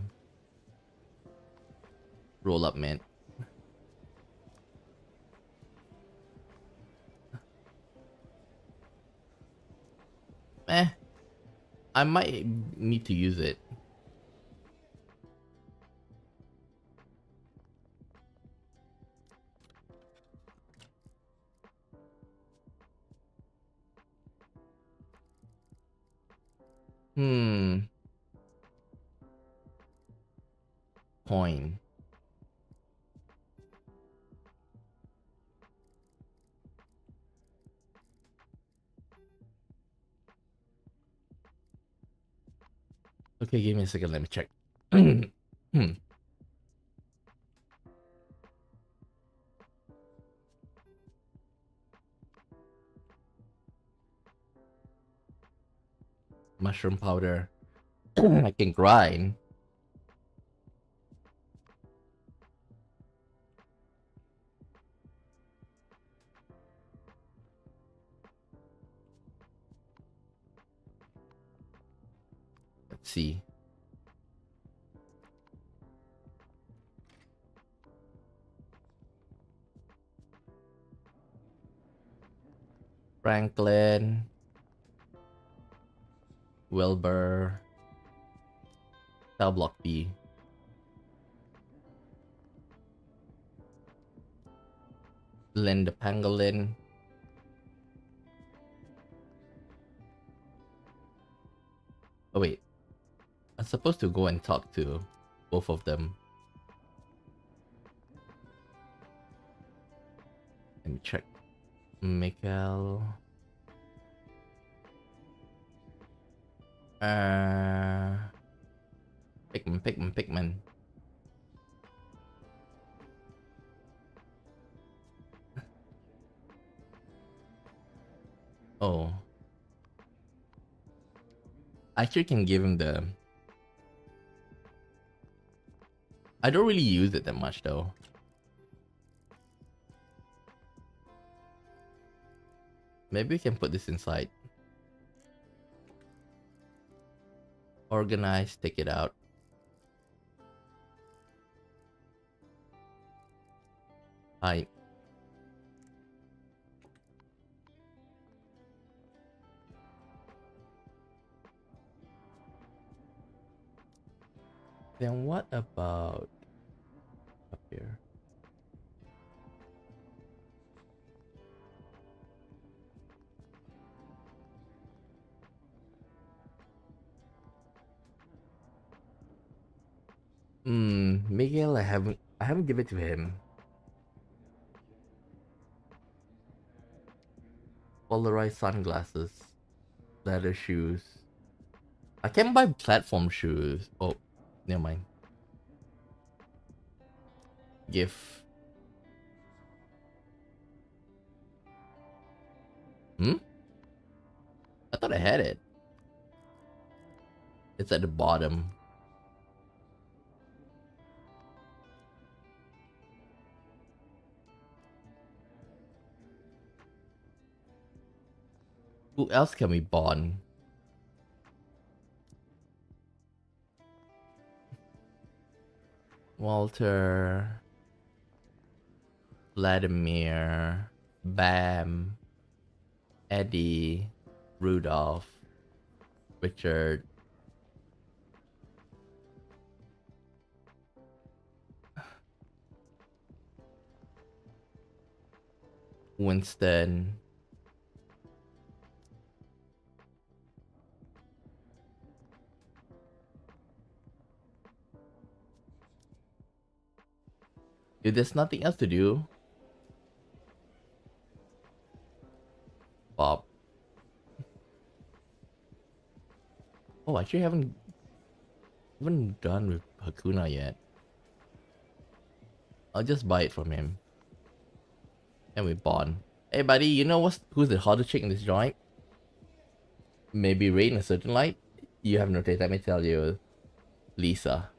roll up mint. Eh, I might need to use it. Hmm. Coin. Okay, give me a second. Let me check. Hmm. Mushroom powder. I can grind. Let's see. Franklin. Wilbur. Cell block B. Linda Pangolin. Oh wait. I'm supposed to go and talk to both of them. Let me check. Mikael. Pikmin. Oh. I actually can give him the... I don't really use it that much though. Maybe we can put this inside. Organize, take it out. Hide. Then what about up here? Miguel, I haven't given it to him. Polarized sunglasses. Leather shoes. I can buy platform shoes. Oh, never mind. Gift. Hmm? I thought I had it. It's at the bottom. Who else can we bond? Walter. Vladimir. Bam. Eddie. Rudolph. Richard. Winston. Dude, there's nothing else to do. Bob. Oh, actually haven't done with Hakuna yet. I'll just buy it from him. And we bond. Hey buddy, you know who's the hottest chick in this joint? Maybe rate in a certain light? You have no taste, let me tell you. Lisa.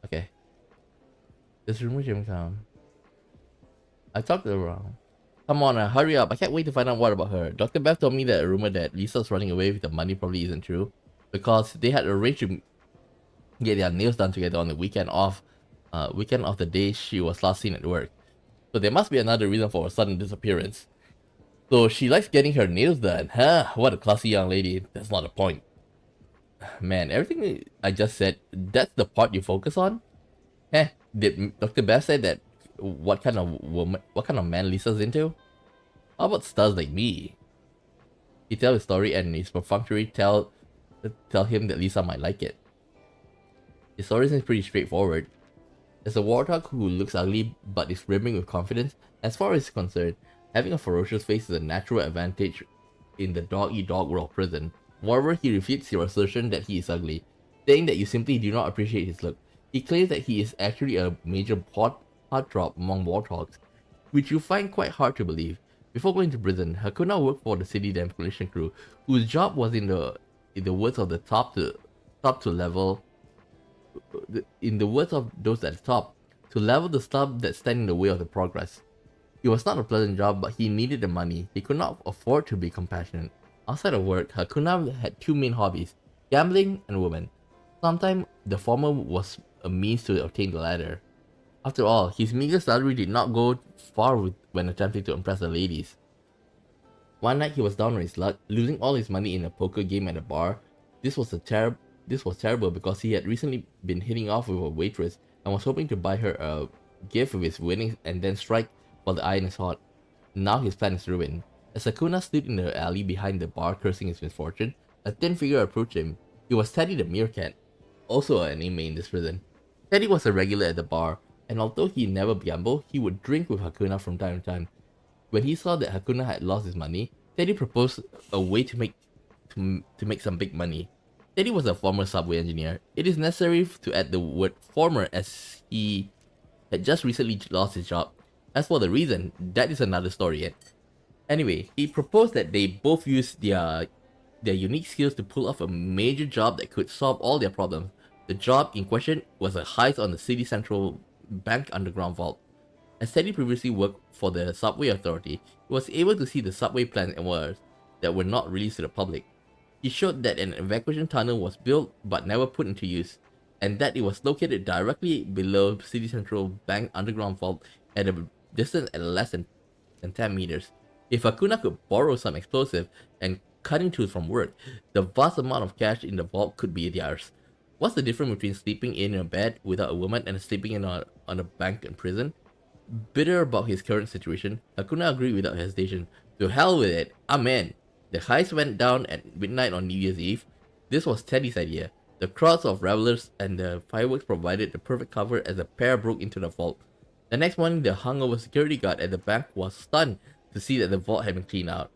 Okay. This rumor Jim come. I talked around. Come on, hurry up. I can't wait to find out what about her. Dr. Beth told me that a rumor that Lisa's running away with the money probably isn't true. Because they had arranged to get their nails done together on the weekend of the day she was last seen at work. So there must be another reason for her sudden disappearance. So she likes getting her nails done. Huh? What a classy young lady. That's not the point. Man, everything I just said, that's the part you focus on? Heh, did Dr. Beth say that what kind of man Lisa's into? How about stars like me? He tell his story and his perfunctory tell him that Lisa might like it. His story is pretty straightforward. As a warthog who looks ugly but is brimming with confidence, as far as he's concerned, having a ferocious face is a natural advantage in the dog-eat-dog world prison. Moreover, he refutes your assertion that he is ugly, saying that you simply do not appreciate his look. He claims that he is actually a major heartthrob among warthogs, which you find quite hard to believe. Before going to prison, Hakuna worked for the city demolition crew, whose job was in the words of the top to level. In the words of those at the top, to level the stuff that stand in the way of the progress. It was not a pleasant job, but he needed the money. He could not afford to be compassionate. Outside of work, Hakuna had two main hobbies, gambling and women. Sometimes the former was a means to obtain the latter. After all, his meager salary did not go far when attempting to impress the ladies. One night he was down on his luck, losing all his money in a poker game at a bar. This was terrible because he had recently been hitting off with a waitress and was hoping to buy her a gift with his winnings and then strike while the iron is hot. Now his plan is ruined. As Hakuna stood in the alley behind the bar cursing his misfortune, a thin figure approached him. It was Teddy the meerkat, also an inmate in this prison. Teddy was a regular at the bar, and although he never gambled, he would drink with Hakuna from time to time. When he saw that Hakuna had lost his money, Teddy proposed a way to make some big money. Teddy was a former subway engineer. It is necessary to add the word former as he had just recently lost his job. As for the reason, that is another story yet. Anyway, he proposed that they both use their unique skills to pull off a major job that could solve all their problems. The job in question was a heist on the city central bank underground vault. As Teddy previously worked for the subway authority, he was able to see the subway plans that were not released to the public. He showed that an evacuation tunnel was built but never put into use, and that it was located directly below City Central Bank underground vault at a distance at less than 10 meters. If Hakuna could borrow some explosive and cutting tools from work, the vast amount of cash in the vault could be theirs. What's the difference between sleeping in a bed without a woman and sleeping on a bank in prison? Bitter about his current situation, Hakuna agreed without hesitation. To hell with it, amen. The heist went down at midnight on New Year's Eve. This was Teddy's idea. The crowds of revelers and the fireworks provided the perfect cover as the pair broke into the vault. The next morning, the hungover security guard at the bank was stunned to to see that the vault had been cleaned out.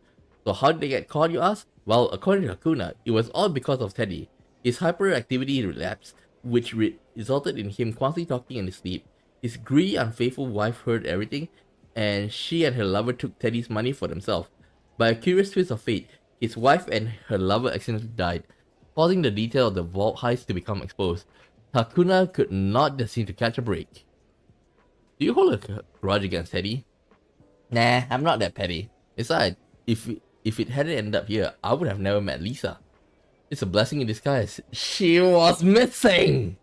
So how did they get caught, you ask? Well, according to Hakuna, it was all because of Teddy. His hyperactivity relapsed, which resulted in him constantly talking in his sleep. His greedy, unfaithful wife heard everything, and she and her lover took Teddy's money for themselves. By a curious twist of fate, his wife and her lover accidentally died, causing the detail of the vault heist to become exposed. Hakuna could not seem to catch a break. Do you hold a grudge against Teddy? Nah, I'm not that petty. Besides, if it hadn't ended up here, I would have never met Lisa. It's a blessing in disguise. She was missing!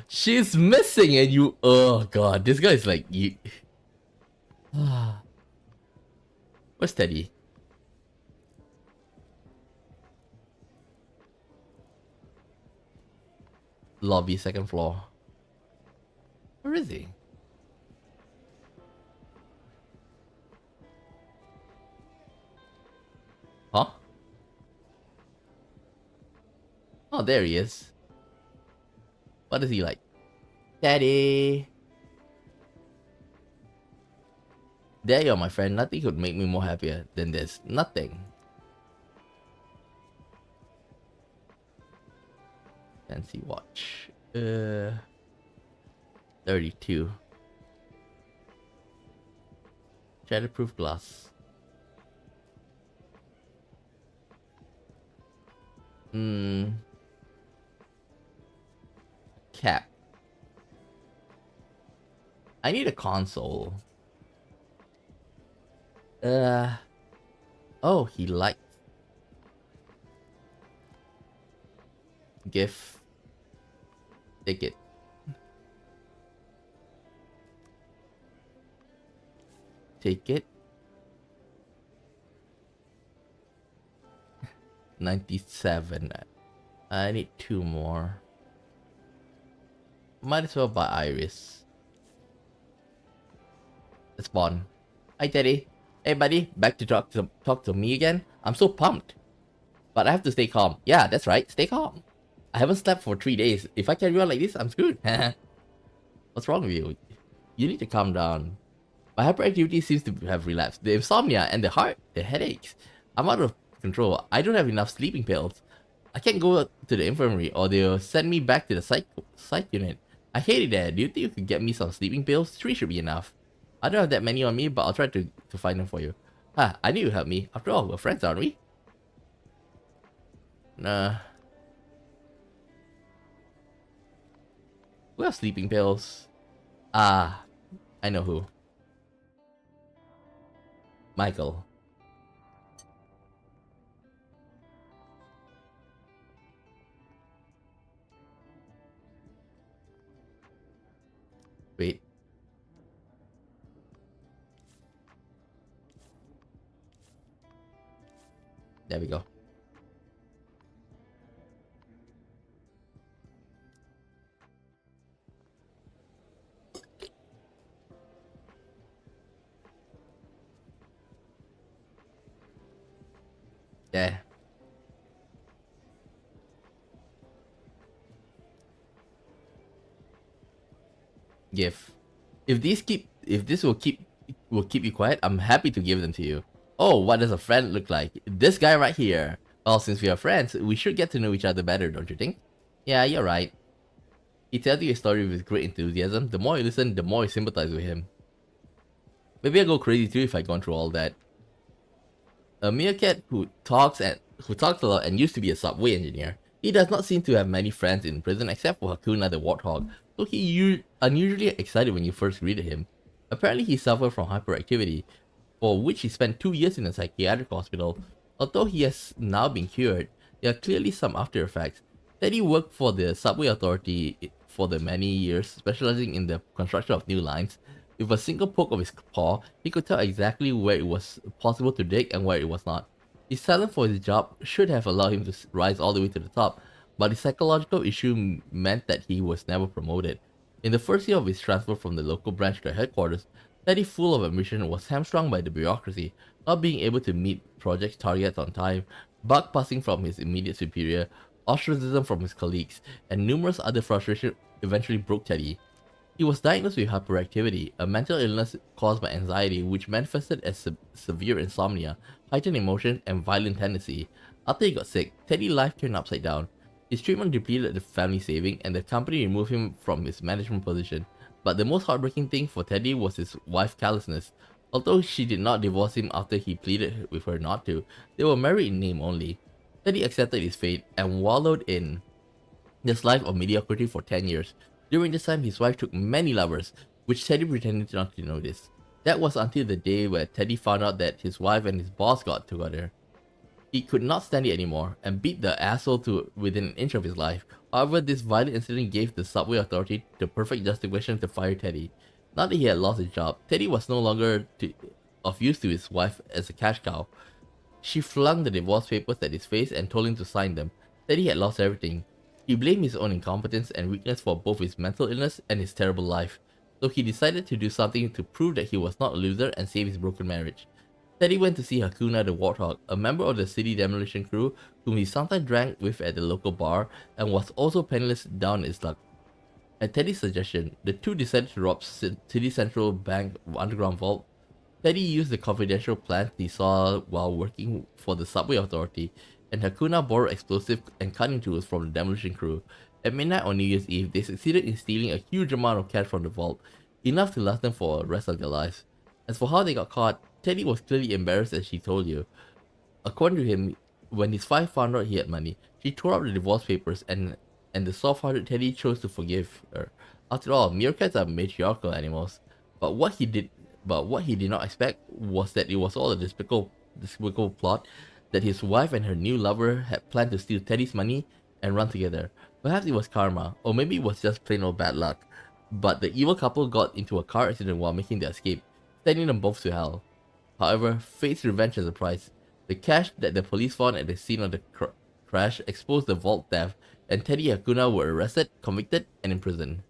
She's missing and you... Oh god, this guy is like... You... Where's Teddy? Lobby, second floor. Where is he? Huh? Oh, there he is. What is he like? Daddy! There you are, my friend. Nothing could make me more happier than this. Nothing. Fancy watch. 32. Shatterproof glass. Cap. I need a console. Oh, he likes gift. Take it. Take it. 97. I need 2 more. Might as well buy Iris. Let's spawn. Hi Teddy. Hey buddy, back to talk to me again? I'm so pumped. But I have to stay calm. Yeah, that's right, stay calm. I haven't slept for 3 days. If I carry on like this, I'm screwed. What's wrong with you? You need to calm down. My hyperactivity seems to have relapsed. The insomnia and the headaches. I'm out of control. I don't have enough sleeping pills. I can't go to the infirmary or they'll send me back to the psych unit. I hate it there. Do you think you could get me some sleeping pills? 3 should be enough. I don't have that many on me, but I'll try to find them for you. I knew you'd help me. After all, we're friends, aren't we? Nah. Who have sleeping pills? I know who. Michael. Wait. There we go. There. Give. If this will keep you quiet, I'm happy to give them to you. Oh, what does a friend look like? This guy right here. Well, since we are friends, we should get to know each other better, don't you think? Yeah, you're right. He tells you a story with great enthusiasm. The more you listen, the more you sympathize with him. Maybe I go crazy too if I've gone through all that. A meerkat who talks a lot and used to be a subway engineer. He does not seem to have many friends in prison except for Hakuna the warthog, so he unusually excited when you first greeted him. Apparently he suffered from hyperactivity, for which he spent 2 years in a psychiatric hospital. Although he has now been cured, there are clearly some after effects. Teddy worked for the subway authority for the many years, specializing in the construction of new lines. With a single poke of his paw, he could tell exactly where it was possible to dig and where it was not. His talent for his job should have allowed him to rise all the way to the top, but his psychological issue meant that he was never promoted. In the first year of his transfer from the local branch to headquarters, Teddy, full of ambition, was hamstrung by the bureaucracy, not being able to meet project targets on time, buck passing from his immediate superior, ostracism from his colleagues, and numerous other eventually broke Teddy. He was diagnosed with hyperactivity, a mental illness caused by anxiety which manifested as severe insomnia, heightened emotion, and violent tendency. After he got sick, Teddy's life turned upside down. His treatment depleted the family saving, and the company removed him from his management position. But the most heartbreaking thing for Teddy was his wife's callousness. Although she did not divorce him after he pleaded with her not to, they were married in name only. Teddy accepted his fate and wallowed in this life of mediocrity for 10 years. During this time, his wife took many lovers, which Teddy pretended not to notice. That was until the day where Teddy found out that his wife and his boss got together. He could not stand it anymore and beat the asshole to within an inch of his life. However, this violent incident gave the subway authority the perfect justification to fire Teddy. Now that he had lost his job, Teddy was no longer of use to his wife as a cash cow. She flung the divorce papers at his face and told him to sign them. Teddy had lost everything. He blamed his own incompetence and weakness for both his mental illness and his terrible life, so he decided to do something to prove that he was not a loser and save his broken marriage. Teddy went to see Hakuna the Warthog, a member of the city demolition crew whom he sometimes drank with at the local bar and was also penniless down his luck. At Teddy's suggestion, the two decided to rob City Central Bank underground vault. Teddy used the confidential plans he saw while working for the subway authority, and Hakuna borrowed explosive and cutting tools from the demolition crew. At midnight on New Year's Eve, they succeeded in stealing a huge amount of cash from the vault, enough to last them for the rest of their lives. As for how they got caught, Teddy was clearly embarrassed as she told you. According to him, when his wife found out he had money, she tore up the divorce papers and the soft-hearted Teddy chose to forgive her. After all, meerkats are matriarchal animals. But what he did not expect was that it was all a despicable plot that his wife and her new lover had planned to steal Teddy's money and run together. Perhaps it was karma, or maybe it was just plain old bad luck. But the evil couple got into a car accident while making their escape, sending them both to hell. However, fate's revenge has a price. The cash that the police found at the scene of the crash exposed the vault theft, and Teddy and Hakuna were arrested, convicted, and imprisoned.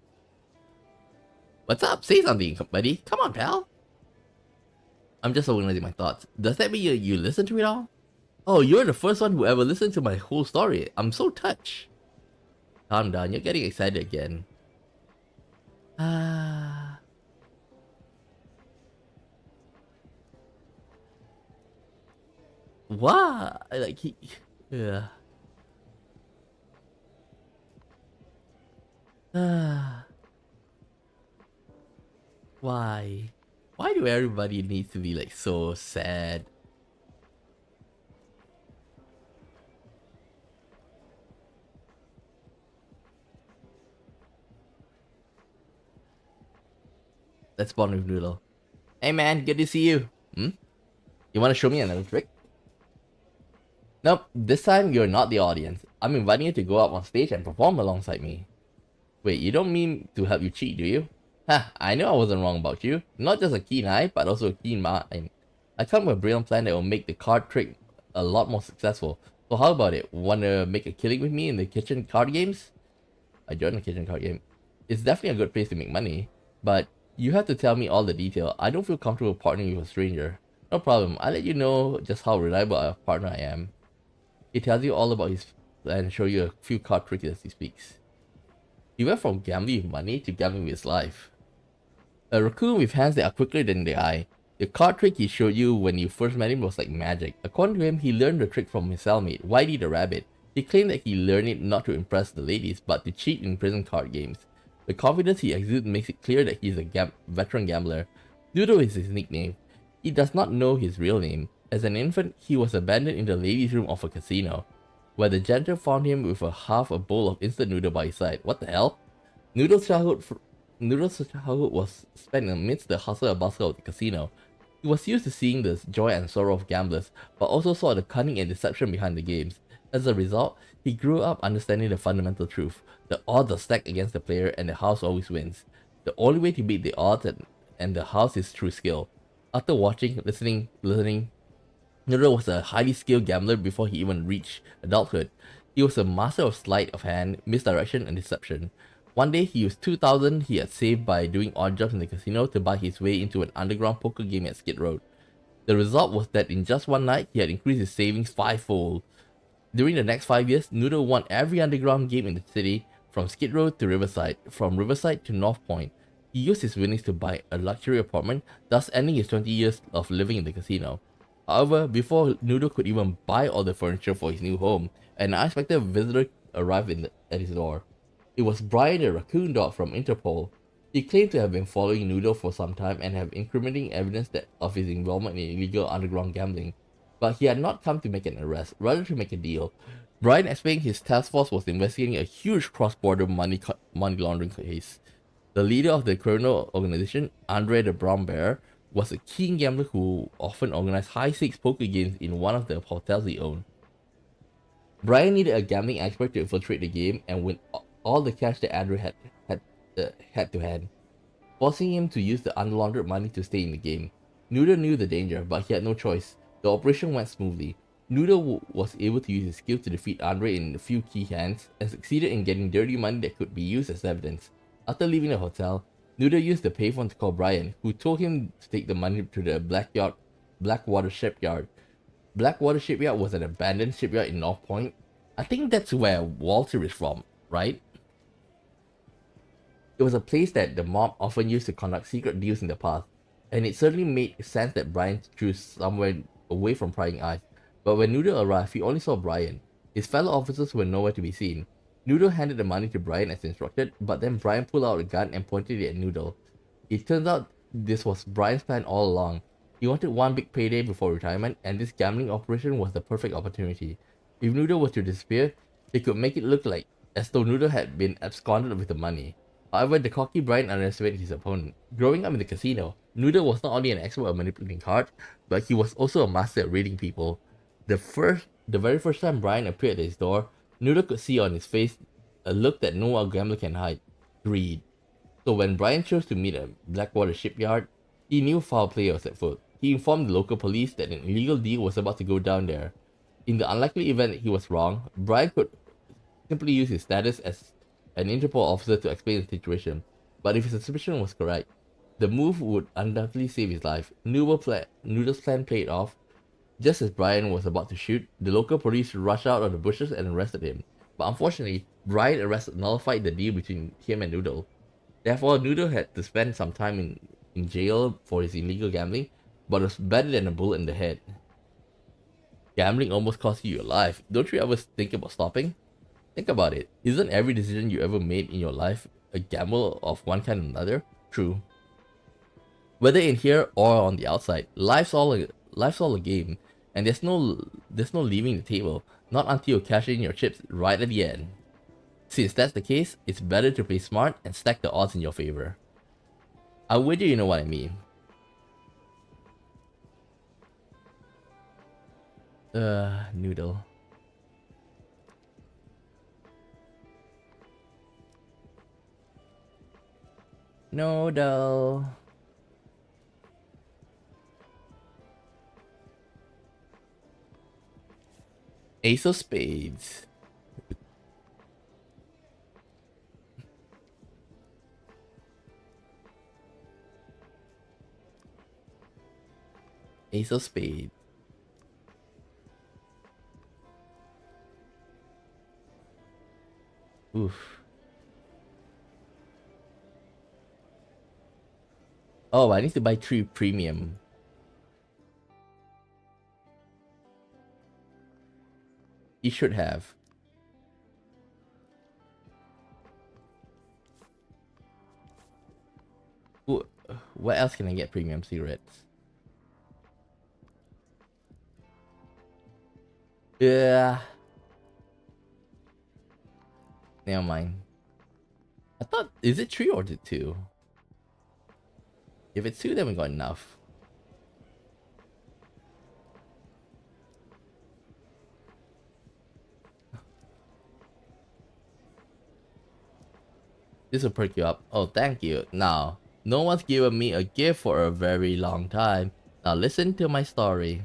What's up? Say something, buddy. Come on, pal. I'm just organizing my thoughts. Does that mean you listened to it all? Oh, you're the first one who ever listened to my whole story. I'm so touched. Calm down, you're getting excited again. What? Like he... Yeah. Why? Why do everybody need to be like so sad? Let's bond with Noodle. Hey man, good to see you. You wanna show me another trick? Nope, this time you're not the audience. I'm inviting you to go up on stage and perform alongside me. Wait, you don't mean to help you cheat, do you? Ha, I knew I wasn't wrong about you. Not just a keen eye, but also a keen mind. I come with a brilliant plan that will make the card trick a lot more successful. So how about it? Wanna make a killing with me in the kitchen card games? I joined the kitchen card game. It's definitely a good place to make money, but you have to tell me all the detail. I don't feel comfortable partnering with a stranger. No problem, I'll let you know just how reliable a partner I am. He tells you all about his plan and show you a few card tricks as he speaks. He went from gambling with money to gambling with his life. A raccoon with hands that are quicker than the eye. The card trick he showed you when you first met him was like magic. According to him, he learned the trick from his cellmate, Whitey the rabbit. He claimed that he learned it not to impress the ladies, but to cheat in prison card games. The confidence he exudes makes it clear that he is a veteran gambler. Doodle is his nickname. He does not know his real name. As an infant, he was abandoned in the ladies' room of a casino, where the janitor found him with half a bowl of instant noodle by his side. What the hell? Noodle's childhood was spent amidst the hustle and bustle of the casino. He was used to seeing the joy and sorrow of gamblers, but also saw the cunning and deception behind the games. As a result, he grew up understanding the fundamental truth. The odds are stacked against the player and the house always wins. The only way to beat the odds and the house is through skill. After watching, listening, Noodle was a highly skilled gambler before he even reached adulthood. He was a master of sleight of hand, misdirection, and deception. One day, he used 2,000 he had saved by doing odd jobs in the casino to buy his way into an underground poker game at Skid Road. The result was that in just one night, he had increased his savings 5-fold. During the next 5 years, Noodle won every underground game in the city, from Skid Row to Riverside, from Riverside to North Point. He used his winnings to buy a luxury apartment, thus ending his 20 years of living in the casino. However, before Noodle could even buy all the furniture for his new home, an unexpected visitor arrived at his door. It was Brian the raccoon dog from Interpol. He claimed to have been following Noodle for some time and have incriminating evidence of his involvement in illegal underground gambling. But he had not come to make an arrest, rather to make a deal. Brian explained his task force was investigating a huge cross-border money laundering case. The leader of the criminal organization, Andre the Brown Bear, was a keen gambler who often organized high-stakes poker games in one of the hotels he owned. Brian needed a gambling expert to infiltrate the game and win all the cash that Andre had to hand, forcing him to use the unlaundered money to stay in the game. Noodle knew the danger, but he had no choice. The operation went smoothly. Noodle was able to use his skill to defeat Andre in a few key hands and succeeded in getting dirty money that could be used as evidence. After leaving the hotel, Noodle used the payphone to call Brian, who told him to take the money to the Blackwater Shipyard. Blackwater Shipyard was an abandoned shipyard in North Point. I think that's where Walter is from, right? It was a place that the mob often used to conduct secret deals in the past, and it certainly made sense that Brian chose somewhere away from prying eyes. But when Noodle arrived, he only saw Brian. His fellow officers were nowhere to be seen. Noodle handed the money to Brian as instructed, but then Brian pulled out a gun and pointed it at Noodle. It turns out this was Brian's plan all along. He wanted one big payday before retirement, and this gambling operation was the perfect opportunity. If Noodle was to disappear, they could make it look like as though Noodle had been absconded with the money. However, the cocky Brian underestimated his opponent. Growing up in the casino, Noodle was not only an expert at manipulating cards, but he was also a master at reading people. The very first time Brian appeared at his door, Noodle could see on his face a look that no gambler can hide: greed. So when Brian chose to meet at Blackwater Shipyard, he knew foul play was at foot. He informed the local police that an illegal deal was about to go down there. In the unlikely event that he was wrong, Brian could simply use his status as an Interpol officer to explain the situation. But if his suspicion was correct, the move would undoubtedly save his life. Noodle's plan paid off. Just as Brian was about to shoot, the local police rushed out of the bushes and arrested him. But unfortunately, Brian's arrest nullified the deal between him and Noodle. Therefore, Noodle had to spend some time in jail for his illegal gambling, but it was better than a bullet in the head. Gambling almost cost you your life. Don't you ever think about stopping? Think about it. Isn't every decision you ever made in your life a gamble of one kind or another? True. Whether in here or on the outside, life's all a game, and there's no leaving the table, not until you cash in your chips right at the end. Since that's the case, it's better to play smart and stack the odds in your favor. I wager you know what I mean. Noodle. Noodle. Ace of Spades. Ace of Spades. Oof. Oh, I need to buy 3 premium. You should have. Ooh, what else can I get premium cigarettes? Yeah. Never mind. I thought, is it 3 or is it 2? If it's 2, then we got enough. This will perk you up. Oh, thank you. Now, no one's given me a gift for a very long time. Now listen to my story.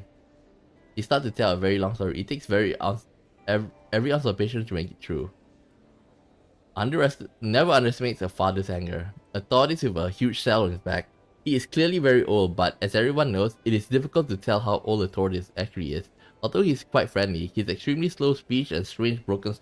You start to tell a very long story. It takes every ounce of patience to make it true. Never underestimates a father's anger. Authorities with a huge cell on his back. He is clearly very old, but as everyone knows, it is difficult to tell how old authorities actually is. Although he is quite friendly, his extremely slow speech and strange broken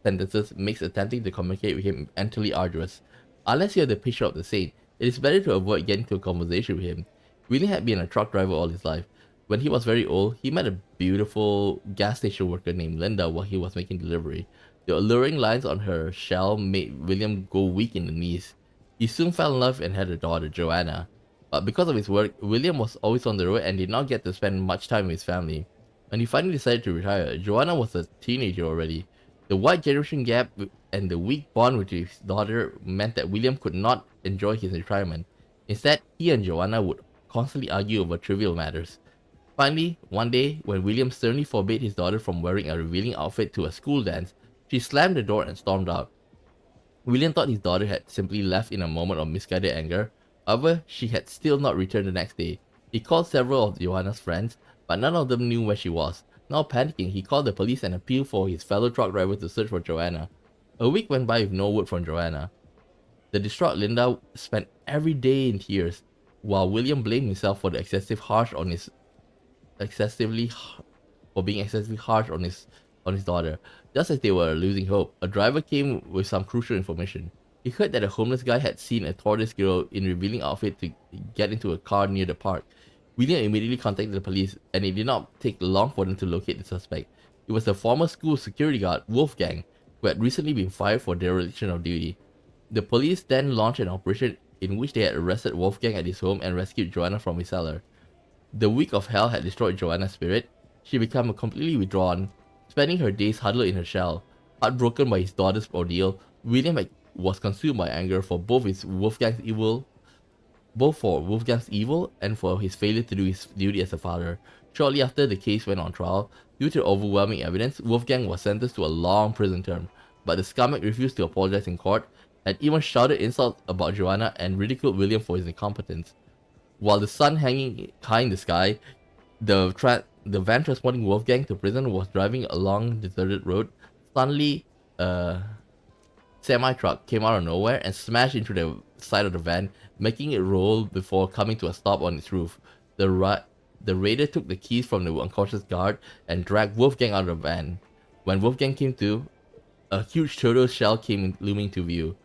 sentences makes attempting to communicate with him mentally arduous. Unless you have the picture of the saint, it is better to avoid getting into a conversation with him. William had been a truck driver all his life. When he was very old, he met a beautiful gas station worker named Linda while he was making delivery. The alluring lines on her shell made William go weak in the knees. He soon fell in love and had a daughter, Joanna. But because of his work, William was always on the road and did not get to spend much time with his family. When he finally decided to retire, Joanna was a teenager already. The wide generation gap and the weak bond with his daughter meant that William could not enjoy his retirement. Instead, he and Joanna would constantly argue over trivial matters. Finally, one day, when William sternly forbade his daughter from wearing a revealing outfit to a school dance, she slammed the door and stormed out. William thought his daughter had simply left in a moment of misguided anger. However, she had still not returned the next day. He called several of Joanna's friends, but none of them knew where she was. Now panicking, he called the police and appealed for his fellow truck driver to search for Joanna. A week went by with no word from Joanna. The distraught Linda spent every day in tears, while William blamed himself for the being excessively harsh on his daughter. Just as they were losing hope, a driver came with some crucial information. He heard that a homeless guy had seen a tortoise girl in revealing outfit to get into a car near the park. William immediately contacted the police, and it did not take long for them to locate the suspect. It was the former school security guard, Wolfgang, who had recently been fired for dereliction of duty. The police then launched an operation in which they had arrested Wolfgang at his home and rescued Joanna from his cellar. The week of hell had destroyed Joanna's spirit. She became completely withdrawn, spending her days huddled in her shell. Heartbroken by his daughter's ordeal, was consumed by anger for both for Wolfgang's evil and for his failure to do his duty as a father. Shortly after the case went on trial, due to overwhelming evidence, Wolfgang was sentenced to a long prison term, but the scumbag refused to apologize in court and even shouted insults about Joanna and ridiculed William for his incompetence. While the sun hanging high in the sky, the van transporting Wolfgang to prison was driving along the deserted road. Suddenly, a semi-truck came out of nowhere and smashed into the side of the van, making it roll before coming to a stop on its roof. The raider took the keys from the unconscious guard and dragged Wolfgang out of the van. When Wolfgang came to, a huge turtle shell came looming to view.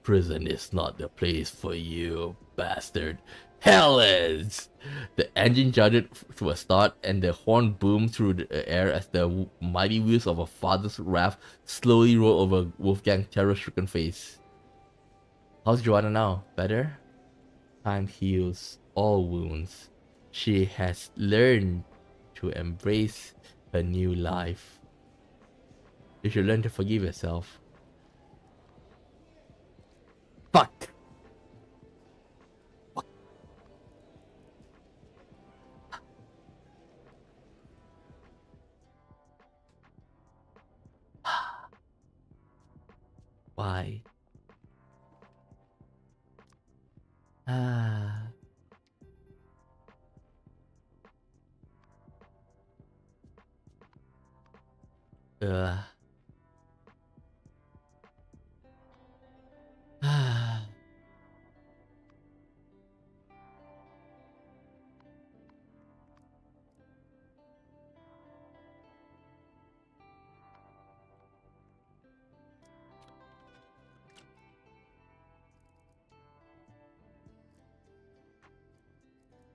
"Prison is not the place for you, bastard. Hell is!" The engine jolted to a start, and the horn boomed through the air as the mighty wheels of a father's wrath slowly rolled over Wolfgang's terror-stricken face. "How's Joanna now? Better?" "Time heals all wounds. She has learned to embrace her new life. You should learn to forgive yourself." Fuck! Why? Ah. Ugh. Ah.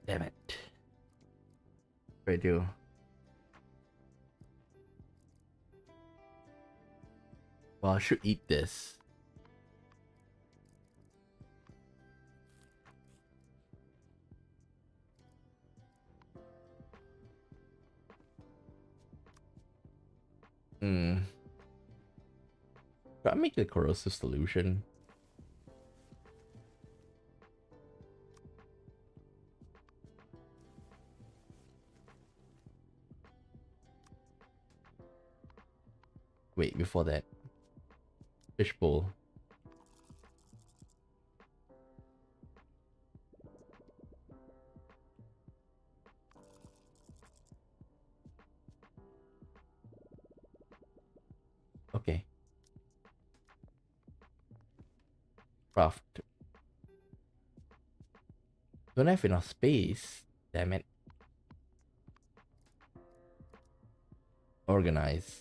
Damn it. Radio. Well, I should eat this. Should I make a corrosive solution? Wait, before that. Fishbowl. Okay. Craft. Don't have enough space. Damn it. Organize.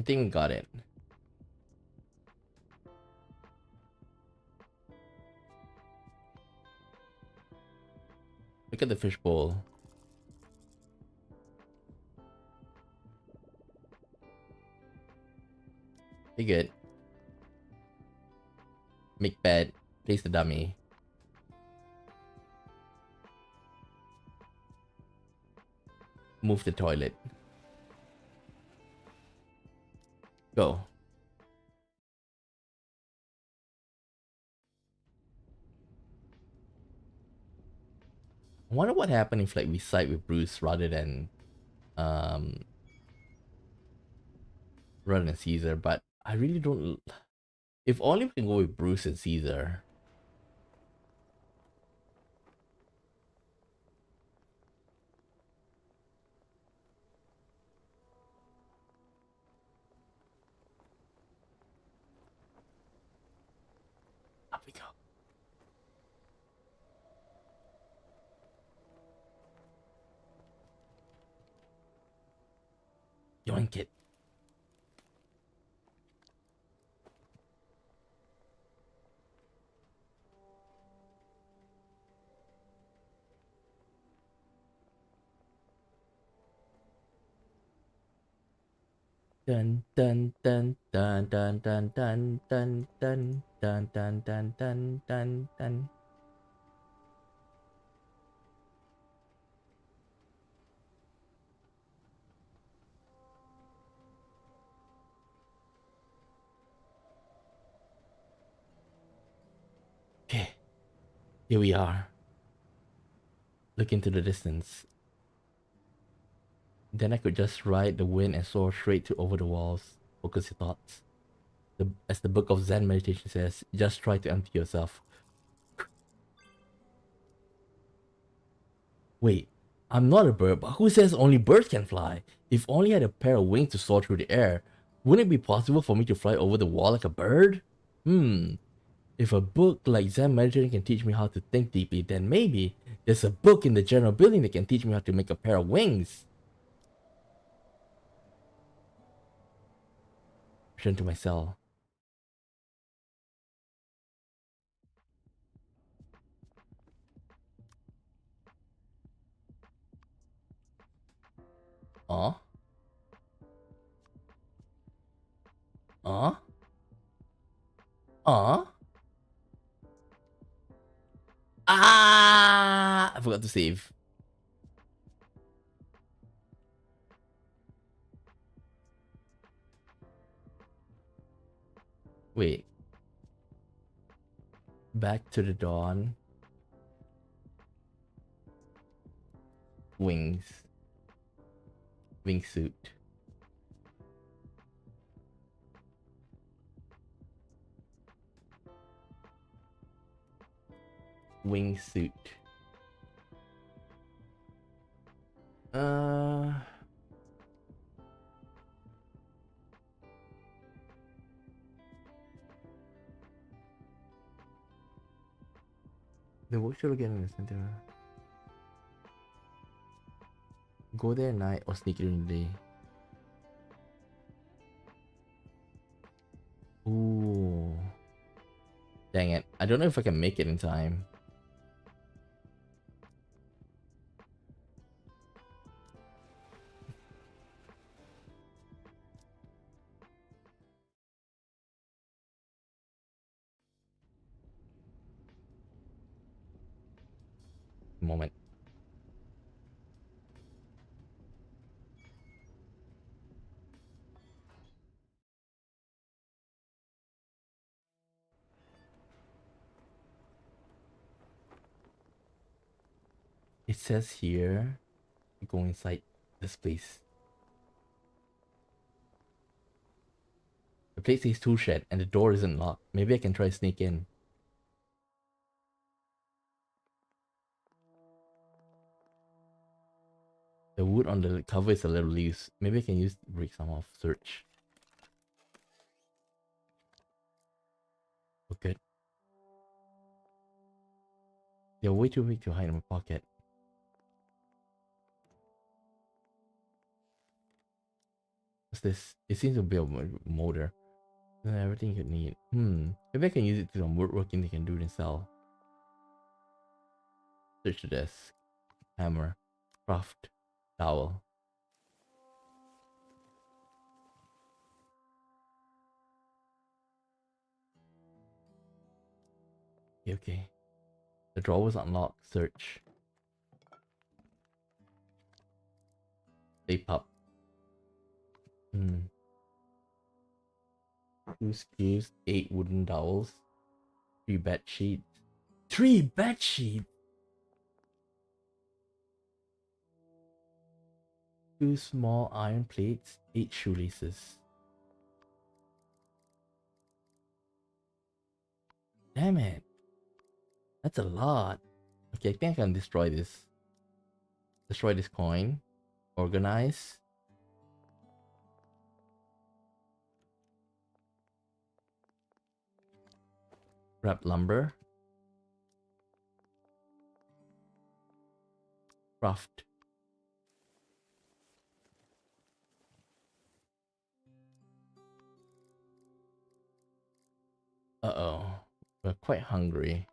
think we got it. Look at the fishbowl. Be good. Make bed. Place the dummy. Move the toilet. Go. I wonder what happened if like we side with Bruce rather than um Caesar, but I really don't. If only we can go with Bruce and Caesar. Up we go. Yoink it. Dun dun dun dun dun dun dun dun dun dun dun dun dun dun dun. Okay, here we are. Look into the distance. Then I could just ride the wind and soar straight to over the walls. Focus your thoughts. As the book of Zen meditation says, just try to empty yourself. Wait, I'm not a bird, but who says only birds can fly? If only I had a pair of wings to soar through the air, wouldn't it be possible for me to fly over the wall like a bird? If a book like Zen meditation can teach me how to think deeply, then maybe there's a book in the general building that can teach me how to make a pair of wings. Return to my cell. Aw? Aw? Aw? Ah! I forgot to save. Wait. Back to the dawn. Wings. Wingsuit. Wingsuit. Then what should I get in the center? Go there at night or sneak it in the day? Ooh. Dang it. I don't know if I can make it in time. Moment. It says here, go inside this place. The place says tool shed and the door isn't locked. Maybe I can try to sneak in. The wood on the cover is a little loose. Maybe I can use break some off. Search. Oh, good. They're way too big to hide in my pocket. . What's this? It seems to be a motor. Everything you could need. Maybe I can use it to some woodworking they can do and sell. Search the desk. Hammer. Craft. Dowel. Okay. The drawer was unlocked. Search. Stay pup. 2 screws, 8 wooden dowels, 3 bed sheets. 3 bed sheets? 2 small iron plates, 8 shoelaces. Damn it. That's a lot. Okay, I think I can destroy this. Destroy this coin. Organize. Grab lumber. Craft. Uh-oh. We're quite hungry.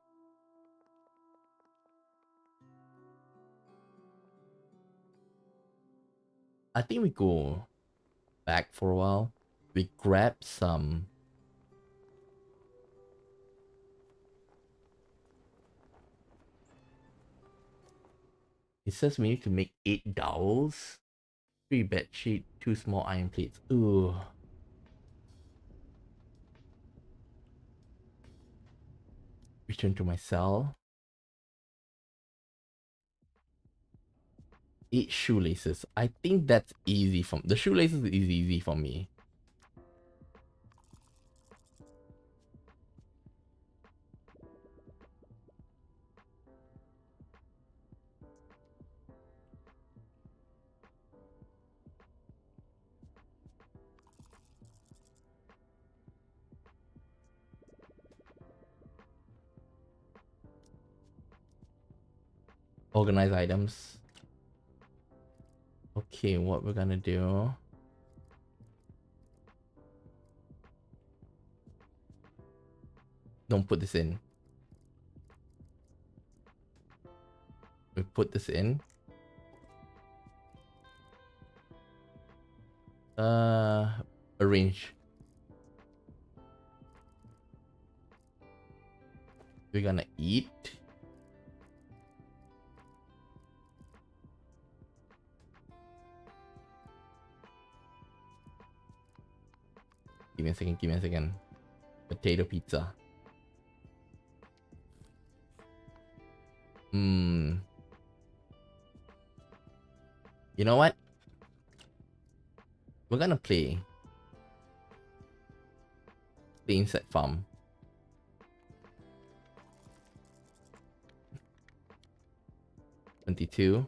I think we go back for a while. We grab some. It says we need to make 8 dowels, 3 bed sheet, 2 small iron plates. Ooh. Return to my cell. 8 shoelaces. I think that's easy from the shoelaces is easy for me. Organize items. Okay, what we're gonna do. Don't put this in. We put this in. Arrange. We're gonna eat. Give me a second, give me a second. Potato pizza. You know what? We're gonna play insect farm. $22.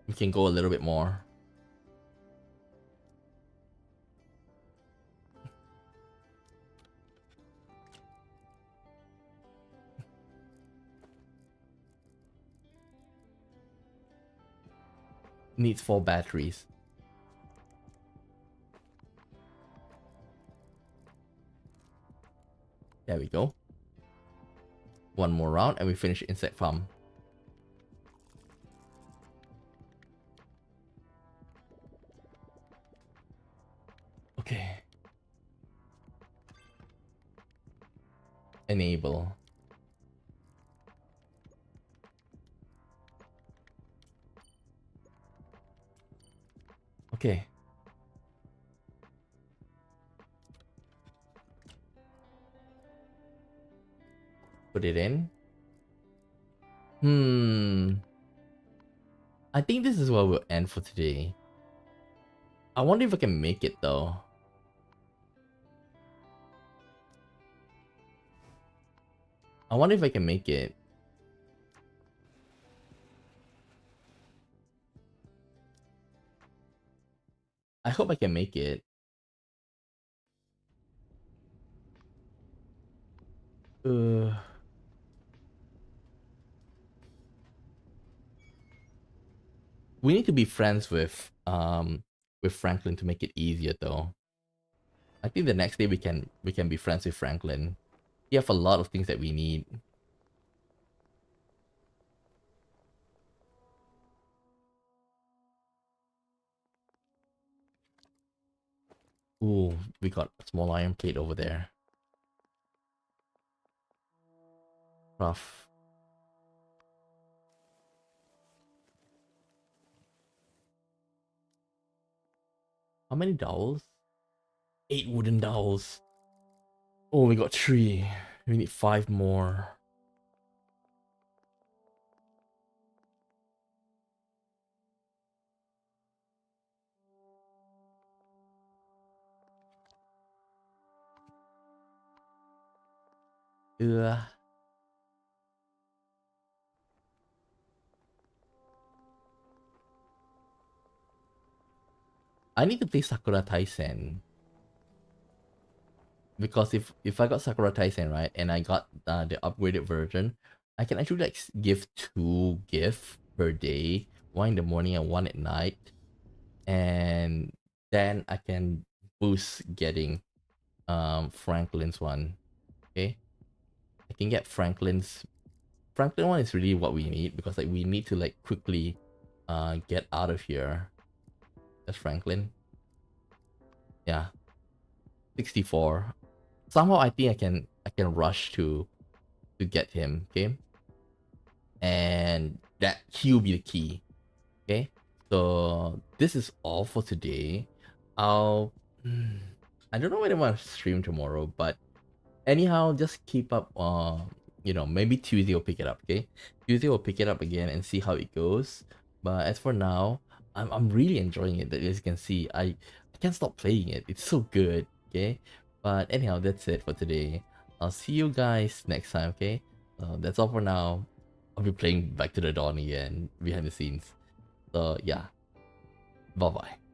We can go a little bit more. Needs 4 batteries. There we go. One more round and we finish insect farm. Okay. Enable. Okay. Put it in. I think this is where we'll end for today. I wonder if I can make it though. I wonder if I can make it. I hope I can make it. Uh, we need to be friends with Franklin to make it easier though. I think the next day we can be friends with Franklin. We have a lot of things that we need. Ooh, we got a small iron plate over there. Rough. How many dowels? 8 wooden dowels. Oh, we got 3. We need 5 more. Ugh. I need to play Sakura Taisen. Because if I got Sakura Taisen, right, and I got the upgraded version, I can actually like give 2 gifts per day, one in the morning and one at night, and then I can boost getting Franklin's one. Okay, I can get Franklin one is really what we need because like we need to like quickly get out of here. That's Franklin. Yeah, 64. Somehow I think I can rush to get him. Okay, and that he'll be the key. Okay, so this is all for today. I'll I don't know whether I want to stream tomorrow, but anyhow, just keep up. Maybe Tuesday will pick it up. Okay, Tuesday will pick it up again and see how it goes. But as for now, I'm really enjoying it. As you can see, I can't stop playing it. It's so good. Okay, but anyhow, that's it for today. I'll see you guys next time. Okay, that's all for now. I'll be playing Back to the Dawn again behind the scenes. So yeah, bye bye.